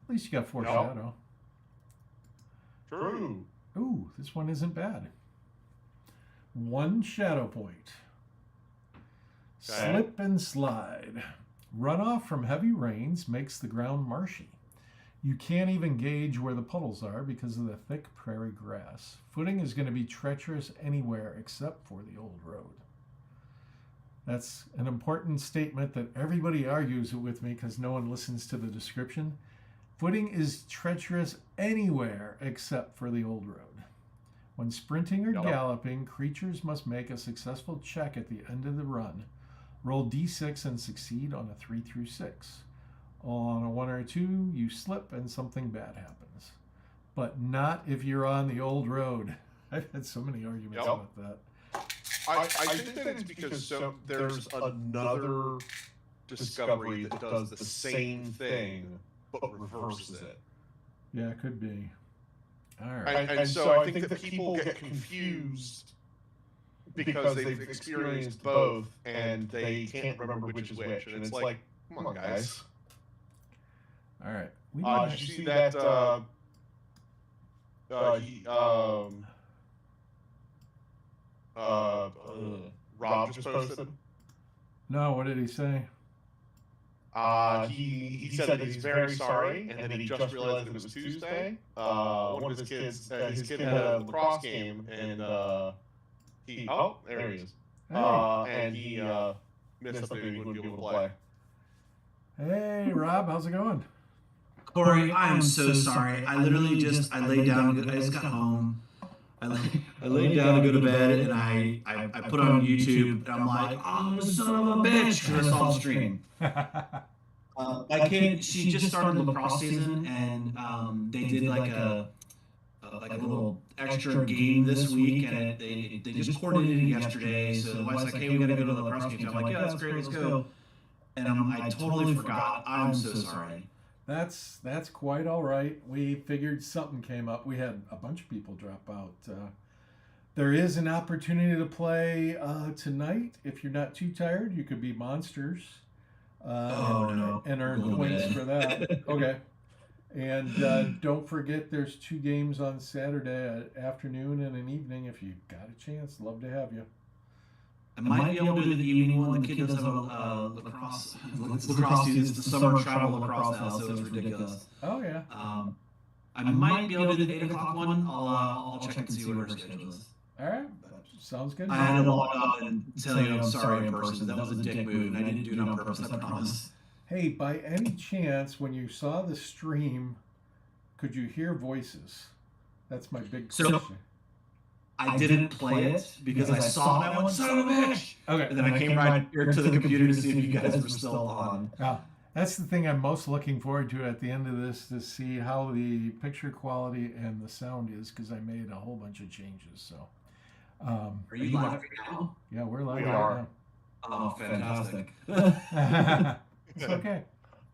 At least you got 4 shadow. True. Ooh, this one isn't bad. 1 shadow point. Slip and slide. Runoff from heavy rains makes the ground marshy. You can't even gauge where the puddles are because of the thick prairie grass. Footing is going to be treacherous anywhere except for the old road. That's an important statement that everybody argues with me because no one listens to the description. Footing is treacherous anywhere except for the old road. When sprinting or galloping, creatures must make a successful check at the end of the run. Roll d6 and succeed on a 3 through 6. On a 1 or a 2, you slip and something bad happens. But not if you're on the old road. I've had so many arguments about that. I think that it's because there's another discovery that does the same thing, but reverses it. Yeah, it could be. All right. And so I think that people get confused because they've experienced both and they can't remember which is which. And it's like, come on, guys. All right. Did you see that? Rob just posted. No, what did he say? He said that he's very sorry, and then he just realized that it was Tuesday. One of his kids had a lacrosse game, and there he is. And he missed something he wouldn't be able to play. Hey, Rob, how's it going? Corey, I am so sorry. I literally just laid down. I just got home. I laid down to go to bed, and I put on YouTube, and I'm like, oh, son of a bitch, because I saw the stream. My kid, she just started lacrosse season, and they did like a little extra game this week, and they just coordinated it yesterday. So the wife's like, hey, we got to go to the lacrosse game. So I'm like, yeah, that's great, let's go. And I totally forgot. I'm so sorry. That's quite all right. We figured something came up. We had a bunch of people drop out. There is an opportunity to play tonight. If you're not too tired, you could be monsters and earn points for that. Okay. And don't forget, there's 2 games on Saturday afternoon and an evening. If you got a chance, love to have you. I might be able to do the evening one. The kid does have a lacrosse season. It's the summer travel lacrosse now, so it's ridiculous. Oh, yeah. I might be able to do the 8 o'clock one. I'll check and see what her schedule is. All right. Sounds good. I had to log on and tell you I'm sorry in person. That was a dick move, and I didn't do it on purpose, I promise. Hey, by any chance, when you saw the stream, could you hear voices? That's my big question. I didn't play it because I saw that one, son of a bitch. Okay. And then I came right here to the computer to see if you guys were still on. That's the thing I'm most looking forward to at the end of this, to see how the picture quality and the sound is, because I made a whole bunch of changes. So, are you live right now? Yeah, we're live We right are. now. Oh, fantastic. It's okay.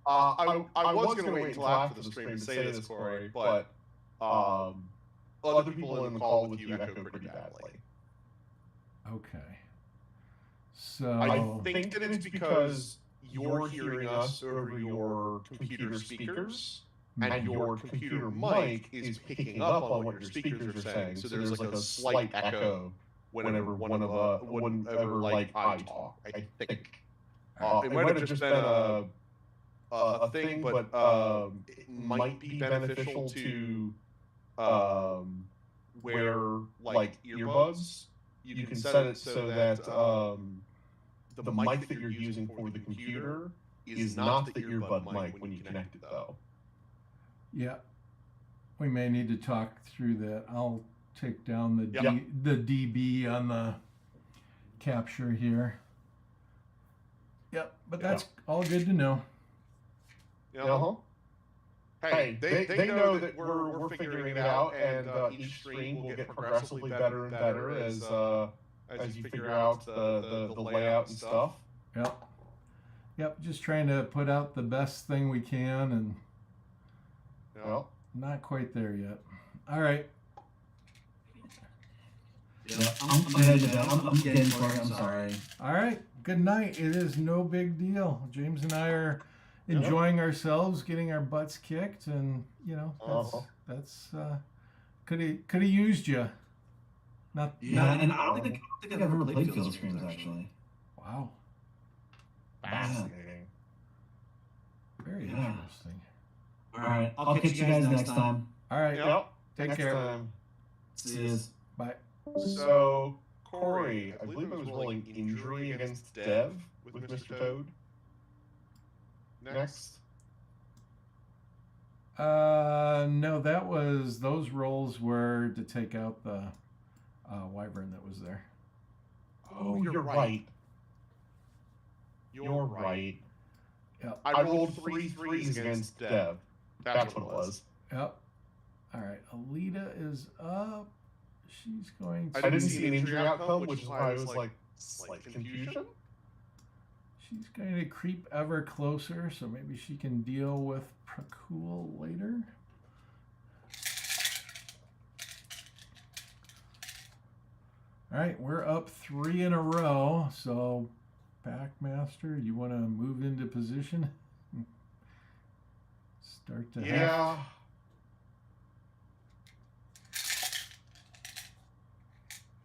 I was going to wait until after the stream to say this, Corey, but other people in the call with you echoed pretty badly. Okay. So I think that it's because you're hearing us over your computer speakers, and your computer mic is picking up on what your speakers are saying. So there's like a slight echo whenever like I talk. I think it might have just been a thing, but it might be beneficial to wear like earbuds. You can set it so that the mic that you're using for the computer is not the earbud mic when you connect it, though. yeah, we may need to talk through that. I'll take down the Yep. the DB on the capture here. Yep, but that's all good to know. Uh-huh. Hey, they know that we're figuring it out, and each stream will get progressively better and better as you figure out the layout and stuff. Yep. Yep, just trying to put out the best thing we can, and Well, not quite there yet. All right. Yeah, I'm headed to bed. I'm getting for it. I'm sorry. All right. Good night. It is no big deal. James and I are enjoying ourselves, getting our butts kicked, and you know that's could have used you. Not And I don't think I've ever played Field of Screams actually. wow. fascinating. Very Yeah. interesting. All right, I'll catch you guys next time. All right. Yep. Take Next care. time. See you. Bye. So, Corey, I believe I was rolling injury against Dev with Mr. Toad. Next. No, those rolls were to take out the wyvern that was there. Oh, you're right. You're right. Yep. I rolled 3 threes against Dev. That's what it was. Yep. All right. Alita is up. She's going to. I didn't see an injury outcome, which is why I was like, slight confusion. She's going to creep ever closer, so maybe she can deal with Prakul later. All right, we're up 3 in a row. So, Packmaster, you want to move into position? Start to Yeah.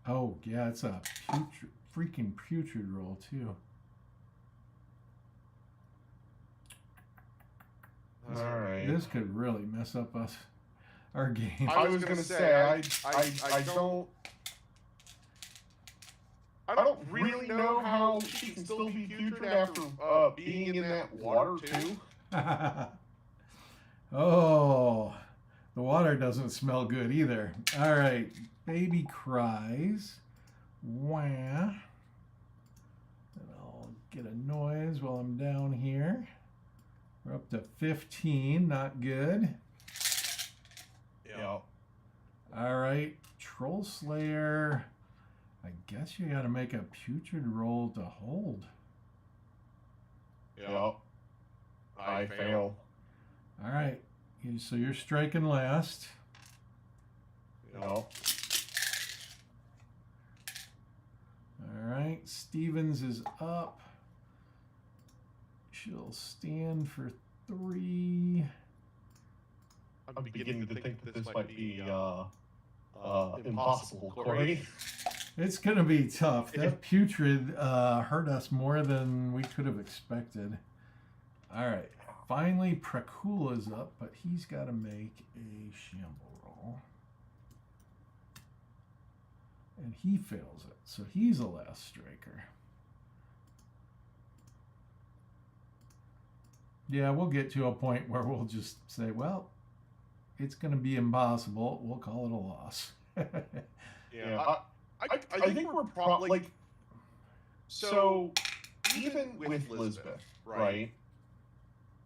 Oh, yeah, it's a freaking putrid roll, too. All right. This could really mess up our game. I was gonna say I don't really know how she can still be putrid after being in that water too. Oh, the water doesn't smell good either. All right, baby cries. Wah. And I'll get a noise while I'm down here. We're up to 15, not good. Yeah. All right, Troll Slayer. I guess you got to make a putrid roll to hold. Yeah. I fail. All right, so you're striking last. Yeah. All right, Stevens is up. She'll stand for 3. I'm beginning to think that this might be impossible, Corey. It's going to be tough. That putrid hurt us more than we could have expected. All right. Finally, Prakul is up, but he's got to make a shamble roll. And he fails it. So he's the last striker. Yeah, we'll get to a point where we'll just say, well, it's going to be impossible. We'll call it a loss. Yeah. I think we're probably like, so even with Lisbeth, right?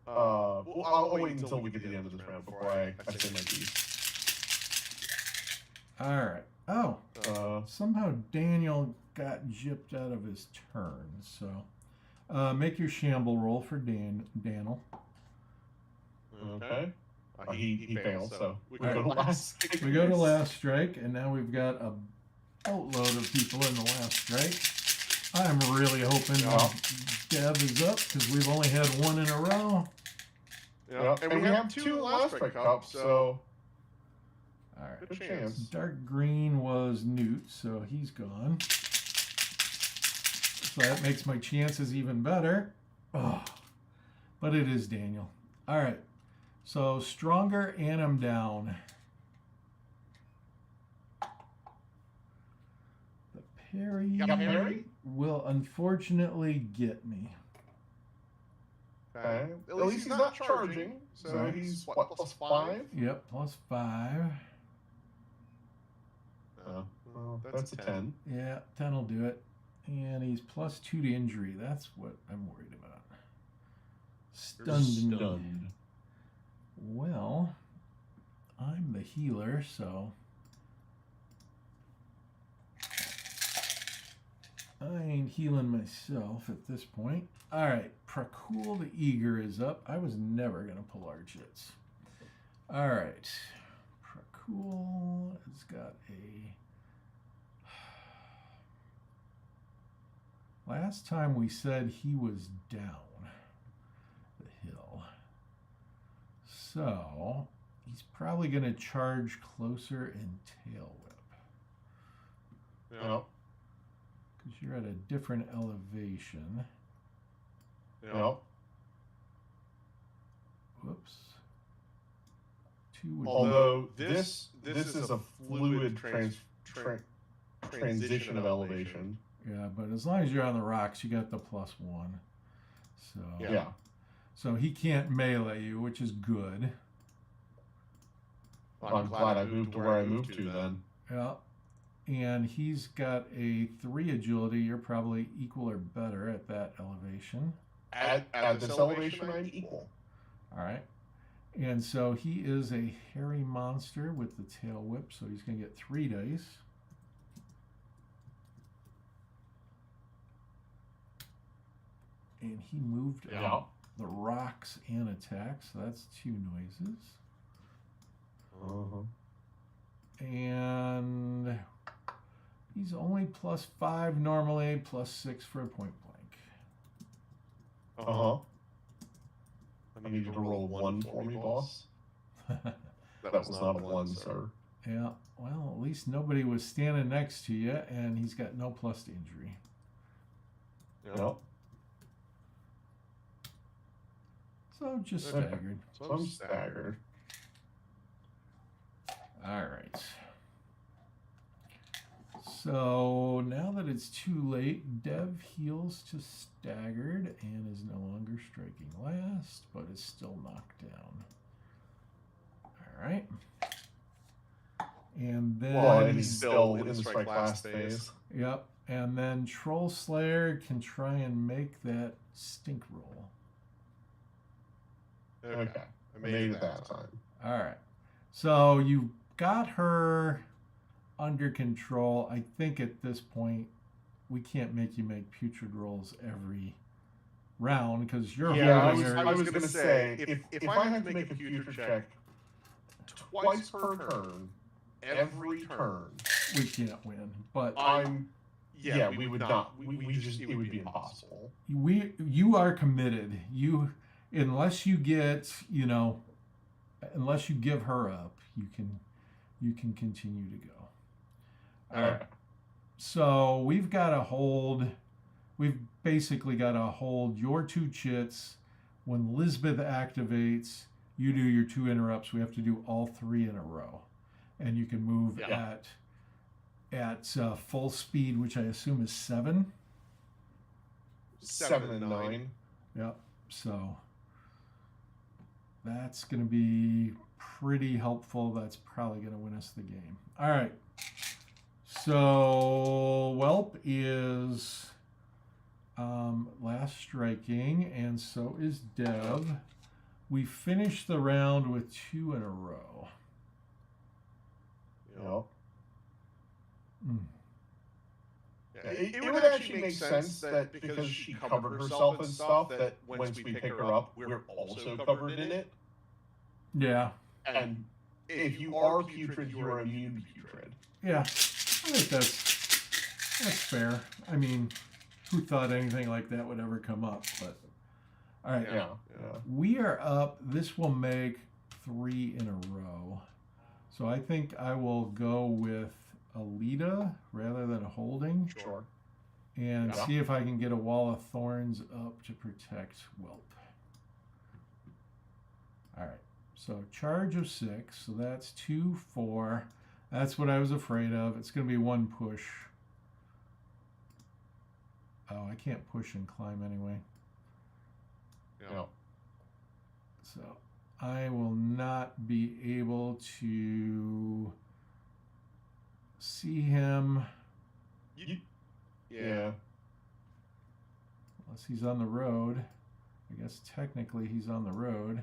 Well, I'll wait until we get to the end of this round before I say my piece. All right. Oh, somehow Daniel got gypped out of his turn. So Make your shamble roll for Daniel. Okay. He fails, so we All go to right. last. We go to last strike, and now we've got a boatload of people in the last strike. I'm really hoping Deb is up because we've only had one in a row. Yeah, and we have two last strike up, so All right. good chance. Dark green was Newt, so he's gone. So that makes my chances even better. Oh, but it is Daniel. All right. So stronger and I'm down. The parry will unfortunately get me. Okay. At least he's not charging, so he's what, +5? Yep, +5. Oh, well, that's a 10. Yeah, 10 will do it. And he's +2 to injury. That's what I'm worried about. Stunned. Well, I'm the healer, so I ain't healing myself at this point. All right, Prakul the Eager is up. I was never going to pull our chits. All right, Prakul has got a... Last time we said he was down the hill. So he's probably going to charge closer and tail whip. Yep. Because you're at a different elevation. Yep. Whoops. 2 would Although this is a fluid transition of elevation. Yeah, but as long as you're on the rocks, you got the +1. So Yeah. So he can't melee you, which is good. Well, I'm glad I moved to where I moved to then. Yeah. And he's got a 3 agility. You're probably equal or better at that elevation. At this elevation, I'm equal. All right. And so he is a hairy monster with the tail whip, so he's going to get 3 dice. And he moved up the rocks and attack, so that's 2 noises. And he's only +5 normally, +6 for a point blank. I need you to roll 1 for me, boss. That was not a 1, sir. Yeah, well, at least nobody was standing next to you, and he's got no plus to injury. Yep. So just staggered. So I'm staggered. All right. So now that it's too late, Dev heals to staggered and is no longer striking last, but is still knocked down. All right. And then... Well, and he's still in the strike last phase. Yep. And then Troll Slayer can try and make that stink roll. Okay. I made it that time. All right. So you got her under control. I think at this point, we can't make you make putrid rolls every round because you're holding her. I was going to say, if I have to make a putrid check twice per turn, every turn, we can't win. But we would not. We just, it would be impossible. You are committed. Unless you get, unless you give her up, you can continue to go. All right. So we've got to hold. We've basically got to hold your 2 chits. When Lisbeth activates, you do your 2 interrupts. We have to do all 3 in a row, and you can move at full speed, which I assume is 7. 7 and 9. Yep. So that's going to be pretty helpful. That's probably going to win us the game. All right. So Whelp is last striking, and so is Dev. We finished the round with 2 in a row. Yep. It would actually make sense that because she covered herself in stuff, that once we pick her up, we're also covered in it. Yeah. And if you are putrid, you are immune to putrid. Yeah. I think that's fair. I mean, who thought anything like that would ever come up? But all right. Yeah. We are up. This will make 3 in a row. So I think I will go with Alita rather than holding. Sure. And see if I can get a wall of thorns up to protect Whelp. All right. So charge of 6. So that's 2, 4. That's what I was afraid of. It's going to be 1 push. Oh, I can't push and climb anyway. Yeah. So I will not be able to see him. Yeah. Unless he's on the road. I guess technically he's on the road.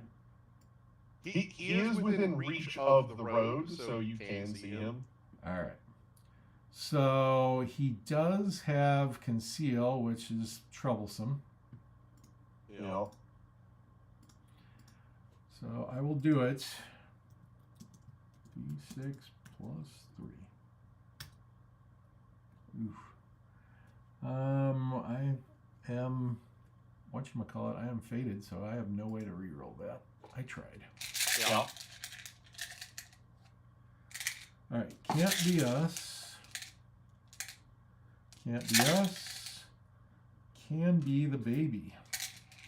He is within reach of the road, so you can see him. All right. So he does have conceal, which is troublesome. Yeah. So I will do it. D6 plus 3. Oof. I am, whatchamacallit, I am fated, so I have no way to reroll that. I tried. Yeah. All right, can't be us. Can't be us. Can be the baby.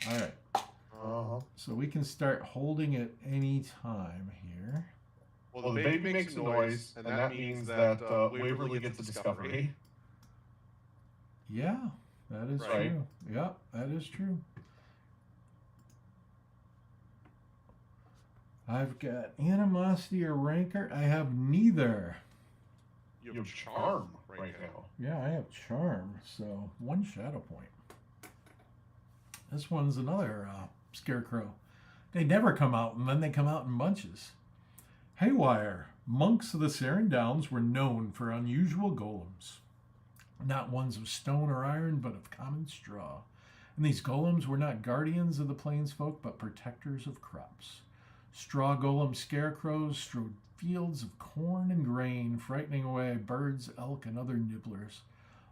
All right. Uh-huh. So we can start holding at any time here. Well, the baby makes a noise, and that means that Waverly gets a discovery. Yeah, that is Right. true. Yep, that is true. I've got animosity or rancor. I have neither. You have charm right now. Yeah, I have charm. So 1 shadow point. This one's another scarecrow. They never come out, and then they come out in bunches. Haywire. Monks of the Sarin Downs were known for unusual golems. Not ones of stone or iron, but of common straw. And these golems were not guardians of the plains folk, but protectors of crops. Straw golem scarecrows strewed fields of corn and grain, frightening away birds, elk, and other nibblers.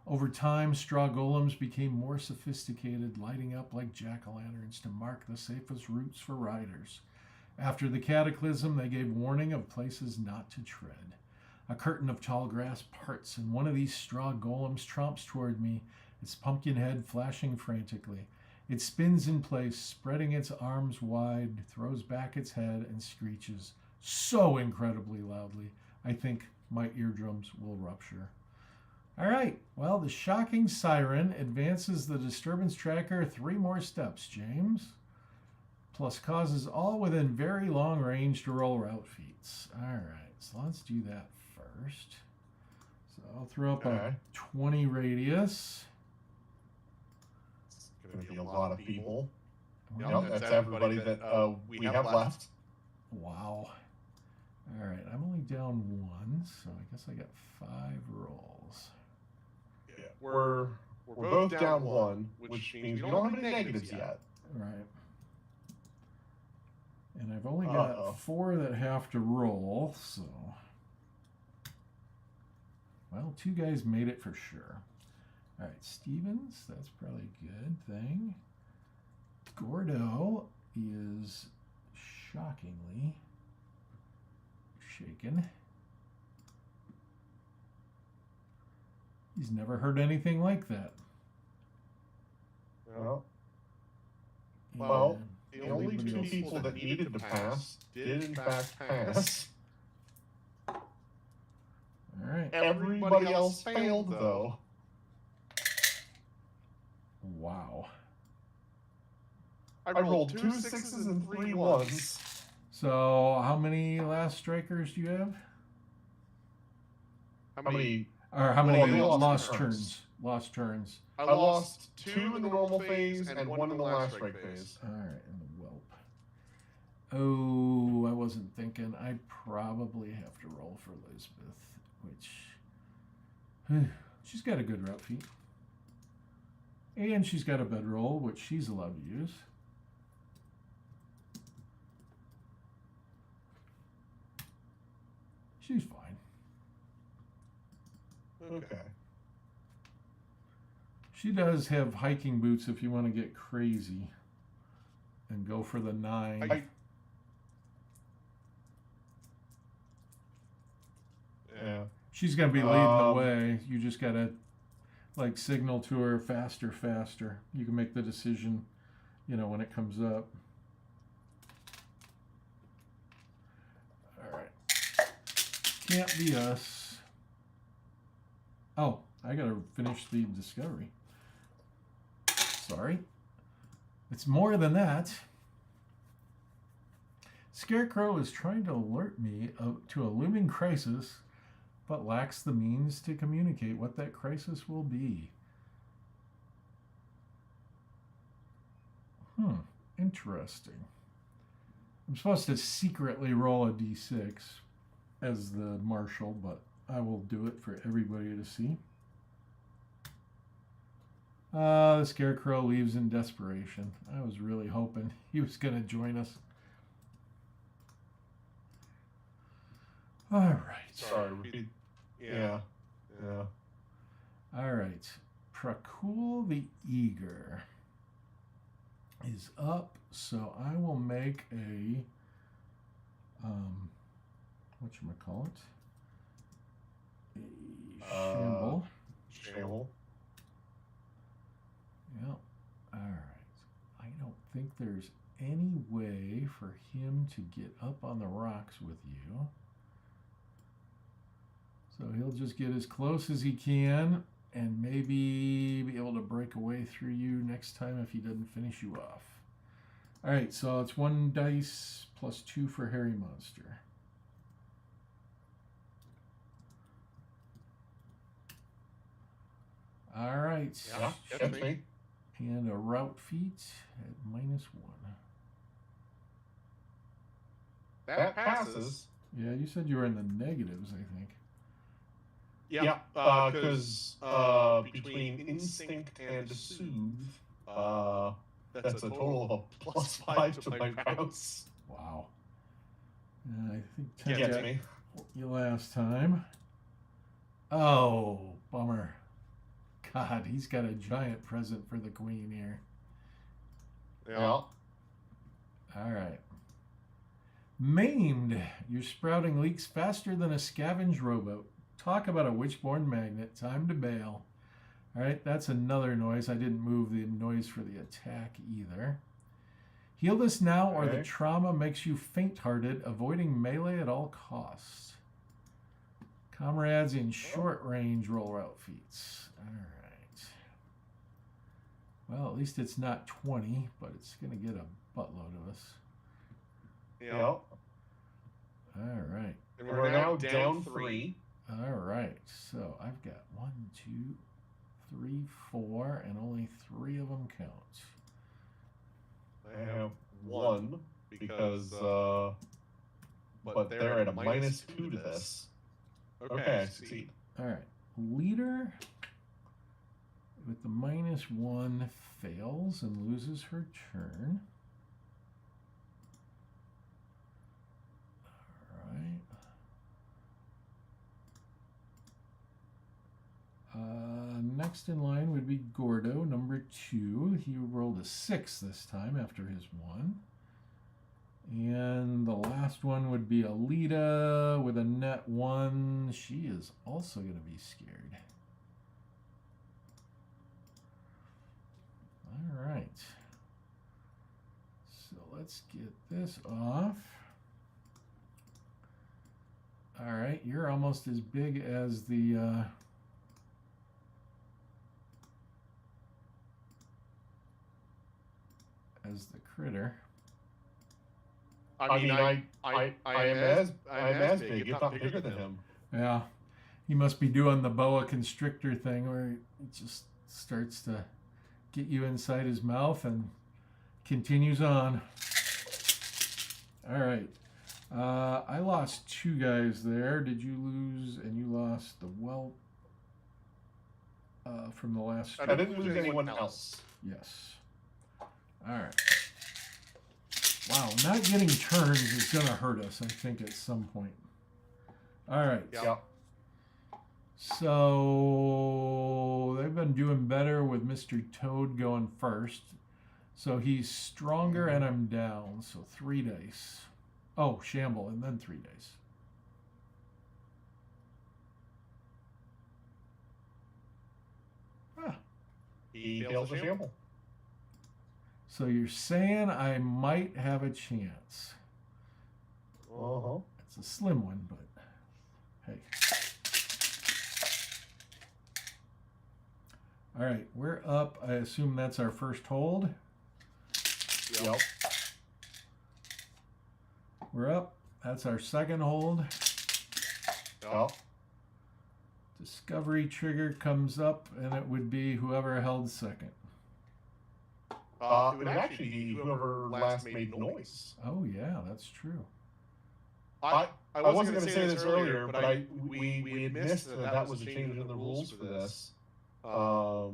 Over time, straw golems became more sophisticated, lighting up like jack-o'-lanterns to mark the safest routes for riders. After the cataclysm, they gave warning of places not to tread. A curtain of tall grass parts, and one of these straw golems tromps toward me, its pumpkin head flashing frantically. It spins in place, spreading its arms wide, throws back its head, and screeches so incredibly loudly, I think my eardrums will rupture. All right, well, the shocking siren advances the disturbance tracker 3 more steps, James. Plus causes all within very long range to roll route feats. All right, so let's do that first. So I'll throw up a 20 radius. It's going to be a lot of people. Yep, that's everybody that we have left. Wow. All right, I'm only down 1, so I guess I got 5 rolls. Yeah, we're both down 1, which means we don't have any negatives yet. Right. And I've only got 4 that have to roll, so... Well, 2 guys made it for sure. All right, Stevens, that's probably a good thing. Gordo is shockingly shaken. He's never heard anything like that. Well, And the only 2 people that needed to pass did in fact pass. All right. Everybody else failed, though. Wow. I rolled 2 6s and 3 1s. So, how many last strikers do you have? How many? Or how many they lost turns. turns? Lost turns. I lost 2 in the normal phase and 1 in the last strike phase. All right, and the whelp. Oh, I wasn't thinking. I probably have to roll for Elizabeth, which She's got a good route feat. And she's got a bedroll, which she's allowed to use. She's fine. Okay. She does have hiking boots if you want to get crazy and go for the 9. Yeah. She's going to be leading the way. You just got to like signal to her faster, faster. You can make the decision, you know, when it comes up. All right. Can't be us. Oh, I got to finish the discovery. Sorry. It's more than that. Scarecrow is trying to alert me to a looming crisis, but lacks the means to communicate what that crisis will be. Interesting. I'm supposed to secretly roll a d6 as the marshal, but I will do it for everybody to see. The Scarecrow leaves in desperation. I was really hoping he was going to join us. All right. Sorry. Yeah. All right. Prakul the Eager is up, so I will make a whatchamacallit? A shamble. Shamble. Yeah. All right. I don't think there's any way for him to get up on the rocks with you. So he'll just get as close as he can and maybe be able to break away through you next time if he doesn't finish you off. All right, so it's 1 dice plus 2 for Hairy Monster. All right. Yeah, that's me. And a route feat at -1. That passes. Yeah, you said you were in the negatives, I think. Yeah, because between instinct and soothe, that's a total of a +5 to my routes. Wow. I think Gets got me. you last time. Oh, bummer. God, he's got a giant present for the queen here. Yeah. All right. Maimed. You're sprouting leaks faster than a scavenged rowboat. Talk about a witchborn magnet. Time to bail. All right, that's another noise. I didn't move the noise for the attack either. Heal this now, or the trauma makes you faint-hearted, avoiding melee at all costs. Comrades in short range roll route feats. All right. Well, at least it's not 20, but it's going to get a buttload of us. Yeah. All right. And we're now down 3. All right. So I've got 1, 2, 3, 4, and only 3 of them count. I have 1 because, but they're at a -2 to this. Okay, I succeed. All right. Leader with the -1 fails and loses her turn. All right. Next in line would be Gordo, number 2. He rolled a 6 this time after his 1. And the last one would be Alita with a net 1. She is also going to be scared. All right. So let's get this off. All right, you're almost as big as the critter. I mean, I am as big, if not bigger than him. Yeah, he must be doing the boa constrictor thing where it just starts to get you inside his mouth and continues on. All right. I lost 2 guys there. Did you lose? And you lost the whelp. from the last I stream. didn't lose anyone else. Yes. All right. Wow, not getting turns is going to hurt us, I think, at some point. All right. Yeah. So they've been doing better with Mr. Toad going first. So he's stronger and I'm down. So 3 dice. Oh, shamble and then 3 dice. Ah. He fails the shamble. So you're saying I might have a chance. Uh-huh. It's a slim one, but hey. All right, we're up. I assume that's our first hold. Yep. We're up. That's our second hold. Yep. Discovery trigger comes up, and it would be whoever held second. It would actually be whoever last made noise. Oh yeah, that's true. I wasn't going to say this earlier, but we had missed that was a change in the rules for this. So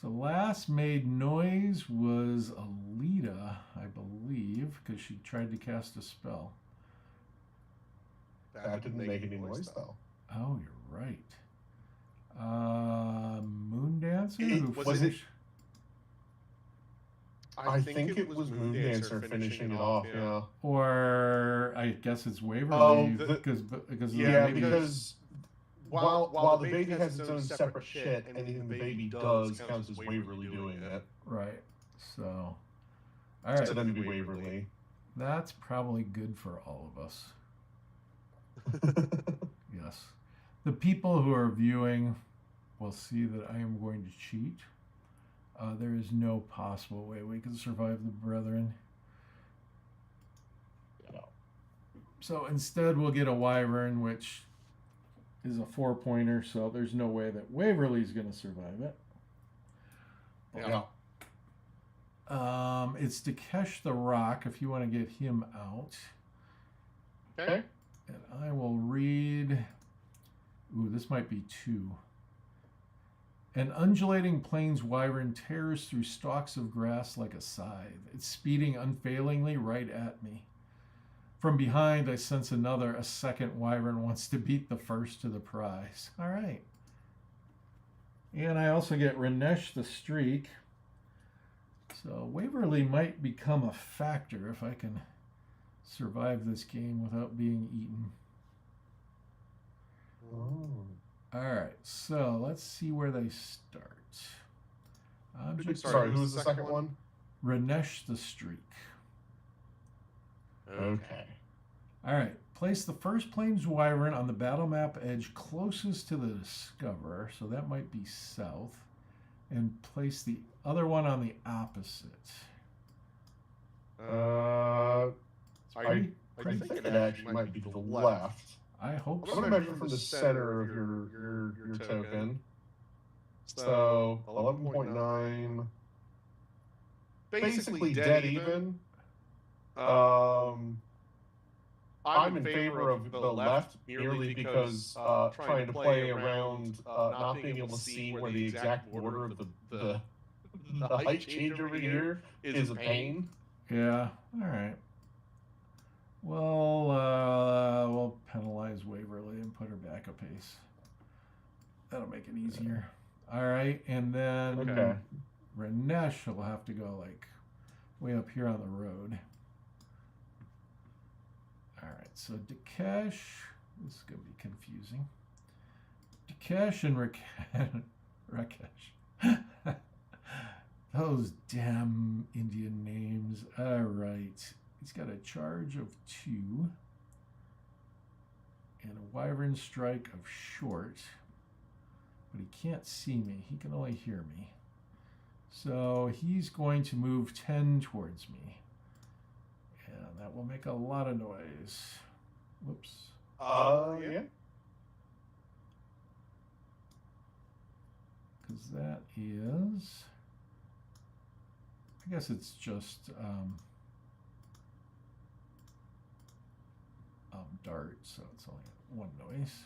last made noise was Alita, I believe, because she tried to cast a spell. That didn't make any noise though. Oh, you're right. Moon Dancer? Who Was it? finished? I think it was Moon Dancer finishing it off. Yeah. Or I guess it's Waverly. Oh, because Yeah, maybe because while the baby has its own separate shit, anything the baby does counts as Waverly doing it. right. So, all right. So then it'd be Waverly. That's probably good for all of us. Yes. The people who are viewing will see that I am going to cheat. There is no possible way we can survive the brethren. Yeah. So instead we'll get a wyvern, which is a 4-pointer, so there's no way that Waverly's going to survive it. Yeah. It's Dakesh the Rock, if you want to get him out. Okay. And I will read... Ooh, this might be 2. An undulating plains wyvern tears through stalks of grass like a scythe. It's speeding unfailingly right at me. From behind, I sense a second wyvern wants to beat the first to the prize. All right. And I also get Ranesh the Streak. So Waverly might become a factor if I can survive this game without being eaten. Oh. All right, so let's see where they start. Sorry, who was the second one? Ranesh the Streak. Okay. All right, place the first plains wyvern on the battle map edge closest to the discoverer, so that might be south, and place the other one on the opposite. I think it actually might be to the left. I hope I'm so. going to measure from the center of your token. So 11.9. Basically dead even. I'm in favor of the left merely because trying to play around not being able to see where the exact border of the height change over here is a pain. Yeah, all right. Well, we'll penalize Waverly and put her back a pace. That'll make it easier. All right, and then Okay. Ranesh will have to go like way up here on the road. All right, so Dakesh, this is going to be confusing. Dakesh and Rakesh. Those damn Indian names. All right. He's got a charge of 2 and a wyvern strike of short, but he can't see me. He can only hear me. So he's going to move 10 towards me, and that will make a lot of noise. Whoops. Yeah. Because that is, I guess it's just dart, so it's only 1 noise.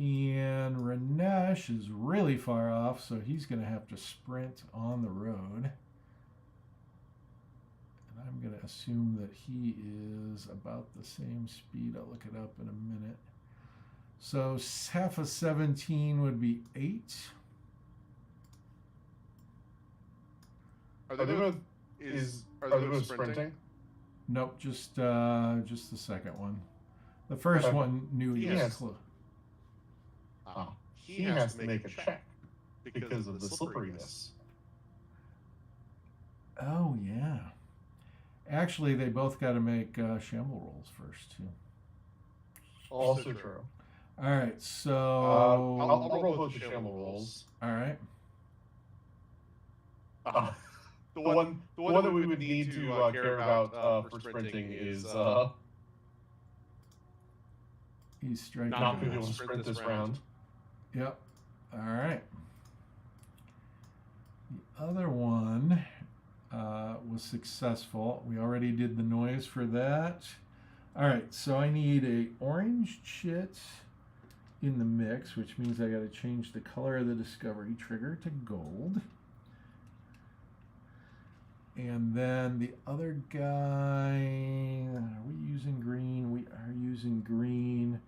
And Ranesh is really far off, so he's going to have to sprint on the road. And I'm going to assume that he is about the same speed. I'll look it up in a minute. So half of 17 would be 8. Are they both sprinting? Nope, just the second one. The first one knew he was close. He has to make a check because of the slipperiness. Oh, yeah. Actually, they both got to make shamble rolls first, too. Also true. All right, so... I'll roll both the shamble rolls. All right. The one that we would need to care about for sprinting is... He's striking. Not going to be able to sprint this round. Yep. All right. The other one was successful. We already did the noise for that. All right, so I need a orange chit in the mix, which means I got to change the color of the discovery trigger to gold. And then the other guy, are we using green? We are using green.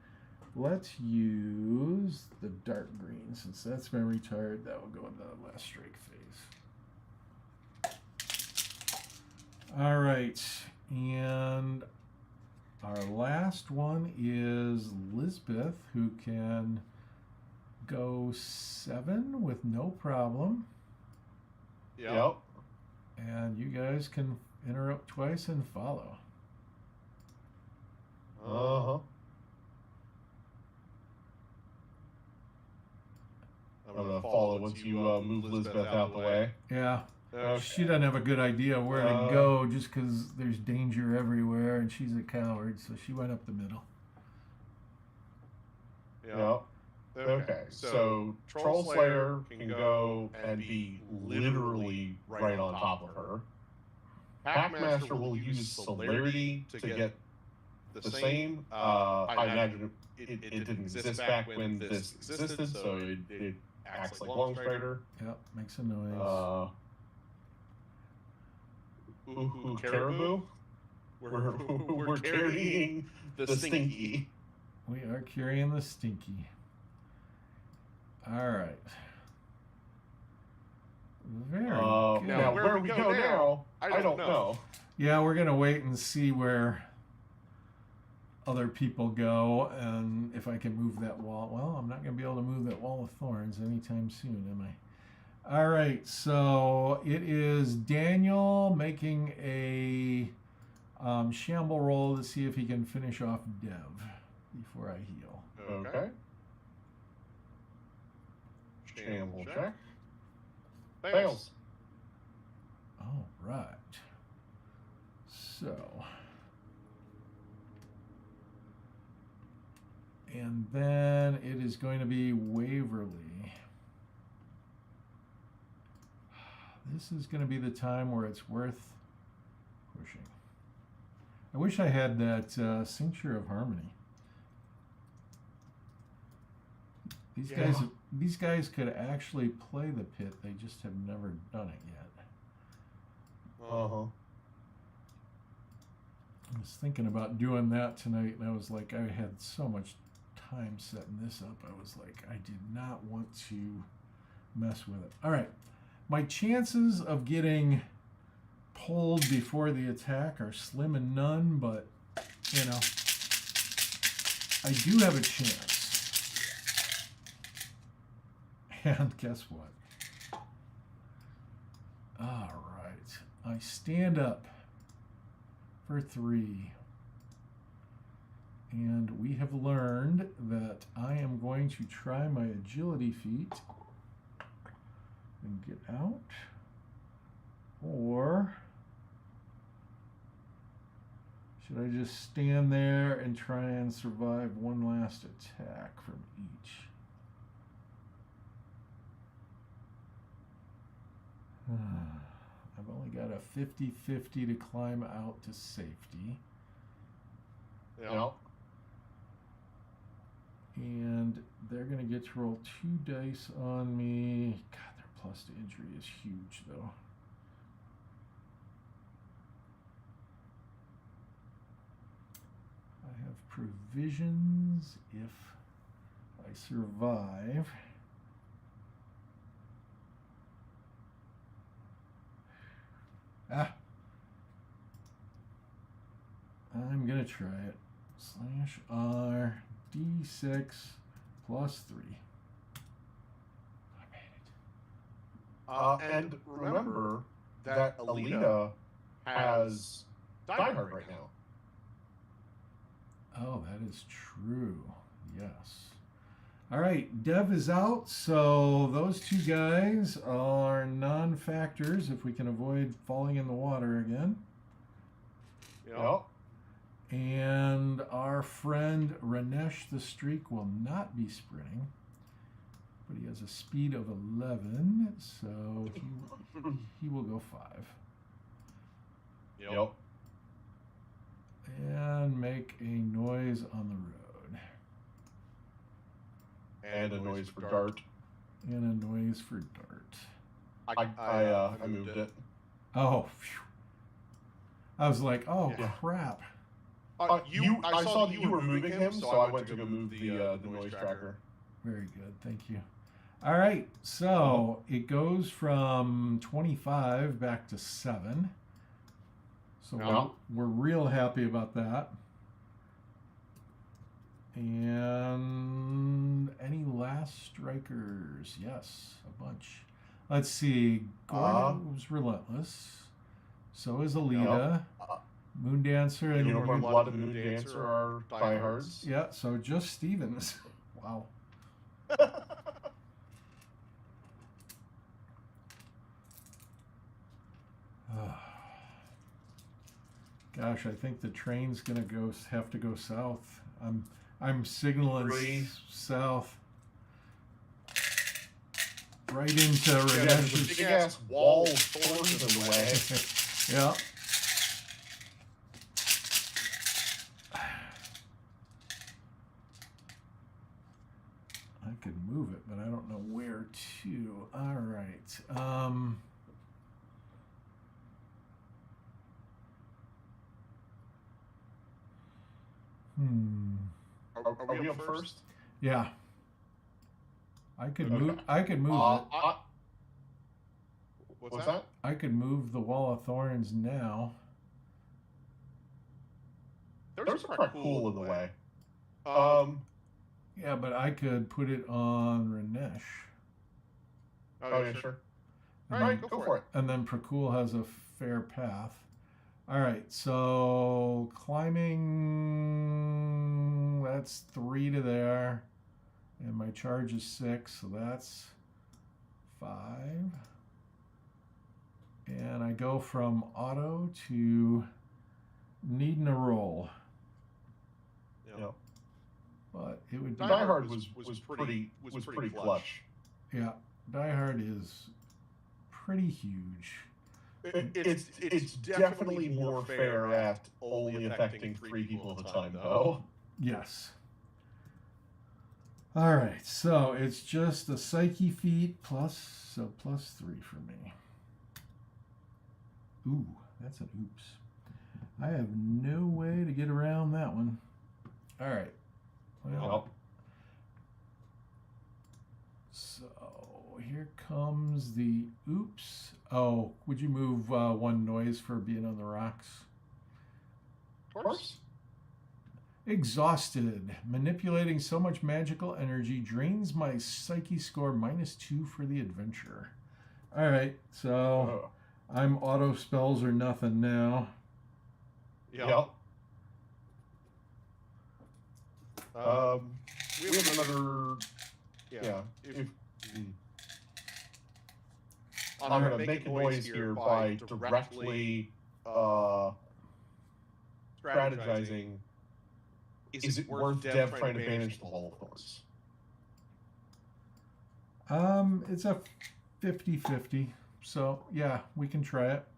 Let's use the dark green. Since that's memory tired, that will go in the last strike phase. All right, and our last one is Lisbeth, who can go 7 with no problem. Yep. And you guys can interrupt twice and follow. Uh-huh. I'm going to follow once you move Lisbeth out the way. Yeah. Okay. She doesn't have a good idea where to go just because there's danger everywhere, and she's a coward, so she went up the middle. Yep. Okay, so Troll Slayer can go and be literally right on top of her. Packmaster will use celerity to get the same. I imagine it didn't exist back when this existed, so it acts like Longstrider. Yep, makes a noise. Caribou? We're carrying the Stinky. We are carrying the Stinky. All right. Very good. Now, where we go now, I don't know. Yeah, we're going to wait and see where other people go, and if I can move that wall. Well, I'm not going to be able to move that wall of thorns anytime soon, am I? All right, so it is Daniel making a shamble roll to see if he can finish off Dev before I heal. Okay. Shamble check. Fails. All right. So, and then it is going to be Waverly. This is going to be the time where it's worth pushing. I wish I had that Cincture of Harmony. These guys could actually play the pit. They just have never done it yet. Uh-huh. I was thinking about doing that tonight, and I was like, I had so much time setting this up. I was like, I did not want to mess with it. All right. My chances of getting pulled before the attack are slim and none, but, you know, I do have a chance. And guess what? All right. I stand up for 3. And we have learned that I am going to try my agility feat and get out. Or should I just stand there and try and survive one last attack from each? I've only got a 50-50 to climb out to safety. Yep. And they're going to get to roll 2 dice on me. God, their plus to injury is huge, though. I have provisions if I survive. Ah. I'm going to try it. /R D6 plus 3. I made it. And remember that Alita has Die Hard right now. Oh, that is true. Yes. All right, Dev is out, so those two guys are non-factors if we can avoid falling in the water again. Yep. And our friend Ranesh the Streak will not be sprinting, but he has a speed of 11, so he will go 5. Yep. And make a noise on the road. And a noise for dart. And a noise for dart. I moved it. Oh, phew. I was like, oh, Yeah. crap. I saw that you were moving him, so I went to go move the noise tracker. Very good, thank you. All right, so it goes from 25 back to 7. So Yeah. we're real happy about that. And any last strikers? Yes, a bunch. Let's see. Gordon was relentless. So is Alita. Moon Dancer and Unicorn Blood and Moon Dancer are diehards. Yeah, so just Stevens. Wow. Gosh, I think the train's gonna have to go south. I'm signaling south. Right into There's a Ranesh's. big ass wall of thorns in the way. Yeah. I could move it, but I don't know where to. All right. Are we up first? Yeah. I could Okay. move. I could move it. What's that? I could move the wall of thorns now. There's a part cool in the way. Yeah, but I could put it on Ranesh. Oh yeah, sure. And All then, right, go for it. And then Prakul has a fair path. All right, so climbing, that's 3 to there. And my charge is 6, so that's 5. And I go from auto to needing a roll. Yeah. But it would be... Die Hard was pretty clutch. Yeah, Die Hard is pretty huge. It's definitely more fair at only affecting 3 people at a time, though. Yes. All right, so it's just a psyche feat plus 3 for me. Ooh, that's an oops. I have no way to get around that one. All right. Well, so here comes the oops. Oh, would you move 1 noise for being on the rocks? Of course. Exhausted. Manipulating so much magical energy drains my psyche score -2 for the adventure. All right, so I'm auto spells or nothing now. Yep. We have another. Yeah. I'm going to make a noise here by directly strategizing. Is it worth Dev trying to banish the wall of thorns? It's a 50-50. So, yeah, we can try it.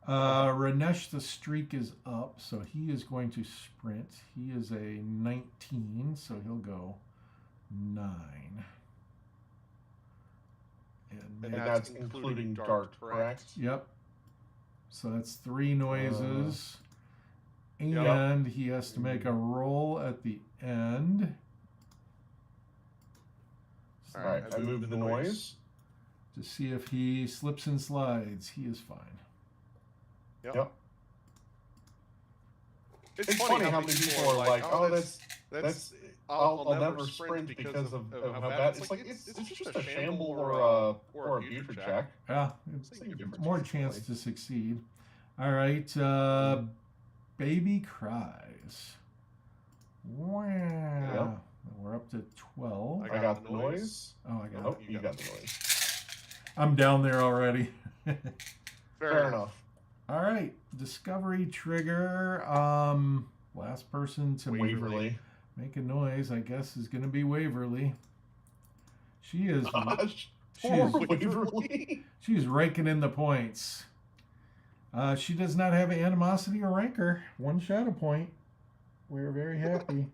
Ranesh, the streak is up, so he is going to sprint. He is a 19, so he'll go 9. And that's including dart, correct? Yep. So that's 3 noises. And Yep. he has to make a roll at the end. All right, I moved the noise. To see if he slips and slides. He is fine. Yep. It's funny how many people are like, "Oh, that's I'll never sprint because of how bad." It's like it's just a shamble or a butcher check. Yeah, it's more chance to succeed. All right, baby cries. Wow. Yep. We're up to 12. I got the noise. Oh, I got Nope, it. you got the noise. I'm down there already. Fair enough. All right, discovery trigger. Last person to Waverly. make a noise, I guess, is going to be Waverly. She is. Gosh, She poor is, Waverly. she's raking in the points. She does not have animosity or rancor. 1 shadow point. We're very happy.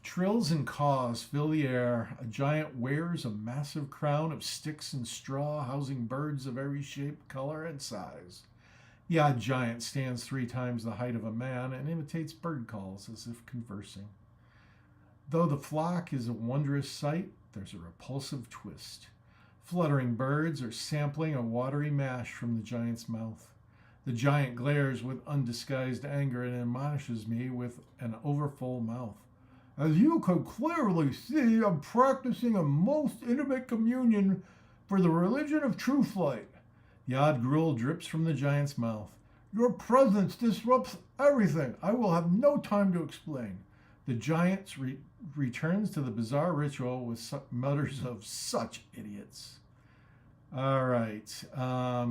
Trills and caws fill the air. A giant wears a massive crown of sticks and straw, housing birds of every shape, color, and size. The odd giant stands 3 times the height of a man and imitates bird calls as if conversing. Though the flock is a wondrous sight, there's a repulsive twist. Fluttering birds are sampling a watery mash from the giant's mouth. The giant glares with undisguised anger and admonishes me with an overfull mouth. As you can clearly see, I'm practicing a most intimate communion for the religion of true flight. The odd gruel drips from the giant's mouth. Your presence disrupts everything. I will have no time to explain. The giant returns to the bizarre ritual with mutters of such idiots. All right. How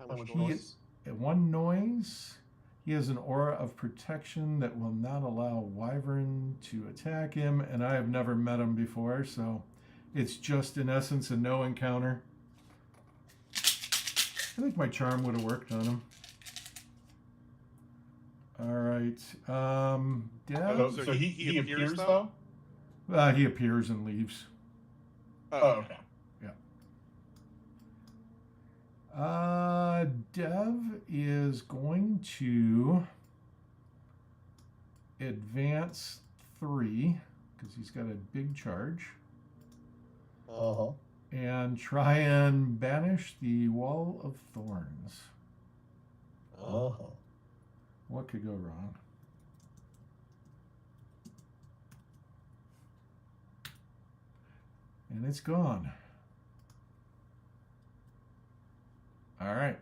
much noise? 1 noise. He has an aura of protection that will not allow wyvern to attack him, and I have never met him before, so it's just in essence a no encounter. I think my charm would have worked on him. All right. Dev? So he appears though? He appears and leaves. Oh, okay. Dev is going to advance 3 because he's got a big charge. And try and banish the wall of thorns. What could go wrong? And it's gone. All right.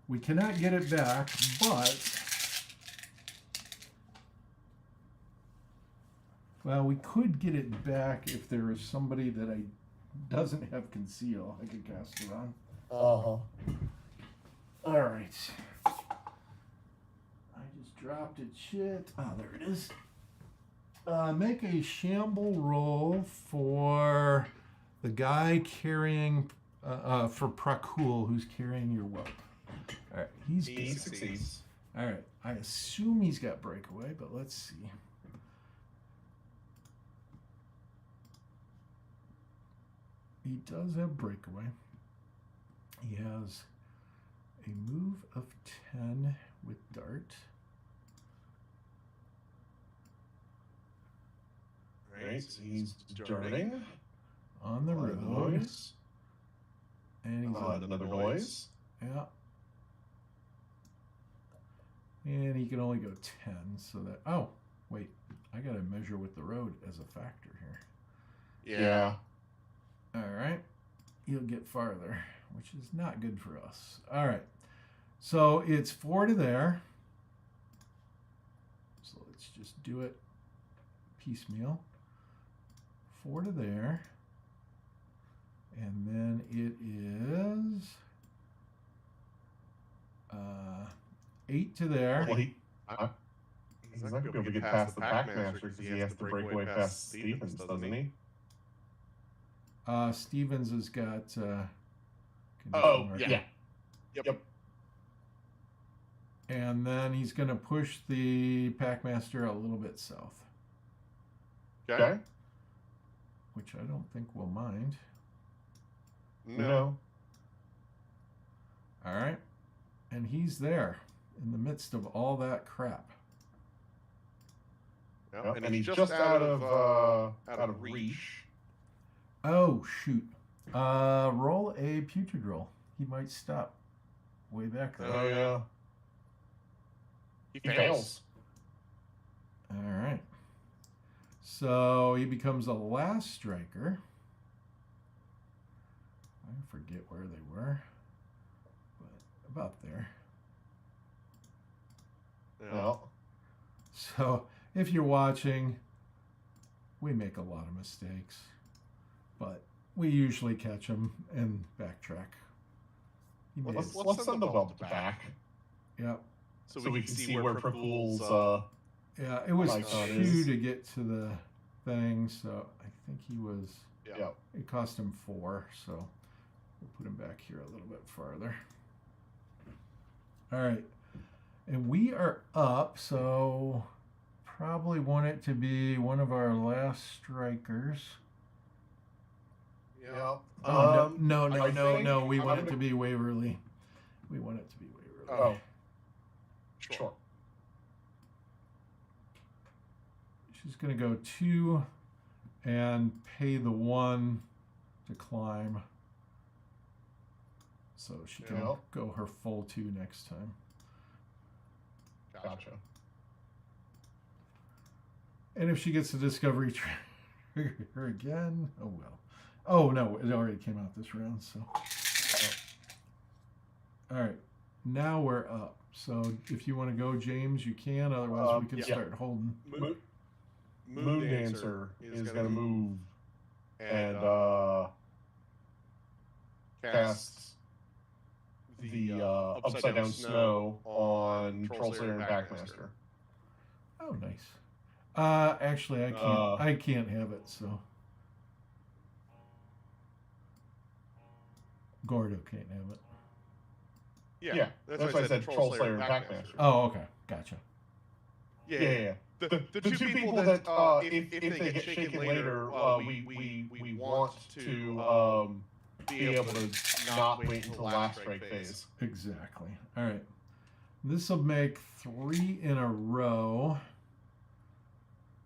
We cannot get it back, but well, we could get it back if there is somebody that doesn't have conceal. I could cast it on. All right. I just dropped it. Shit. Oh, there it is. Make a shamble roll for the guy carrying, for Prakul, who's carrying your whelp. All right. He succeeds. All right. I assume he's got breakaway, but let's see. He does have breakaway. He has a move of 10 with dart. Right, so he's darting On the road. noise. And he's Another noise. Yeah. And he can only go 10, so that... Oh, wait. I got to measure with the road as a factor here. Yeah. All right. He'll get farther, which is not good for us. All right. So it's 4 to there. So let's just do it piecemeal. 4 to there. And then it is 8 to there. Well, he's not going to be able to get past the Packmaster because he has to break away past Stevens, doesn't he? Stevens has got Oh, marker. yeah. Yep. And then he's going to push the Packmaster a little bit south, Okay. which I don't think we'll mind. No. All right. And he's there in the midst of all that crap. Yep. And he's just out of reach. Oh, shoot. Roll a putrid roll. He might stop way back there. Oh, yeah. He fails. All right. So he becomes a last striker. I forget where they were, but about there. Yeah. So if you're watching, we make a lot of mistakes, but we usually catch them and backtrack. Let's send the whelp back. Yep. So we can see where Prakul's Yeah, it was icon 2 is. to get to the thing, so I think he was. Yeah. It cost him 4, so we'll put him back here a little bit farther. All right, and we are up, so probably want it to be one of our last strikers. Yeah. Oh, no, I think we I'm want it gonna- to be Waverly. We want it to be Waverly. Oh. Sure. She's going to go 2 and pay the 1 to climb. So she can Yeah. go her full 2 next time. Gotcha. And if she gets the discovery trigger again, oh well. Oh no, it already came out this round, so. All right, now we're up. So if you want to go, James, you can. Otherwise, we can yeah. start holding. Moon Dancer is going to move and cast the upside down snow on Trollslayer and Packmaster. Oh, nice. Actually, I can't. I can't have it. So Gordo can't have it. Yeah, that's why I said Trollslayer and Packmaster. Oh, okay, gotcha. Yeah. The two people that if they get shaken later, we want to be able to not wait until last strike phase. Exactly. All right. This will make 3 in a row.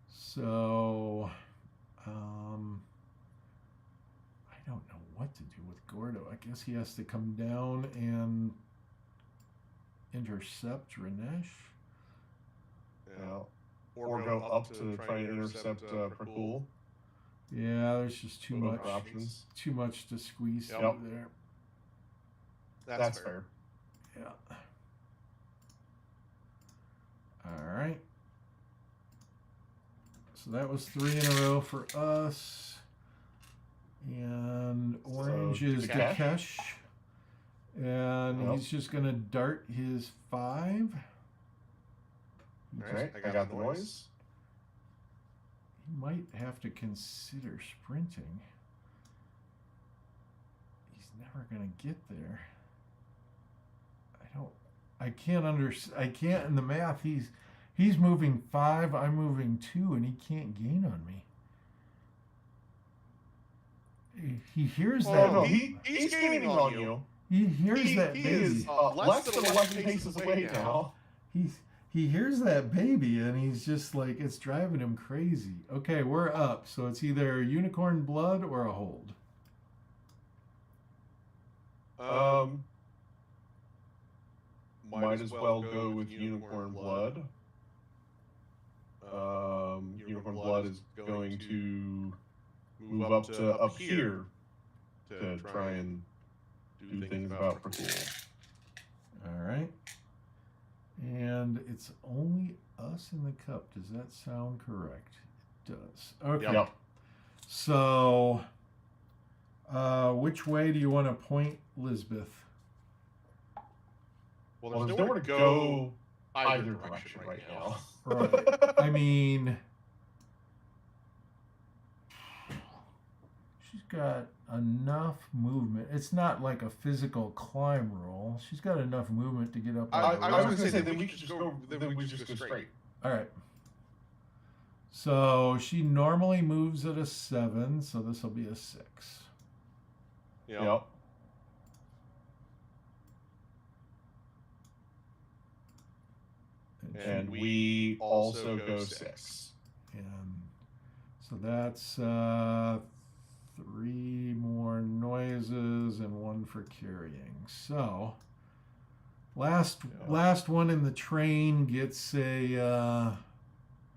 So, I don't know what to do with Gordo. I guess he has to come down and intercept Ranesh. Yeah. Or go up to try and intercept Prakul. Yeah, there's just too much options. Too much to squeeze Yep. through there. That's fair. Yeah. All right. So that was 3 in a row for us. And orange is Dakesh. And he's just going to dart his 5. All right, I got the noise. He might have to consider sprinting. He's never going to get there. I can't in the math. He's moving 5, I'm moving 2, and he can't gain on me. He hears that. No, he's gaining on you. He hears that He baby. is less than 11 paces away now. He hears that baby, and he's just like, it's driving him crazy. Okay, we're up. So it's either unicorn blood or a hold. Might as well go with unicorn blood. Unicorn blood is going to move up here to try and do things about Prakul. All right. And it's only us in the cup. Does that sound correct? It does. Okay. Yep. So, which way do you want to point Lisbeth? Well, there's nowhere to go either direction right now. Right. I mean, she's got enough movement. It's not like a physical climb roll. She's got enough movement to get up. I was going to say, then we could just go. Then we just go straight. All right. So she normally moves at a 7, so this will be a 6. Yep. And we also go 6. And so that's 3 more noises and 1 for carrying. So last one in the train gets a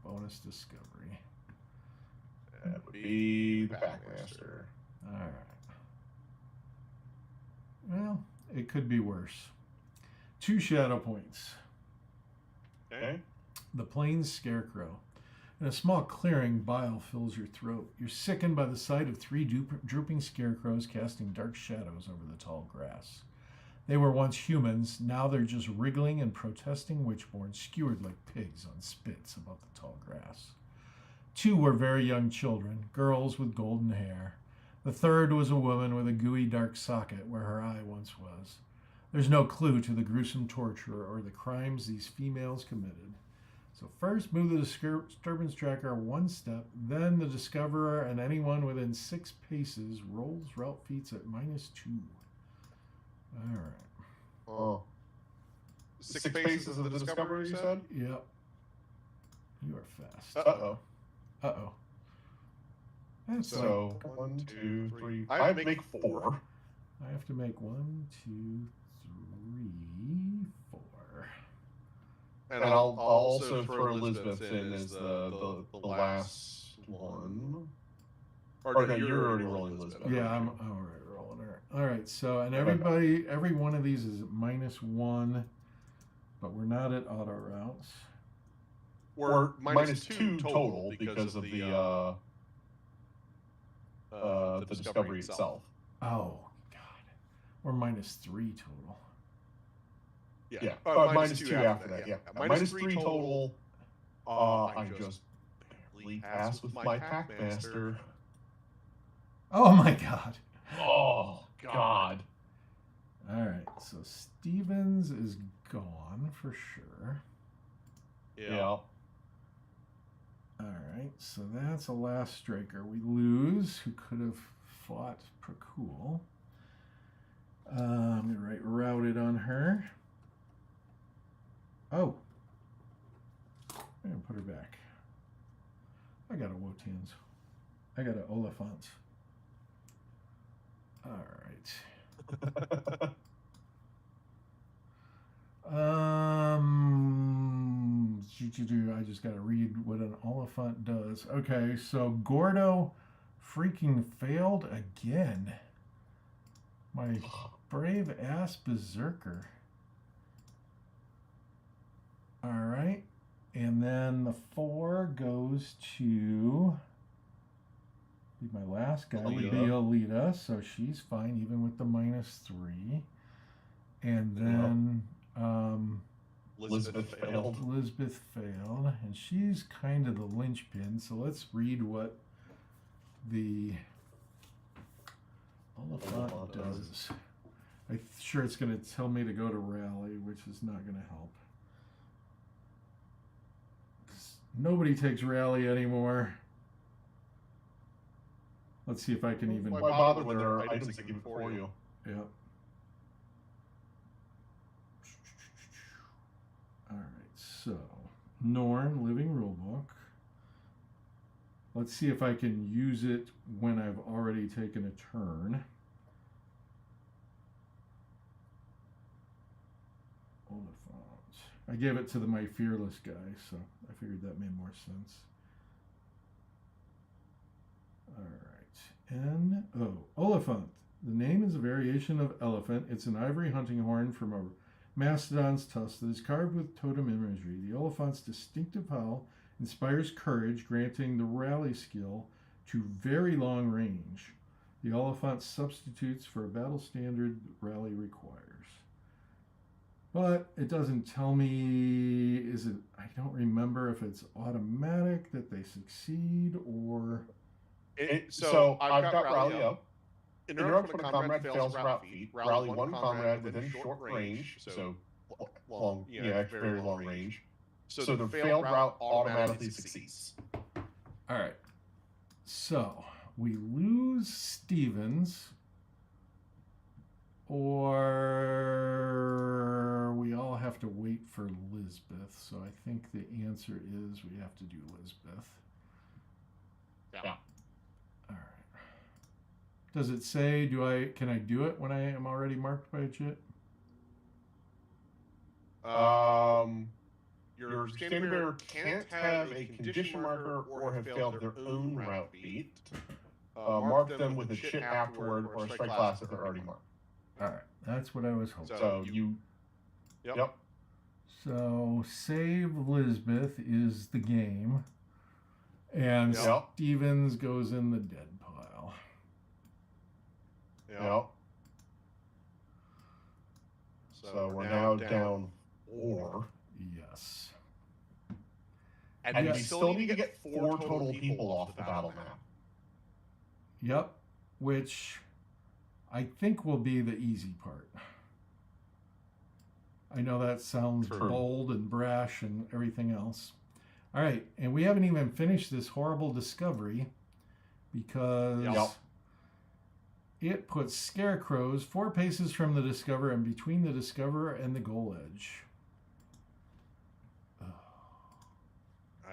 bonus discovery. That would be the Packmaster. All right. Well, it could be worse. 2 shadow points. Okay. The plains scarecrow. In a small clearing, bile fills your throat. You're sickened by the sight of 3 drooping scarecrows casting dark shadows over the tall grass. They were once humans, now they're just wriggling and protesting WitchBorn, skewered like pigs on spits above the tall grass. 2 were very young children, girls with golden hair. The third was a woman with a gooey dark socket where her eye once was. There's no clue to the gruesome torture or the crimes these females committed. So first, move the disturbance tracker 1 step, then the discoverer and anyone within 6 paces rolls route feats at -2. All right. Oh. 6 paces of the discovery, you said? Yep. You are fast. Uh-oh. Uh-oh. That's So, 1, 2, 3. I have to make 4. I have to make 1, 2, 3, 4. And I'll also throw Elizabeth in as the last one. Or no, you're already rolling Elizabeth. Yeah, I'm already rolling her. All right, so, and every one of these is -1, but we're not at auto routes. We're -2 total because of the discovery itself. Oh, God. We're -3 total. Yeah. -2 after that. Yeah. -3 total. I just barely passed with my Packmaster. Oh, my God. Oh, God. All right, so Stevens is gone for sure. Yeah. All right, so that's a last striker. We lose, who could have fought Prakul. I'm going to write routed on her. Oh. I'm going to put her back. I got a Wotans. I got a Oliphant. All right. I just got to read what an Oliphant does. Okay, so Gordo freaking failed again. My brave ass berserker. All right, and then the 4 goes to be my last guy. Would be Alita, so she's fine even with the -3. And then Elizabeth failed. Elizabeth failed, and she's kind of the linchpin. So let's read what the Oliphant does. I'm sure it's going to tell me to go to rally, which is not going to help. Nobody takes rally anymore. Let's see if I can even... Why bother when there are items that give it for you? Yeah. All right, so Norn, Living Rulebook. Let's see if I can use it when I've already taken a turn. Oliphant. I gave it to my fearless guy, so I figured that made more sense. All right, Oliphant. The name is a variation of elephant. It's an ivory hunting horn from a mastodon's tusk that is carved with totem imagery. The Oliphant's distinctive howl inspires courage, granting the rally skill to very long range. The Oliphant substitutes for a battle standard rally requires. But it doesn't tell me, I don't remember if it's automatic that they succeed or... So I've got rally up. interrupt when a comrade fails route feat. Rally one comrade within short range, so long, very long range. So the failed route automatically succeeds. All right. So we lose Stevens, or we all have to wait for Lisbeth. So I think the answer is we have to do Lisbeth. Yeah. All right. Does it say can I do it when I am already marked by a chit? Your standing bearer can't have a condition marker or have failed their own route beat. Mark them with a chit afterward or a strike class if they're already marked. All right, that's what I was hoping. So Yep. So save Lisbeth is the game, and Stevens goes in the dead pile. Yep. So we're now down 4. Yes. And we still need to get 4 total people off the battle map. Yep, which I think will be the easy part. I know that sounds bold and brash and everything else. All right, and we haven't even finished this horrible discovery because it puts scarecrows 4 paces from the discoverer and between the discoverer and the goal edge.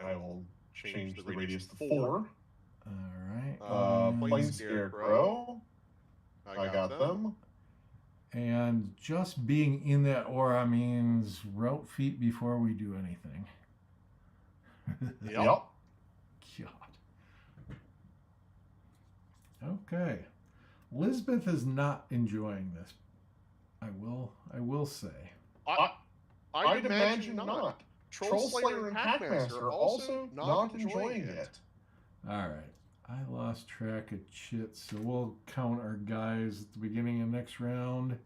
I will change the radius to 4. All right. Plain scarecrow. I got them. And just being in that aura means route feet before we do anything. Yep. God. Okay. Lisbeth is not enjoying this. I will say. I'd imagine not. Troll Slayer and Hackmaster are also not enjoying it. All right. I lost track of chit, so we'll count our guys at the beginning of next round.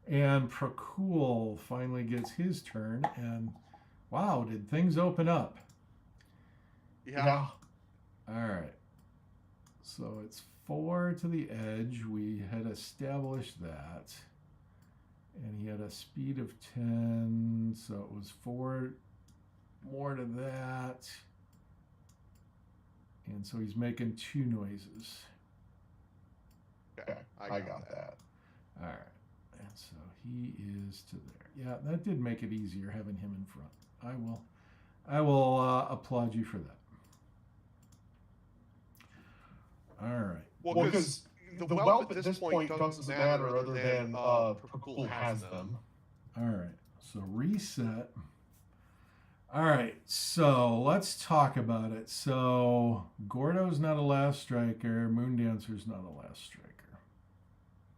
And Prakul finally gets his turn, and wow, did things open up? Yeah. All right. So it's 4 to the edge. We had established that. And he had a speed of 10, so it was 4 more to that. And so he's making 2 noises. Okay, I got that. All right. And so he is to there. Yeah, that did make it easier having him in front. I will applaud you for that. All right. Well, because the whelp at this point doesn't matter other than Prakul has them. All right. So reset. All right, so let's talk about it. So Gordo's not a last striker. Moondancer's not a last striker.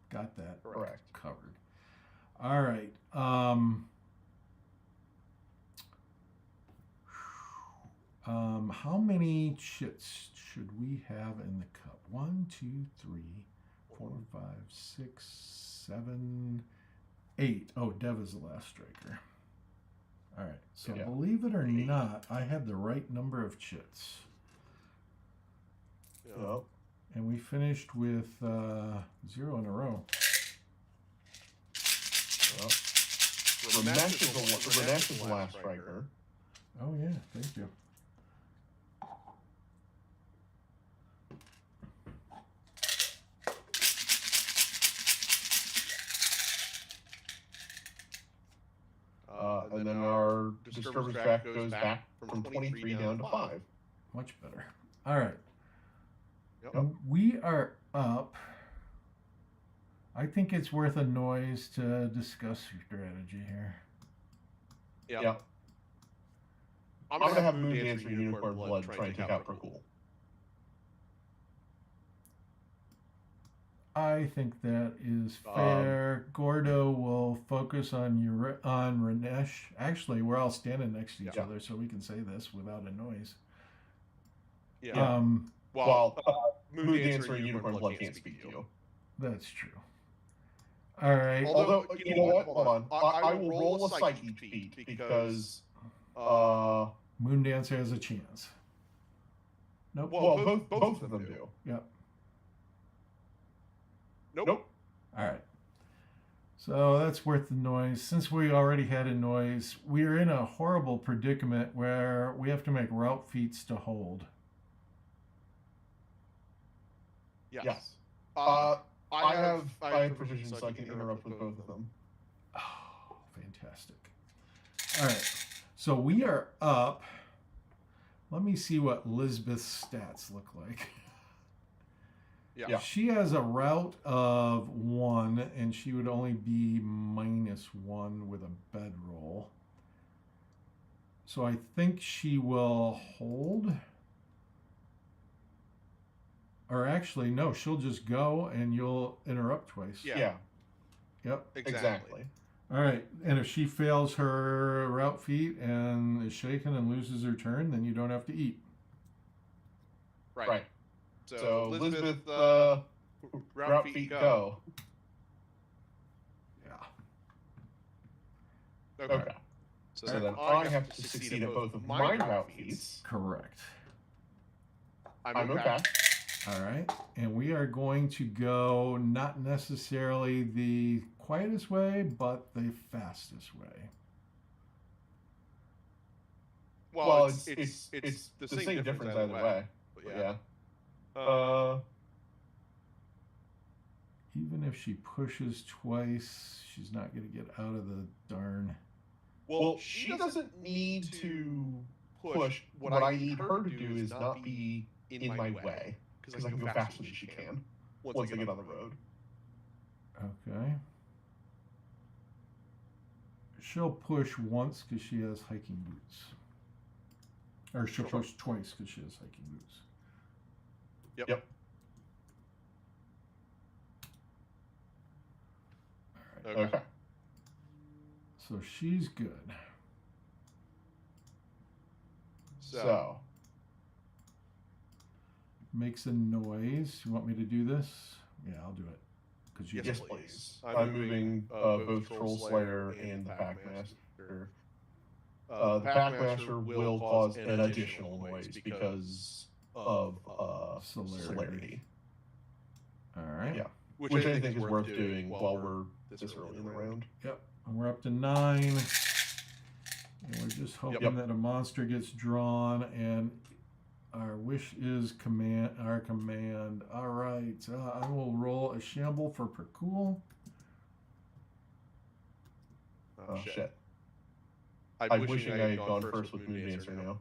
Got that Correct. covered. All right. How many chits should we have in the cup? 1, 2, 3, 4, 5, 6, 7, 8. Oh, Dev is the last striker. All right, so believe it or not, I had the right number of chits. Yep. And we finished with 0 in a row. Yep. Ramesh is the last striker. Oh, yeah, thank you. And then our disturbance track goes back from 23 down to 5. Much better. All right. Yep. We are up. I think it's worth a noise to discuss strategy here. Yeah. I'm going to have Moondancer and Unicorn Blood try and take out Prakul. I think that is fair. Gordo will focus on Ranesh. Actually, we're all standing next to each other, so we can say this without a noise. Yeah. Well, Moondancer and Unicorn Blood can't speak to you. That's true. All right. Although, you know what? Hold on. I will roll a psyche feat because Moondancer has a chance. Nope. Well, both of them do. Yep. Nope. All right. So that's worth the noise. Since we already had a noise, we're in a horrible predicament where we have to make route feats to hold. Yes. I have precision, so I can interrupt with both of them. Oh, fantastic. All right. So we are up. Let me see what Lisbeth's stats look like. Yeah. She has a route of 1, and she would only be -1 with a bedroll. So I think she will hold. Or actually, no, she'll just go and you'll interrupt twice. Yeah. Yep. Exactly. All right. And if she fails her route feat and is shaken and loses her turn, then you don't have to eat. Right. So Elizabeth, route feet go. Yeah. Okay. So then I have to succeed at both of my route feats. Correct. I'm okay. All right. And we are going to go not necessarily the quietest way, but the fastest way. Well, it's the same difference either way. But yeah. Even if she pushes twice, she's not going to get out of the darn. Well, she doesn't need to push. What I need her to do is not be in my way, because I can go faster than she can once I get on the road. Okay. She'll push once because she has hiking boots. Or she'll push twice because she has hiking boots. Yep. All right. Okay. So she's good. So Makes a noise. You want me to do this? Yeah, I'll do it. Because you. yes, please. I'm moving both Troll Slayer and the Packmaster. The Packmaster will cause an additional noise because of celerity. All right. Yeah. Which I think is worth doing while we're this early in the round. Yep. And we're up to 9. And we're just hoping that a monster gets drawn, and our wish is our command. All right. I will roll a shamble for Percool. Oh, shit. I'm wishing I had gone first with Moon Dancer now.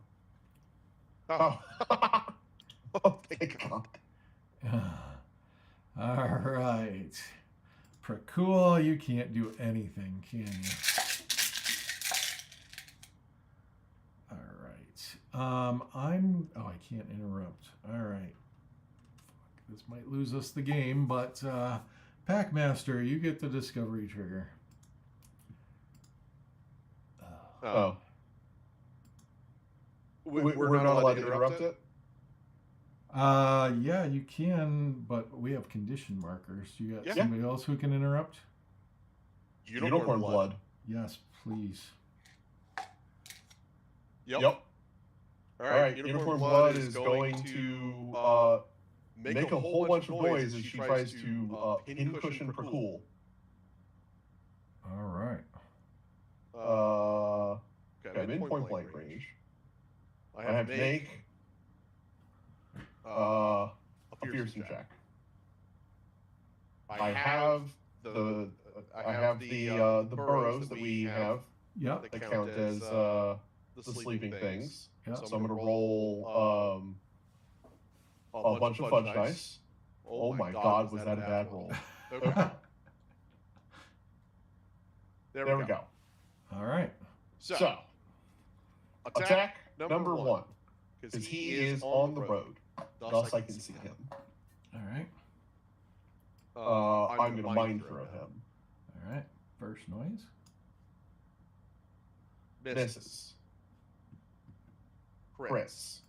Oh. Oh, thank God. All right. Percool, you can't do anything, can you? All right. I can't interrupt. All right. Fuck, this might lose us the game, but Packmaster, you get the discovery trigger. Oh. We're not allowed to interrupt it? Yeah, you can, but we have condition markers. You got somebody else who can interrupt? Unicorn blood. Yes, please. Yep. All right. Unicorn blood is going to make a whole bunch of noise as she tries to pin cushion Percool. All right. Okay, I'm in point blank range. I have to make a fearsome check. I have the burrows that we have Yep. that count as the sleeping things. Yep. So I'm gonna roll a bunch of fudge dice. Oh my God, was that a bad roll? Okay. There we go. All right. So attack number 1, because he is on the road. Thus I can see him. All right. I'm going to mind throw him. All right. First noise. Misses. Chris.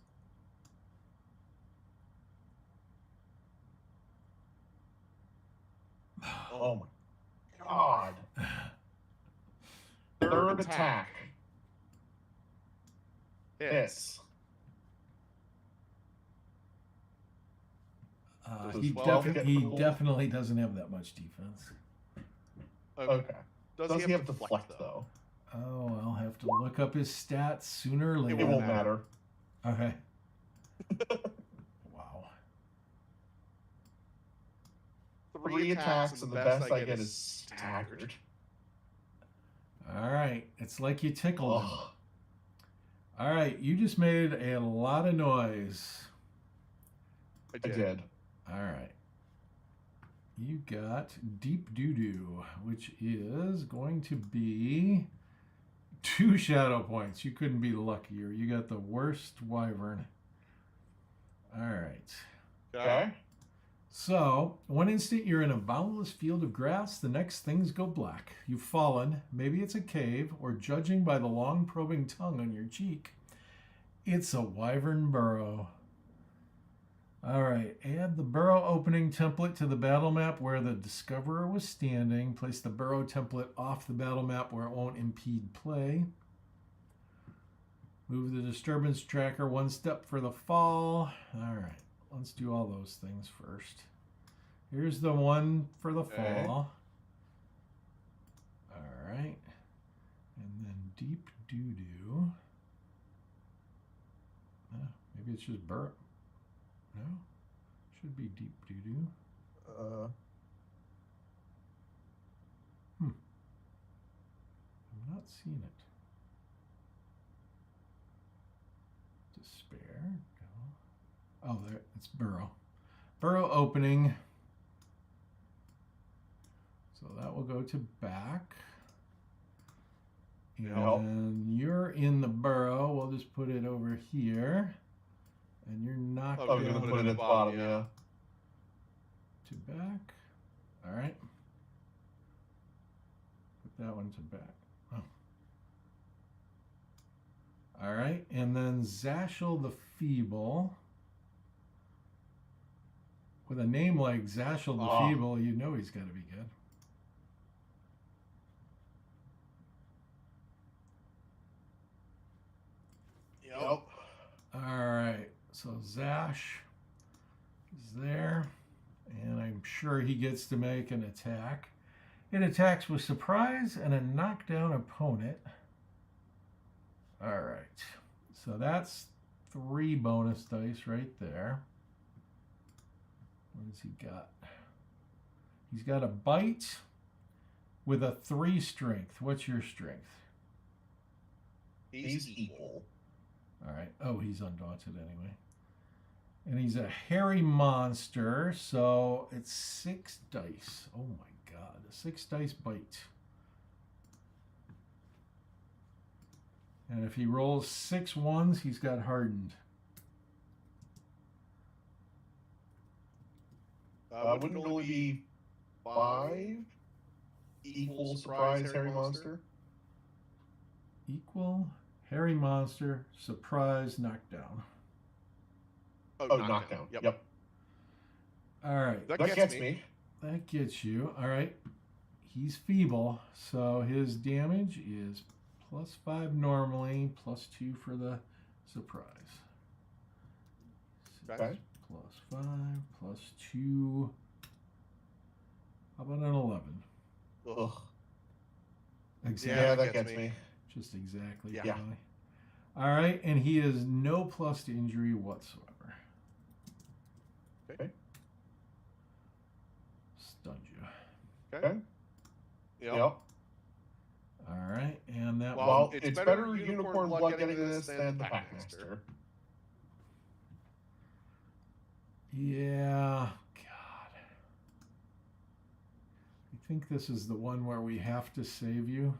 Oh my God. Third attack. Hits. Does He, 12 get he pulled? definitely doesn't have that much defense. Okay. Does he have deflect though? Oh, I'll have to look up his stats sooner or later. It won't matter. Okay. Wow. 3 attacks, and the best I get is staggered. All right. It's like you tickled him. Ugh. All right. You just made a lot of noise. I did. All right. You got deep doo-doo, which is going to be 2 shadow points. You couldn't be luckier. You got the worst wyvern. All right. Okay. So, one instant you're in a boundless field of grass, the next things go black. You've fallen, maybe it's a cave, or judging by the long probing tongue on your cheek, it's a wyvern burrow. All right, add the burrow opening template to the battle map where the discoverer was standing. Place the burrow template off the battle map where it won't impede play. Move the disturbance tracker 1 step for the fall. All right. Let's do all those things first. Here's the one for the fall. All right. And then deep doo-doo. Maybe it's just burrow. No? Should be deep doo-doo. I'm not seeing it. Despair. Go. Oh, there. It's burrow. Burrow opening. So that will go to back. And you're in the burrow. We'll just put it over here. And you're knocked I was going to put it at the bottom, yeah. To back. All right. Put that one to back. Oh. All right. And then Zashel the Feeble. With a name like Zashel the Feeble, you know he's got to be good. Yep. All right. So Zash is there, and I'm sure he gets to make an attack. It attacks with surprise and a knockdown opponent. All right. So that's 3 bonus dice right there. What has he got? He's got a bite with a 3 strength. What's your strength? He's equal. All right. Oh, he's undaunted anyway. And he's a hairy monster, so it's 6 dice. Oh my god, a 6 dice bite. And if he rolls 6 ones, he's got hardened. Wouldn't it only be 5 equal surprise hairy monster? Equal, hairy monster, surprise, knockdown. Oh, knockdown. Yep. All right. That gets me. That gets you. All right. He's feeble, so his damage is +5 normally, +2 for the surprise. Okay. +5, +2. How about an 11? Ugh. Exactly. Yeah, that gets me. Just exactly. Yeah. All right, and he is no plus to injury whatsoever. Okay. Stunned you. Okay. Yep. All right, and that. Well, it's better unicorn blood getting this than the Packmaster. Yeah. God. I think this is the one where we have to save you.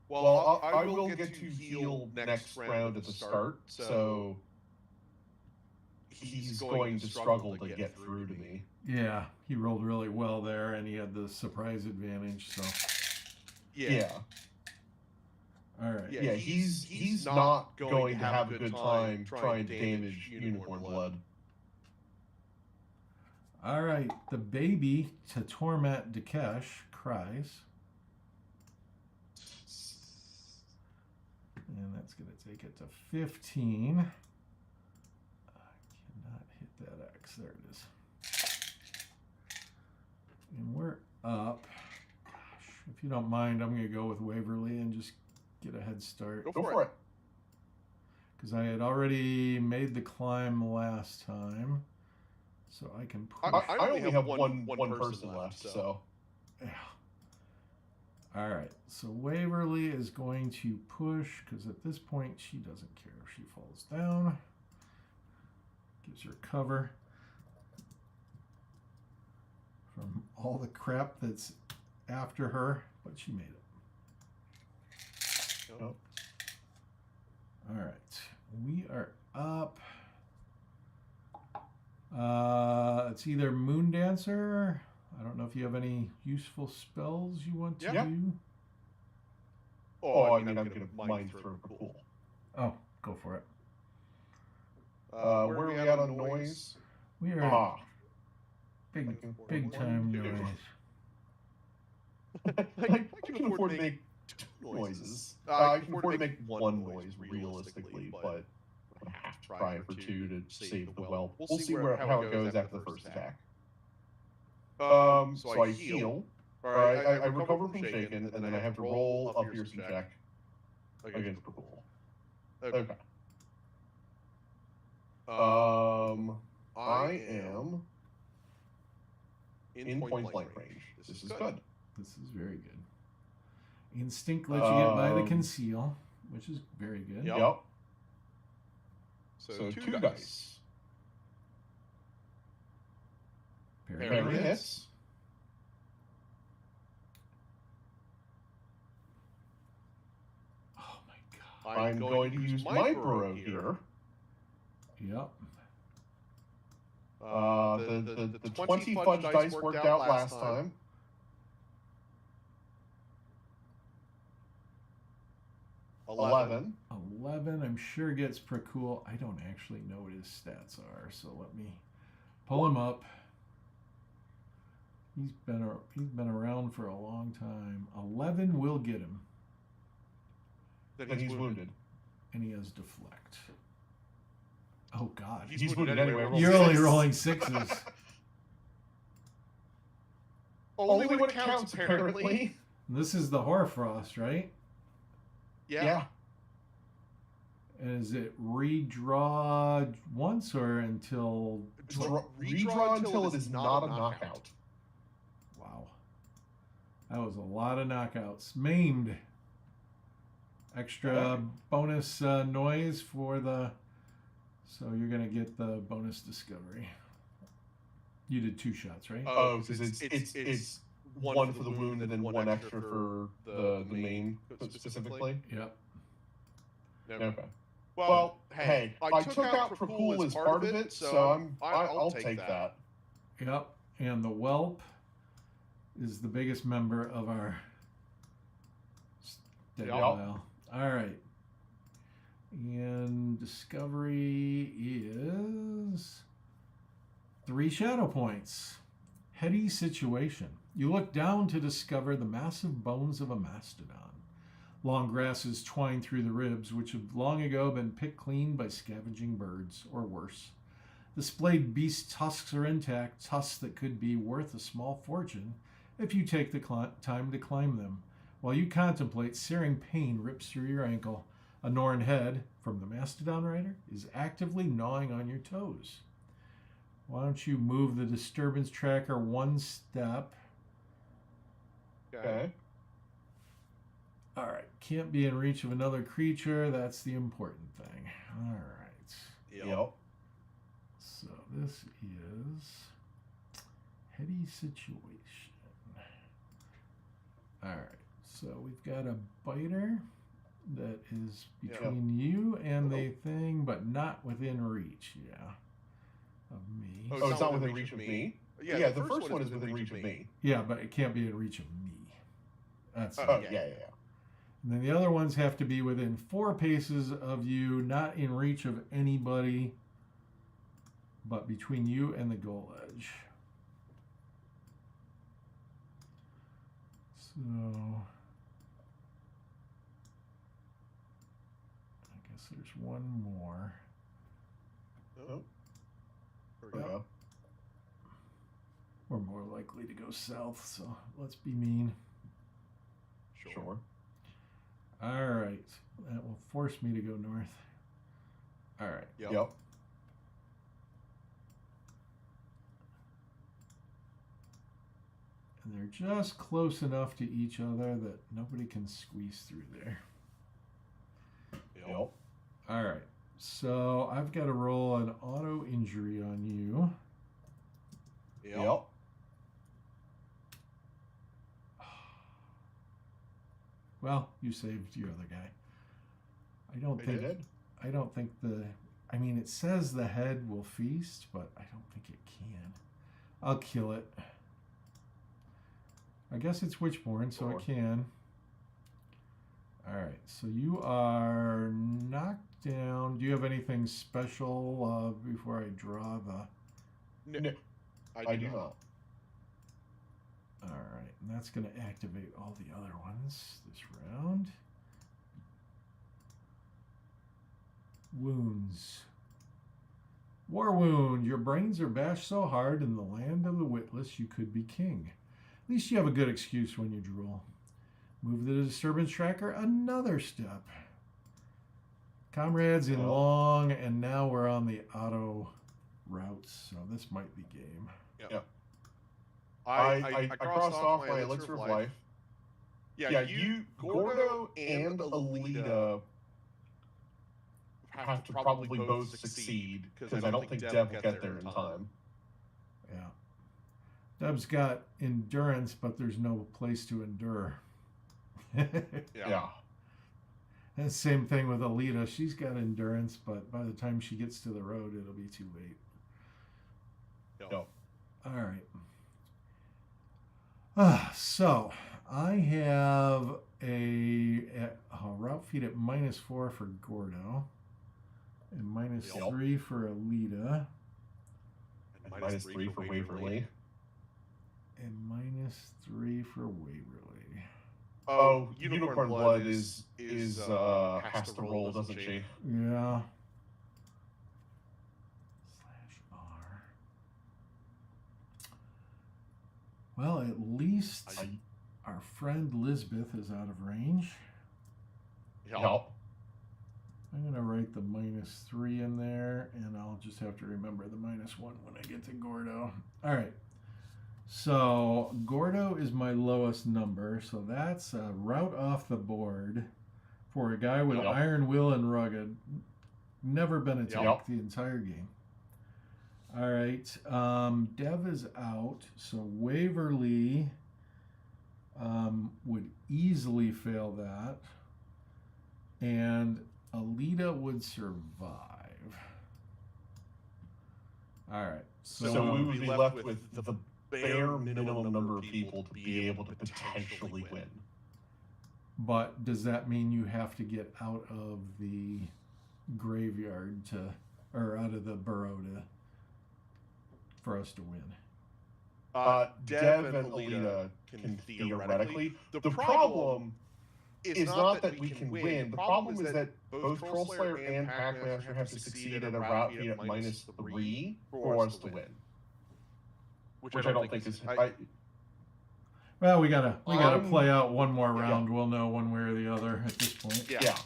Well, I will get to heal next round at the start, so he's going to struggle to get through to me. Yeah, he rolled really well there, and he had the surprise advantage. So. Yeah. All right. Yeah, he's not going to have a good time trying to damage unicorn blood. All right, the baby to torment Dakesh cries. And that's going to take it to 15. I cannot hit that X. There it is. And we're up. Gosh, if you don't mind, I'm going to go with Waverly and just get a head start. Go for it. Because I had already made the climb last time. So I can push. I only have one person left, so. Yeah. All right. So Waverly is going to push because at this point she doesn't care if she falls down. Gives her cover from all the crap that's after her, but she made it. Oh. All right. We are up. It's either Moon Dancer. I don't know if you have any useful spells you want to do. Oh, I mean, I'm going to mind throw cool. Oh, go for it. Where are we at on noise? We are big time noise. I can afford to make two noises. I can afford to make one noise realistically, but I have to try for two to save the whelp. We'll see how it goes after the first attack. So I heal, or I recover from shaken, and then I have to roll a piercing check against cool. Okay. I am in point blank range. This is good. This is very good. Instinct lets you get by the conceal, which is very good. Yep. So two dice. Parry hits. Oh my god. I'm going to use my burrow here. Yep. The 20 fudge dice worked out last time. $11. 11, I'm sure gets Prakul. I don't actually know what his stats are, so let me pull him up. He's been around for a long time. 11 will get him. Then he's wounded. And he has deflect. Oh god. He's wounded anyway. You're only rolling sixes. Only when it counts, apparently. This is the Hoarfrost, right? Yeah. And is it redraw once or until... Redraw until it is not a knockout. Wow. That was a lot of knockouts. Maimed. Extra bonus noise for the... So you're going to get the bonus discovery. You did 2 shots, right? Oh, because it's one for the wound and then one extra for the main specifically? Yep. Okay. Well, hey, I took out Prakul as part of it, so I'll take that. Yep. And the whelp is the biggest member of our dead pile. All right. And discovery is 3 shadow points. Heady situation. You look down to discover the massive bones of a mastodon. Long grasses twine through the ribs, which have long ago been picked clean by scavenging birds, or worse. The splayed beast's tusks are intact, tusks that could be worth a small fortune if you take the time to climb them. While you contemplate, searing pain rips through your ankle. A Norn head, from the Mastodon Rider, is actively gnawing on your toes. Why don't you move the disturbance tracker 1 step? Okay. All right. Can't be in reach of another creature. That's the important thing. All right. Yep. So this is heady situation. All right. So we've got a biter that is between you and the thing, but not within reach. Yeah. Of me. Oh, it's not within reach of me? Yeah, the first one is within reach of me. Yeah, but it can't be in reach of me. That's yeah. And then the other ones have to be within 4 paces of you, not in reach of anybody, but between you and the goal edge. So there's one more. Oh. There we go. We're more likely to go south, so let's be mean. Sure. All right. That will force me to go north. All right. Yep. And they're just close enough to each other that nobody can squeeze through there. Yep. All right. So I've got to roll an auto injury on you. Yep. Well, you saved your other guy. I don't think I mean, it says the head will feast, but I don't think it can. I'll kill it. I guess it's WitchBorn, so it can. All right, so you are knocked down. Do you have anything special before I draw the... No, I do not. All right, and that's going to activate all the other ones this round. Wounds. War wound. Your brains are bashed so hard in the land of the witless you could be king. At least you have a good excuse when you drool. Move the disturbance tracker another step. Comrades in long, and now we're on the auto routes, so this might be game. Yep. I crossed off my elixir of life. Yeah, you, Gordo and Alita have to probably both succeed, because I don't think Deb will get there in time. Yeah. Deb's got endurance, but there's no place to endure. Yeah. And same thing with Alita. She's got endurance, but by the time she gets to the road, it'll be too late. Yep. All right. So I have a route feed at -4 for Gordo, and -3 for Alita, And -3 for Waverly. and -3 for Waverly. Oh, Unicorn Blood is has to roll, doesn't she? Yeah. /R. Well, at least our friend Lisbeth is out of range. Yep. I'm going to write the -3 in there, and I'll just have to remember the -1 when I get to Gordo. All right. So Gordo is my lowest number, so that's a route off the board for a guy with iron will and rugged. Never been attacked the entire game. All right. Dev is out, so Waverly would easily fail that, and Alita would survive. All right. So we would be left with the bare minimum number of people to be able to potentially win. But does that mean you have to get out of the graveyard or out of the burrow for us to win? Dev and Alita can theoretically. The problem is not that we can win. The problem is that both Troll Slayer and Packmaster have to succeed at a route feed at -3 for us to win. Which I don't think is. Well, we gotta play out one more round. We'll know one way or the other at this point. Yeah,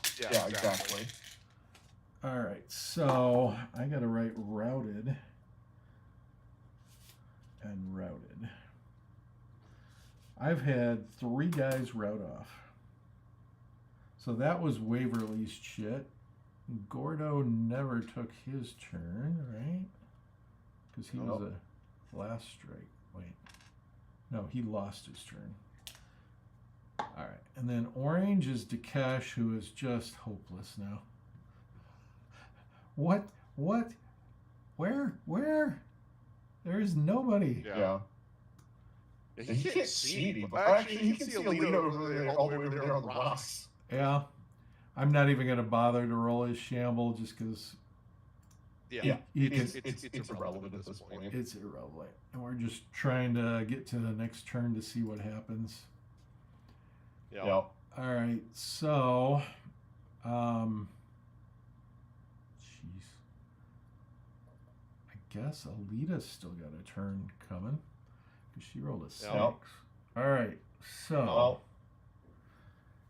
exactly. All right, so I gotta write routed and routed. I've had 3 guys route off. So that was Waverly's shit. Gordo never took his turn, right? Because he was a last strike. Wait. No, he lost his turn. All right. And then orange is Dakesh, who is just hopeless now. What? Where? There is nobody. Yeah. He can't see anybody. Actually, he can see Alita over there, all the way over there on the rocks. Yeah. I'm not even going to bother to roll his shamble just because... It's irrelevant at this point. It's irrelevant. And we're just trying to get to the next turn to see what happens. Yeah. All right, so guess Alita's still got a turn coming because she rolled a 6. Yep. All right, so Well,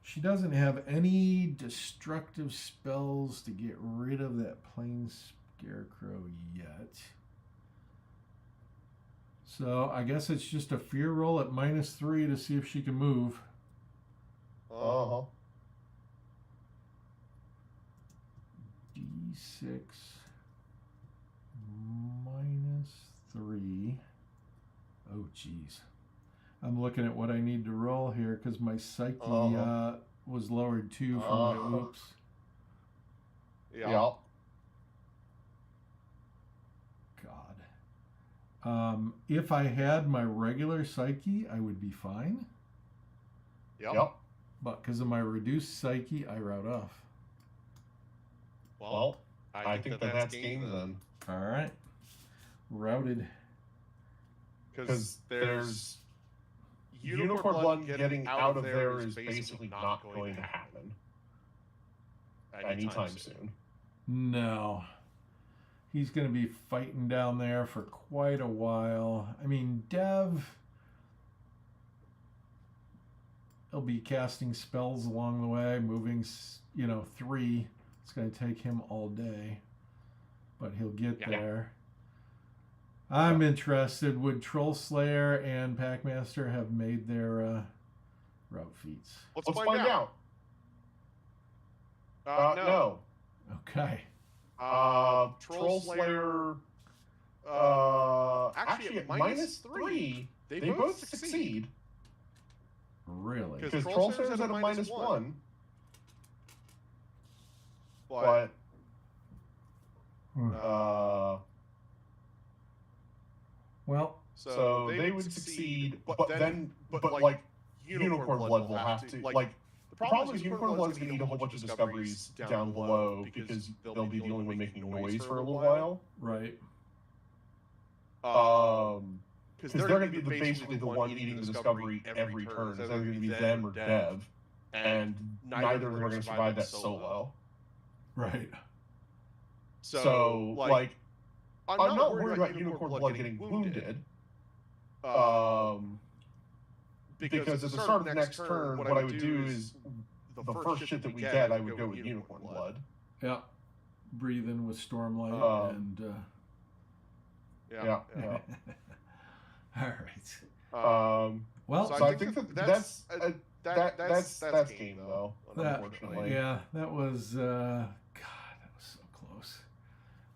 she doesn't have any destructive spells to get rid of that plain scarecrow yet. So I guess it's just a fear roll at -3 to see if she can move. uh-huh. D6 -3. Oh, geez. I'm looking at what I need to roll here because my psyche was lowered too from my oops. Yeah. God. If I had my regular psyche, I would be fine. Yep. But because of my reduced psyche, I route off. Well, I think that's game then. All right. Routed. Because there's unicorn blood getting out of there is basically not going to happen anytime soon. No. He's going to be fighting down there for quite a while. I mean, Dev, he'll be casting spells along the way, moving, 3. It's going to take him all day, but he'll get there. I'm interested. Would Troll Slayer and Packmaster have made their route feats? Let's find out. No. Okay. Troll Slayer. Actually, at -3, they both succeed. Really? Because Troll Slayer's at a -1. But well, so they would succeed, but like unicorn blood will have to the problem is unicorn blood's gonna need a whole bunch of discoveries down below because they'll be the only one making noise for a little while. Right. Because they're gonna be basically the one eating the discovery every turn. It's either gonna be them or Dev, and neither of them are gonna survive that solo. Right. So like, I'm not worried about unicorn blood getting wounded. Because at the start of the next turn, what I would do is the first shit that we get, I would go with unicorn blood. Yeah. Breathe in with Stormlight and. Yeah. All right. Well, so I think that's game though. Unfortunately. That was God. That was so close.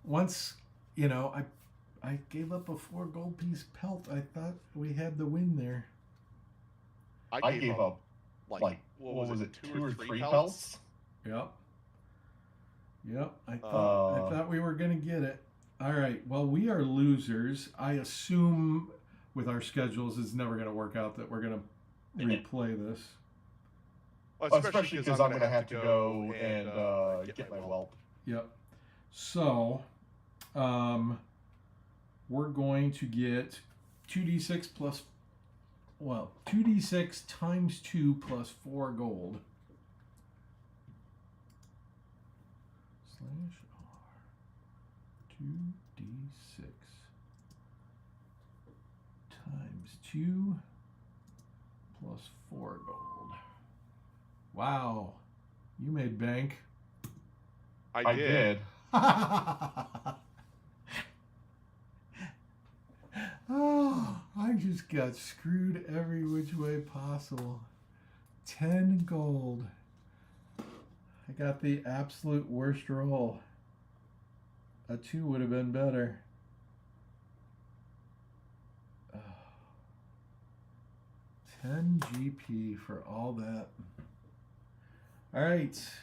Once I gave up a 4 gold piece pelt. I thought we had the win there. I gave up like what was it, 2 or 3 pelts? Yep. I thought we were gonna get it. All right. Well, we are losers. I assume with our schedules, it's never gonna work out that we're gonna replay this. Well, especially because I'm gonna have to go and get my whelp. Yep. So, we're going to get 2d6 plus. Well, 2d6 times 2 plus 4 gold. /R 2d6 times 2 plus 4 gold. Wow. You made bank. I did. Oh, I just got screwed every which way possible. 10 gold. I got the absolute worst roll. A 2 would have been better. Oh. 10 GP for all that. All right.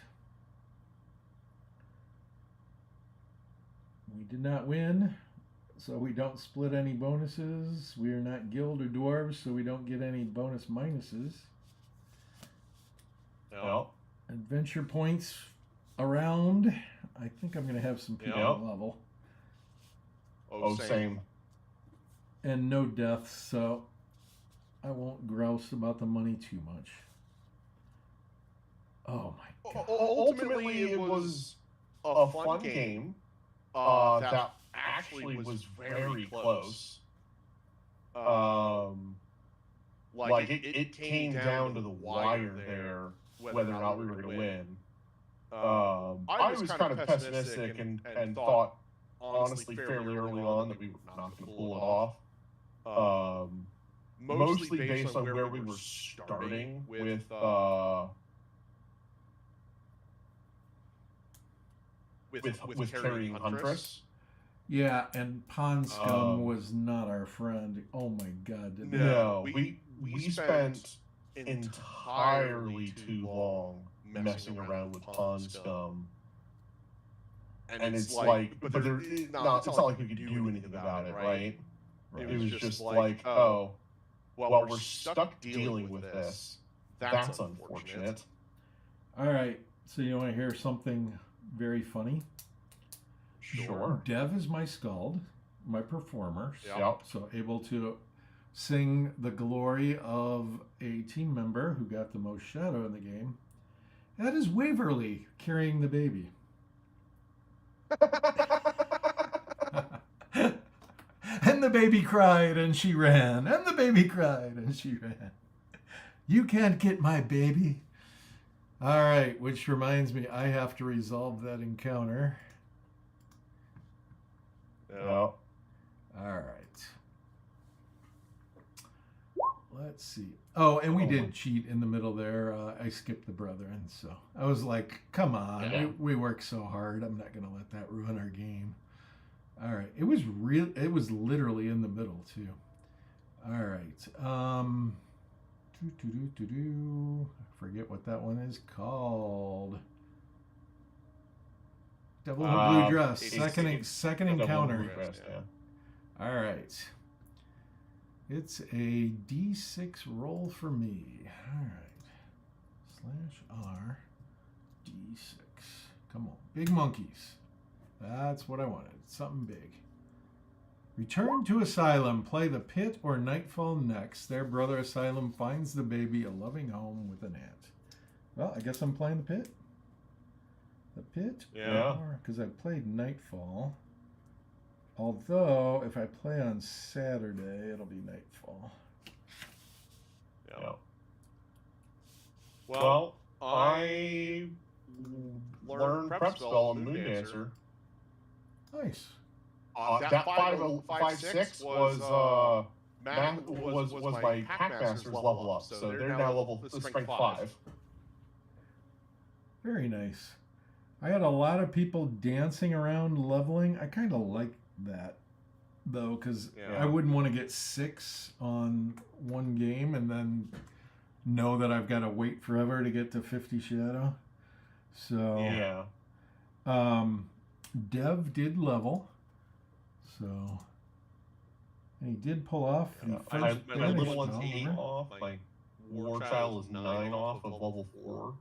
We did not win. So we don't split any bonuses. We are not guild or dwarves, so we don't get any bonus minuses. No. Adventure points around. I think I'm going to have some people level. Oh, same. And no deaths, so I won't grouse about the money too much. Oh my god. Ultimately, it was a fun game. That actually was very close. Like it came down to the wire there whether or not we were going to win. I was kind of pessimistic and thought, honestly, fairly early on that we were not going to pull it off. Mostly based on where we were starting with carrying Huntress. Yeah, and Pond Scum was not our friend. Oh my God! No, we spent entirely too long messing around with Pond Scum. And it's like, but it's not like we could do anything about it, right? It was just like, oh, well, we're stuck dealing with this. That's unfortunate. All right, so you want to hear something very funny? Sure. Dev is my skald, my performer. Yep. So able to sing the glory of a team member who got the most shadow in the game. That is Waverly carrying the baby. And the baby cried and she ran. And the baby cried and she ran. You can't get my baby. All right, which reminds me, I have to resolve that encounter. Yeah. All right. Let's see. Oh, and we did cheat in the middle there. I skipped the brethren, so I was like, come on, Yeah. we work so hard. I'm not going to let that ruin our game. All right. It was real. It was literally in the middle, too. All right. I forget what that one is called. Devil in a Blue Dress. Second encounter. All right. It's a D6 roll for me. All right. /R D6. Come on. Big monkeys. That's what I wanted. Something big. Return to Asylum. Play the Pit or Nightfall next. Their brother Asylum finds the baby a loving home with an aunt. Well, I guess I'm playing the Pit. The Pit? Yeah. Because I played Nightfall. Although, if I play on Saturday, it'll be Nightfall. Yeah. Well, I learned prep spell on Moon Dancer. Nice. That 5056 was my Packmaster's level up, so they're now level strength 5. Very nice. I had a lot of people dancing around leveling. I kind of like that, though, because I wouldn't want to get 6 on one game and then know that I've got to wait forever to get to 50 shadow. So, Dev did level. So, and he did pull off the first my little one's 8 off. My War Child is 9 off of level 4.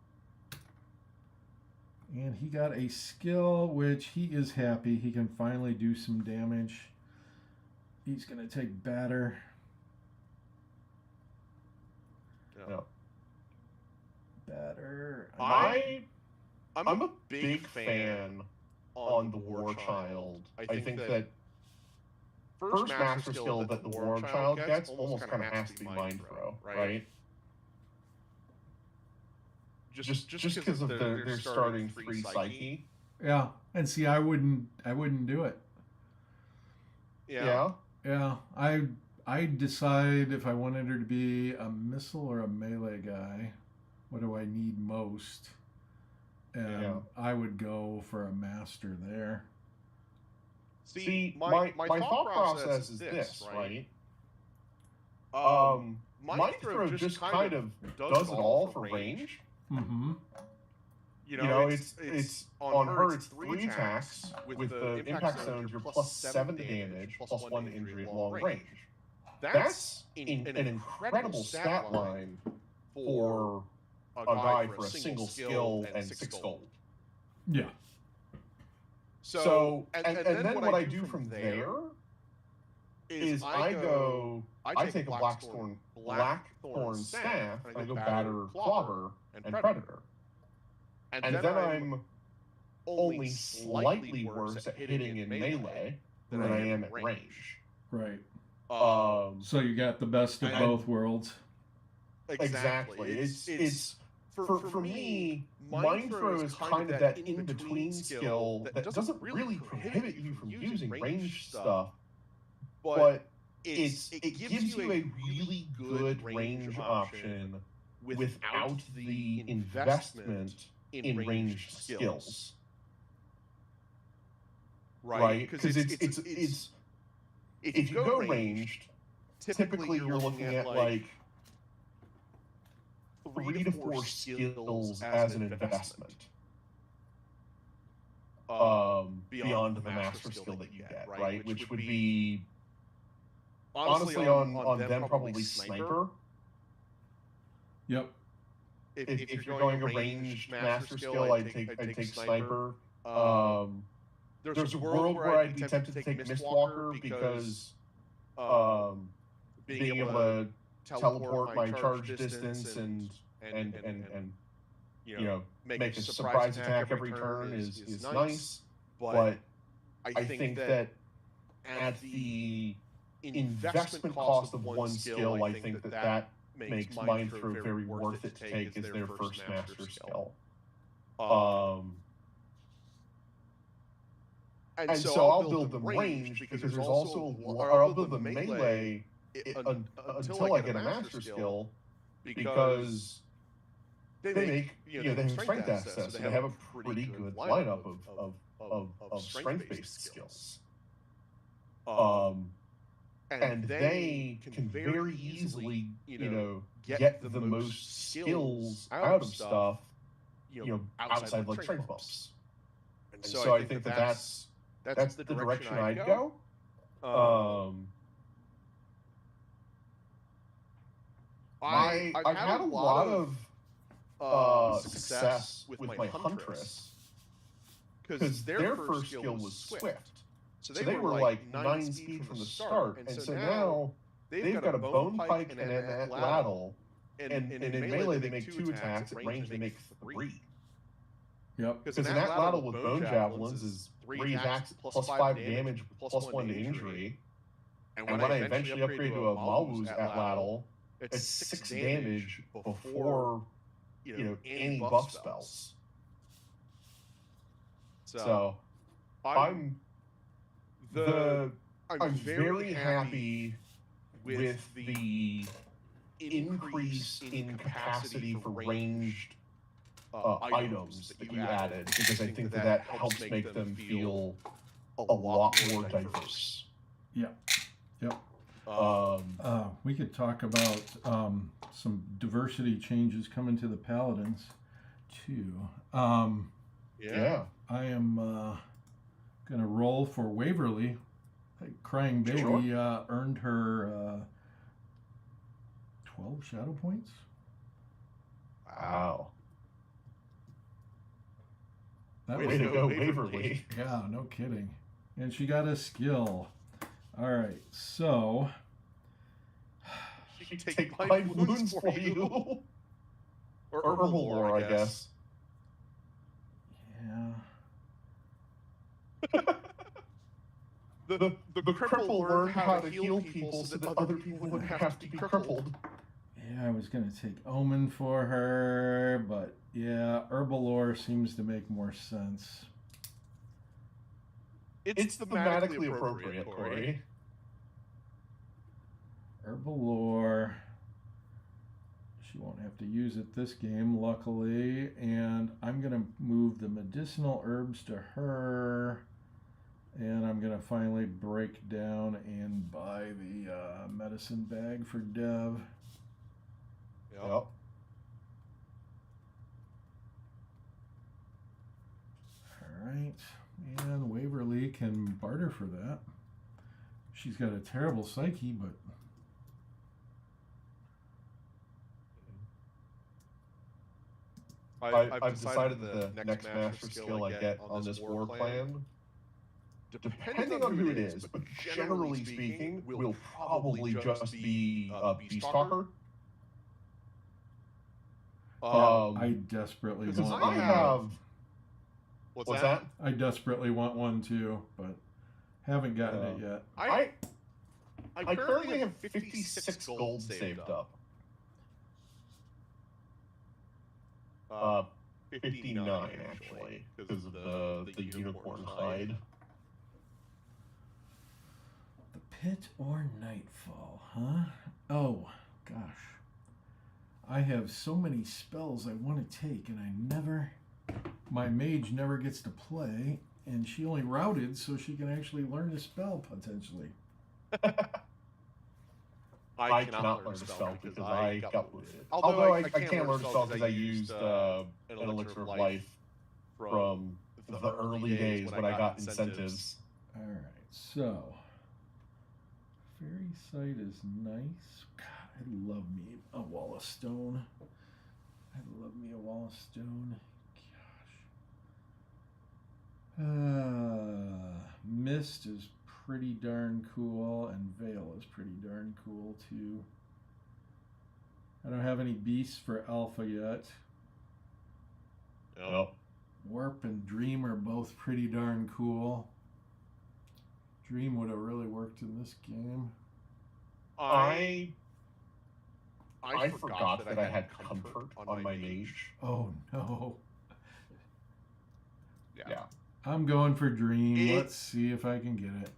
And he got a skill, which he is happy. He can finally do some damage. He's going to take batter. Yeah. Batter. I'm a big fan on the War Child. I think that first master skill that the War Child gets almost kind of has to be Mind Throw, right? Just because of their starting 3 psyche. Yeah, and see, I wouldn't do it. Yeah. Yeah, I decide if I wanted her to be a missile or a melee guy. What do I need most? And I would go for a master there. See, my thought process is this, right? Mind Throw just kind of does it all for range. Mm-hmm. You know, it's on her, it's 3 attacks. With the impact zones, you're plus 7 to damage, plus 1 injury at long range. That's an incredible stat line for a guy for a single skill and 6 gold. Yeah. So and then what I do from there is I take a Blackthorn staff, and I go Batter, Clobber, and Predator. And then I'm only slightly worse at hitting in melee than I am at range. Right. So you got the best of both worlds. Exactly. It's for me, mind throw is kind of that in between skill that doesn't really prohibit you from using range stuff, but it gives you a really good range option without the investment in ranged skills. Right? Because it's if you go ranged, typically you're looking at like 3 to 4 skills as an investment. Beyond the master skill that you get, right? Which would be honestly on them probably sniper. Yep. If you're going a ranged master skill, I'd take sniper. There's a world where I'd be tempted to take Mistwalker because being able to teleport my charge distance and you know make a surprise attack every turn is nice, but I think that at the investment cost of one skill, I think that makes Mind Throw very worth it to take as their first master skill. And so I'll build them ranged because there's also, or I'll build them melee until I get a master skill, because they make, they have strength access, so they have a pretty good lineup of strength-based skills. And they can very easily, get the most skills out of stuff, outside like strength buffs. And so I think that's the direction I'd go. I've had a lot of success with my Huntress because their first skill was Swift. So they were like 9 speed from the start, and so now they've got a Bone Pike and an Lattle, and in melee they make 2 attacks, at range they make 3. Yep. Because an Lattle with Bone Javelins is 3 attacks plus 5 damage plus 1 to injury, and when I eventually upgrade to a Malwu's Lattle, it's 6 damage before any buff spells. So I'm very happy with the increase in capacity for ranged items that you added, because I think that helps make them feel a lot more diverse. Yeah. Yep. We could talk about some diversity changes coming to the Paladins too. Yeah. I am gonna roll for Waverly. Crying Baby earned her 12 shadow points. Wow. Way to go, Waverly. Yeah, no kidding. And she got a skill. All right, so she take 5 wounds for you. Or herbal lore, I guess. Yeah. The cripple learned how to heal people so that other people wouldn't have to be crippled. Yeah, I was going to take Omen for her, but yeah, herbal lore seems to make more sense. It's thematically appropriate, Corey. Herbal lore. She won't have to use it this game, luckily. And I'm going to move the medicinal herbs to her. And I'm going to finally break down and buy the medicine bag for Dev. Yep. All right. And Waverly can barter for that. She's got a terrible psyche, but... I've decided the next master skill I get on this war plan, depending on who it is, but generally speaking, will probably just be Beastalker. I desperately want one. What's that? I desperately want one too, but Haven't gotten it yet. I currently have 56 gold saved up. 59 actually, because of the unicorn hide. The pit or nightfall, huh? Oh, gosh. I have so many spells I want to take, and my mage never gets to play, and she only routed so she can actually learn a spell, potentially. I cannot learn a spell because I got wounded. Although I can't learn a spell because I used an elixir of life from the early days when I got incentives. Alright, so fairy site is nice. God, I love me a wall of stone. I love me a wall of stone. Gosh. Mist is pretty darn cool, and Veil is pretty darn cool too. I don't have any beasts for Alpha yet. Yep. Warp and Dream are both pretty darn cool. Dream would have really worked in this game. I forgot that I had comfort on my mage. Oh no. Yeah. I'm going for Dream. Let's see if I can get it.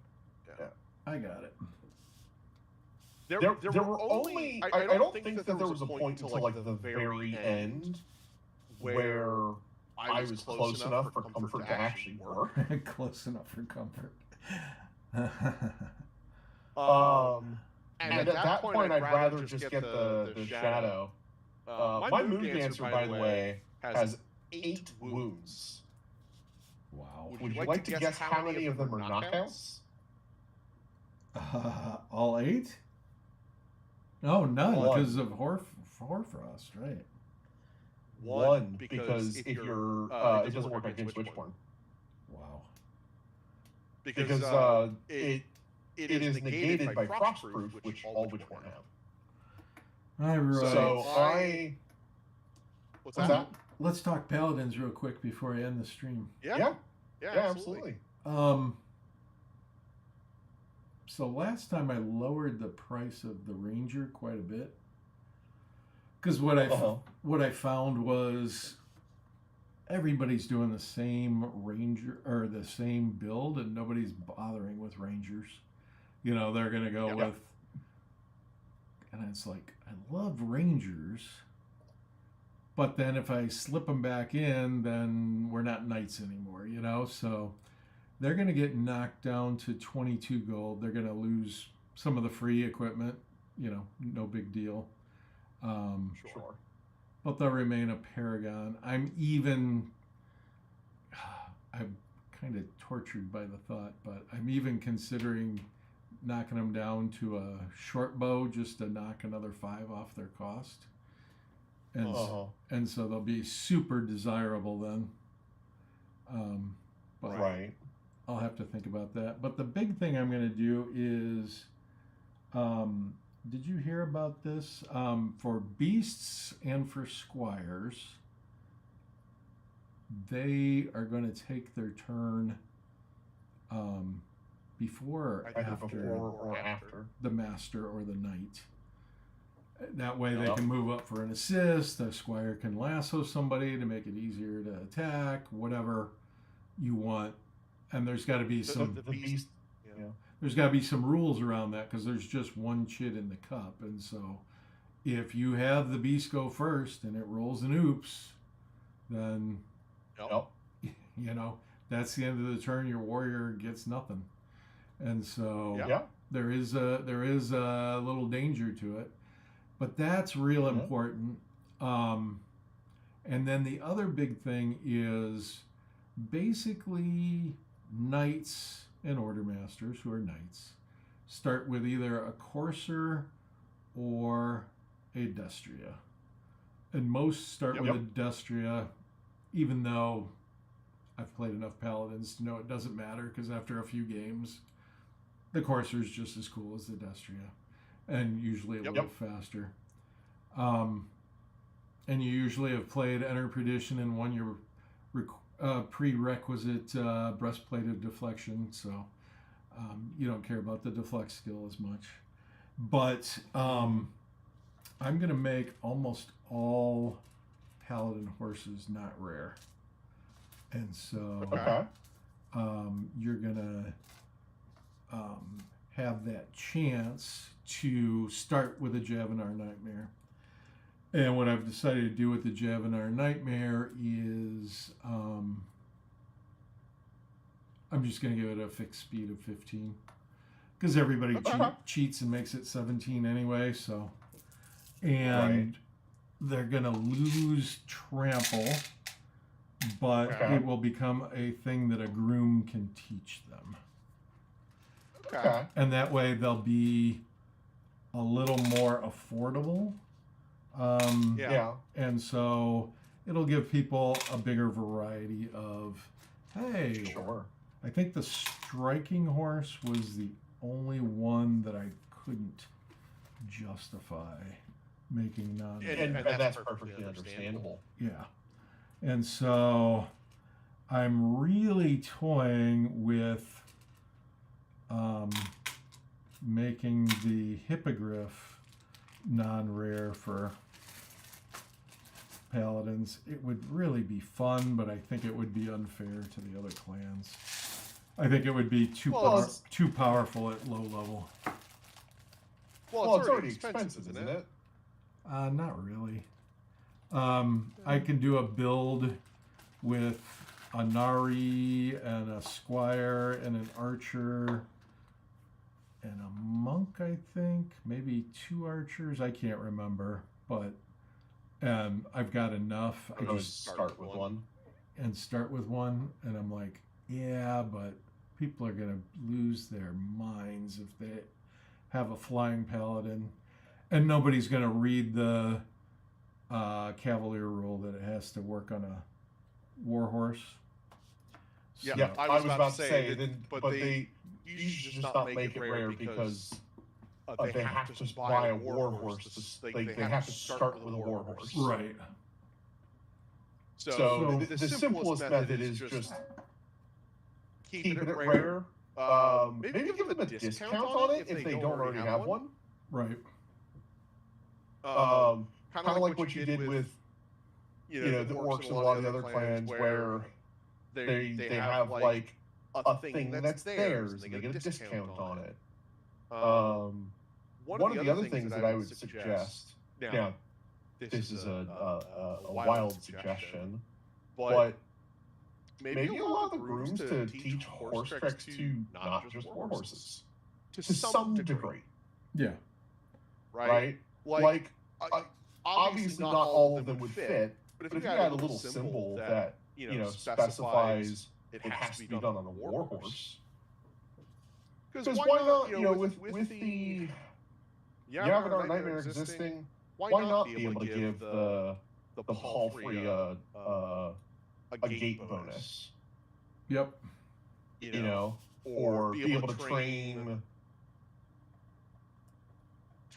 Yeah. I got it. There were only... I don't think that there was a point until like the very end where I was close enough for comfort to actually work. Close enough for comfort. And at that point, I'd rather just get the shadow. My mood dancer, by the way, has 8 wounds. Wow. Would you like to guess how many of them are knockouts? All 8? Oh, none, because of Hoarfrost, right? 1, because if you're... it doesn't work against WitchBorn. Wow. Because it is negated by Frostproof, which all WitchBorn have. All right. So What's that? Let's talk Paladins real quick before I end the stream. Yeah, absolutely. So last time I lowered the price of the Ranger quite a bit, because what I found was everybody's doing the same Ranger or the same build, and nobody's bothering with Rangers. You know, they're gonna go with, and it's like, I love Rangers, but then if I slip them back in, then we're not Knights anymore, you know? So they're going to get knocked down to 22 gold. They're going to lose some of the free equipment, you know, no big deal. Sure. But they'll remain a Paragon. I'm kind of tortured by the thought, but I'm even considering knocking them down to a short bow just to knock another 5 off their cost. And so they'll be super desirable then. But right. I'll have to think about that. But the big thing I'm going to do is, did you hear about this? For beasts and for squires, they are going to take their turn before or after the master or the knight. That way they can move up for an assist. The squire can lasso somebody to make it easier to attack, whatever you want. And there's got to be some beast. There's got to be some rules around that, because there's just one chit in the cup. And so if you have the beast go first and it rolls an oops, then you know, that's the end of the turn. Your warrior gets nothing. And so there is a little danger to it. But that's real important. And then the other big thing is basically knights and order masters who are knights start with either a courser or a destria. And most start with a destria, even though I've played enough paladins to know it doesn't matter, because after a few games, the courser is just as cool as the destria. And usually a little faster. And you usually have played Enter Perdition and won your prerequisite breastplate of deflection. So You don't care about the deflect skill as much. But I'm going to make almost all paladin horses not rare. And so you're going to have that chance to start with a Javinar Nightmare. And what I've decided to do with the Javinar Nightmare is I'm just going to give it a fixed speed of 15. Because everybody cheats and makes it 17 anyway, so. And they're going to lose trample, but it will become a thing that a groom can teach them. Okay. And that way they'll be a little more affordable. And so it'll give people a bigger variety of, hey, I think the striking horse was the only one that I couldn't justify making non. And that's perfectly understandable. Yeah. And so I'm really toying with making the hippogriff non-rare for paladins. It would really be fun, but I think it would be unfair to the other clans. I think it would be too powerful at low level. Well, it's already expensive, isn't it? Not really. I can do a build with a Nari and a Squire and an Archer and a Monk, I think. Maybe 2 Archers. I can't remember, but I've got enough. I just start with one. And start with one, and I'm like, yeah, but people are going to lose their minds if they have a flying paladin. And nobody's going to read the Cavalier rule that it has to work on a warhorse. So, yeah, I was about to say, but you should just not make it rare because they have to buy a warhorse. They have to start with a warhorse. Right. So the simplest method is just keeping it rare. Maybe give them a discount on it if they don't already have one. Right. Kind of like what you did with, the orcs and a lot of the other clans where they have like a thing that's theirs and they get a discount on it. One of the other things that I would suggest, now this is a wild suggestion, but maybe allow the grooms to teach horse tricks to not just war horses, to some degree. Yeah. Right? Like obviously not all of them would fit, but if you had a little symbol that, specifies it has to be done on a war horse. Because why not, with the Yavanar Nightmare existing, why not be able to give the palfrey a gate bonus? Yep. Or be able to train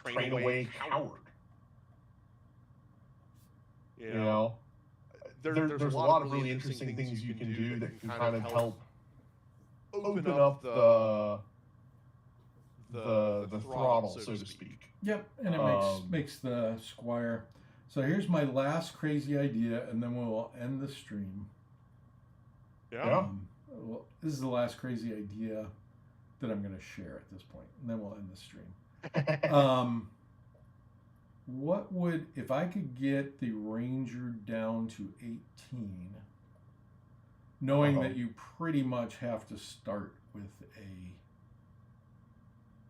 away coward. There's a lot of really interesting things you can do that can kind of help open up the throttle, so to speak. Yep, and it makes the Squire. So here's my last crazy idea, and then we'll end the stream. Well, this is the last crazy idea that I'm going to share at this point, and then we'll end the stream. What would, if I could get the Ranger down to 18, knowing that you pretty much have to start with a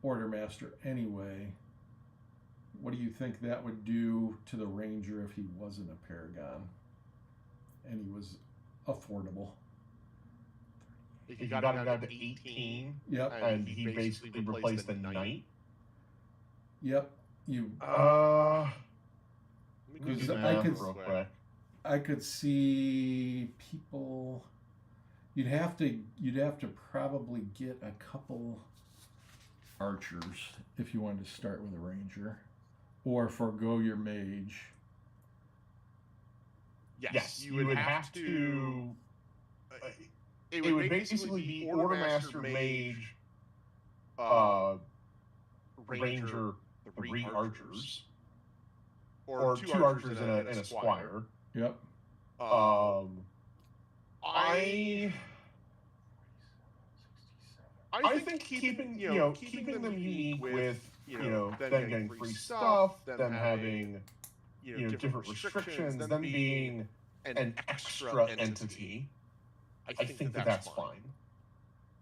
Ordermaster anyway, what do you think that would do to the Ranger if he wasn't a Paragon and he was affordable? If you got him down to 18, yep, and he basically replaced the Knight. Yep. Because I could see people. You'd have to probably get a couple archers if you wanted to start with a ranger, or forego your mage. Yes, you would have to. It would basically be Ordermaster Mage ranger, 3 archers, or 2 archers and a squire. Yep. I think keeping them unique with them getting free stuff, them having different restrictions, them being an extra entity. I think that's fine.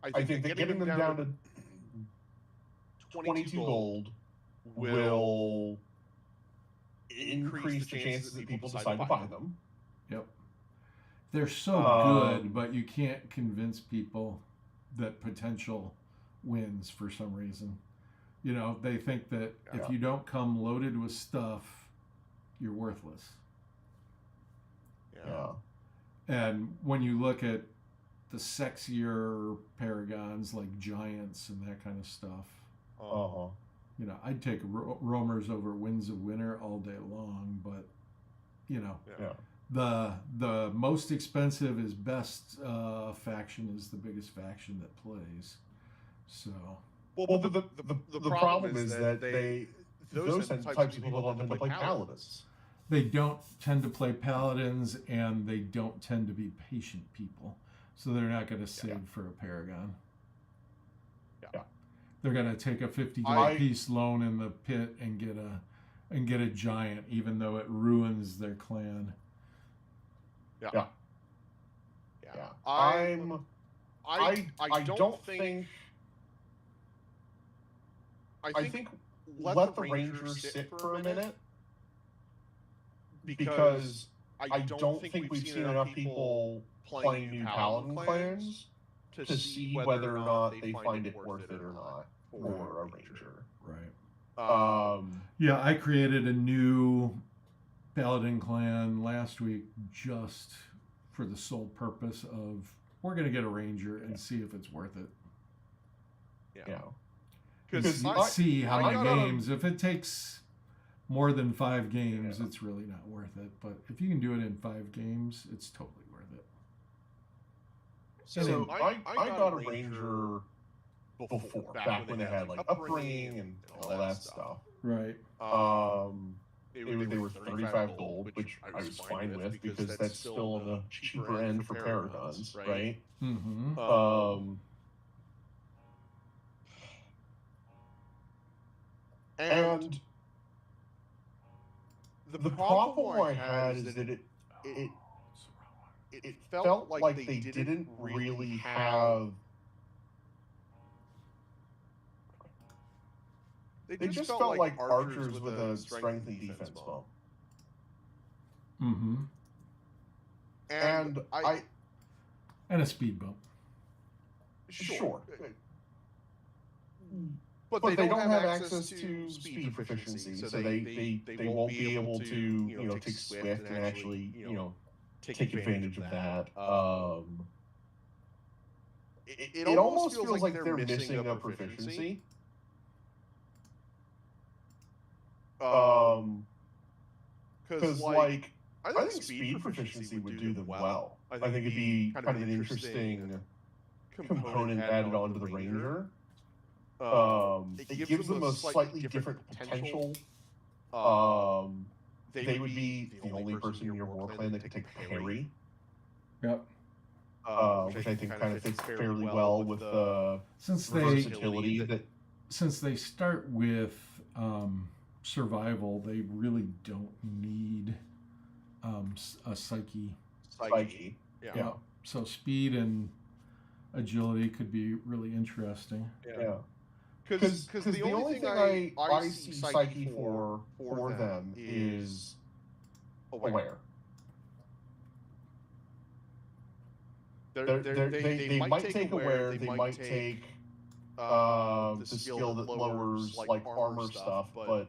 I think that getting them down to 22 gold will increase the chances that people decide to buy them. Yep. They're so good, but you can't convince people that potential wins for some reason. They think that if you don't come loaded with stuff, you're worthless. Yeah. And when you look at the sexier paragons like giants and that kind of stuff, I'd take roamers over Winds of Winter all day long, but the most expensive is best faction is the biggest faction that plays. So the problem is that those types of people don't tend to play paladins. They don't tend to play paladins, and they don't tend to be patient people. So they're not going to save for a paragon. Yeah. They're going to take a 50 gold piece loan in the pit and get a giant, even though it ruins their clan. Yeah. I don't think. I think let the rangers sit for a minute, because I don't think we've seen enough people playing new paladin clans to see whether or not they find it worth it or not for a ranger. Right. Yeah, I created a new paladin clan last week just for the sole purpose of we're going to get a ranger and see if it's worth it. Yeah. Because see how many games. If it takes more than 5 games, it's really not worth it. But if you can do it in 5 games, it's totally worth it. So I got a ranger before, back when they had like upbringing and all that stuff. Right. They were 35 gold, which I was fine with because that's still on the cheaper end for paragons, right? Mm-hmm. And the problem I had is that it felt like they didn't really have. They just felt like archers with a strength and defense bump. Mm-hmm. And and a speed bump. Sure. But they don't have access to speed proficiency, so they won't be able to take Swift and actually take advantage of that. It almost feels like they're missing a proficiency. Because like I think speed proficiency would do them well. I think it'd be kind of an interesting component added onto the ranger. It gives them a slightly different potential. They would be the only person in your war clan that could take parry. Yep. Which I think kind of fits fairly well with the versatility that. Since they start with survival, they really don't need a psyche. Yeah. So speed and agility could be really interesting. Yeah. Because the only thing I see psyche for them is aware. They might take aware. They might take the skill that lowers like armor stuff, but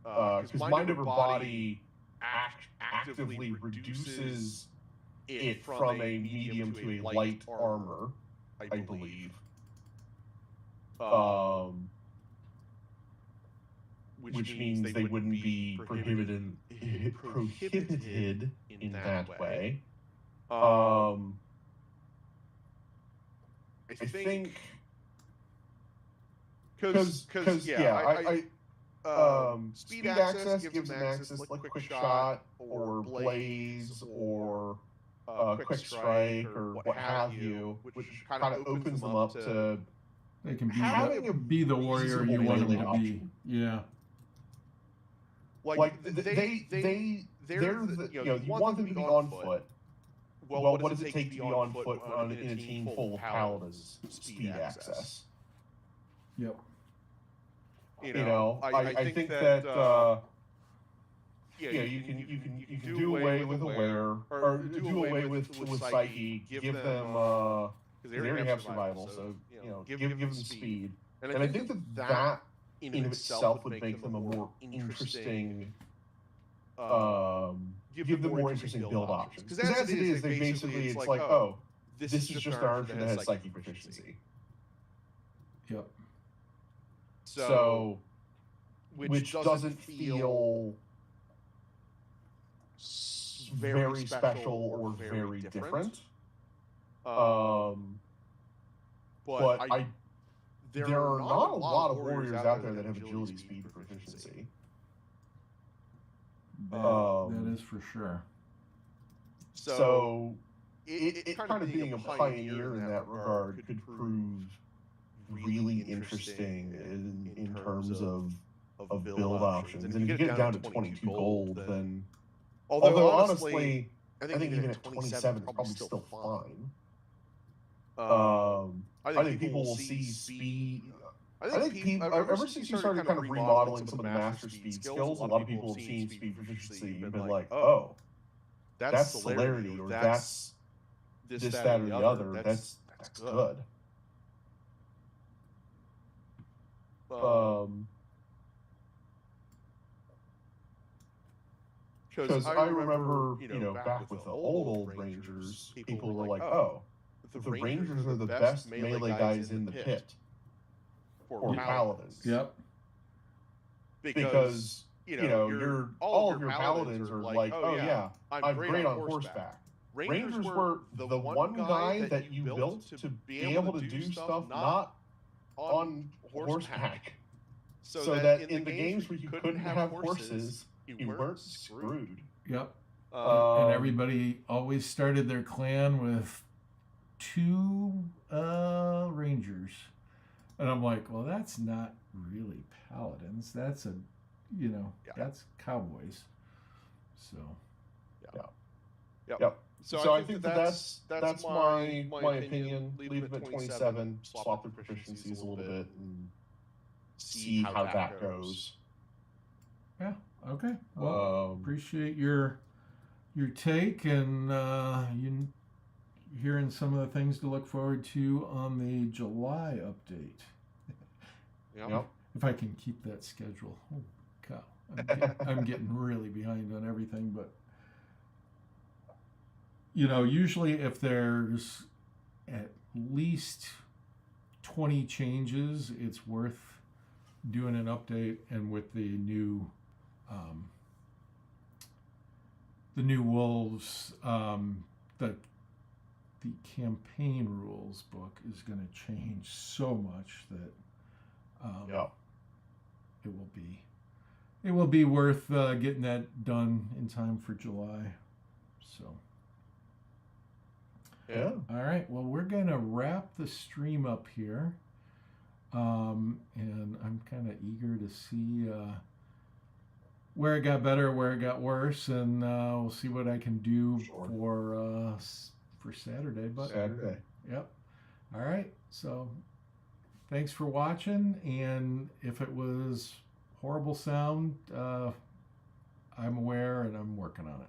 because mind over body actively reduces it from a medium to a light armor, I believe. Which means they wouldn't be prohibited in that way. I think Because yeah, speed access gives them access like quick shot or blaze or quick strike or what have you, which kind of opens them up to They can be the warrior you want them to be. Yeah. Like they're the, you want them to be on foot. Well, what does it take to be on foot in a team full of paladins? Speed access. Yep. I think that you can do away with aware or do away with psyche. Give them because they already have survival, so give them speed. And I think that in of itself would make them a more interesting. Give them more interesting build options. Because as it is, they basically it's like, oh, this is just an archer that has psychic proficiency. Yep. So, which doesn't feel very special or very different. But there are not a lot of warriors out there that have agility, speed, proficiency. That is for sure. So it kind of being a pioneer in that regard could prove really interesting in terms of build options. And if you get it down to 22 gold, then although honestly, I think even at 27 it's probably still fine. I think people will see speed. I think people, ever since you started kind of remodeling some of the master speed skills, a lot of people have seen speed proficiency and been like, oh, that's celerity, or that's this, that, or the other. That's good. Because I remember, back with the old Rangers, people were like, oh, the Rangers are the best melee guys in the pit. For paladins. Yep. Because all of your paladins are like, oh yeah, I'm great on horseback. Rangers were the one guy that you built to be able to do stuff not on horseback. So that in the games where you couldn't have horses, you weren't screwed. Yep. And everybody always started their clan with 2 rangers. And I'm like, well, that's not really paladins. That's that's cowboys. So, Yep. So I think that's my opinion. Leave them at 27. Swap their proficiencies a little bit and see how that goes. Yeah. Okay. Well, appreciate your take and you hearing some of the things to look forward to on the July update. Yep. If I can keep that schedule. Holy cow. I'm getting really behind on everything, but usually if there's at least 20 changes, it's worth doing an update. And with the new wolves, the campaign rules book is going to change so much that it will be worth getting that done in time for July. So all right, well, we're going to wrap the stream up here, and I'm kind of eager to see where it got better, where it got worse, and we'll see what I can do for Saturday. Saturday. Yep. All right. So thanks for watching. And if it was horrible sound, I'm aware and I'm working on it.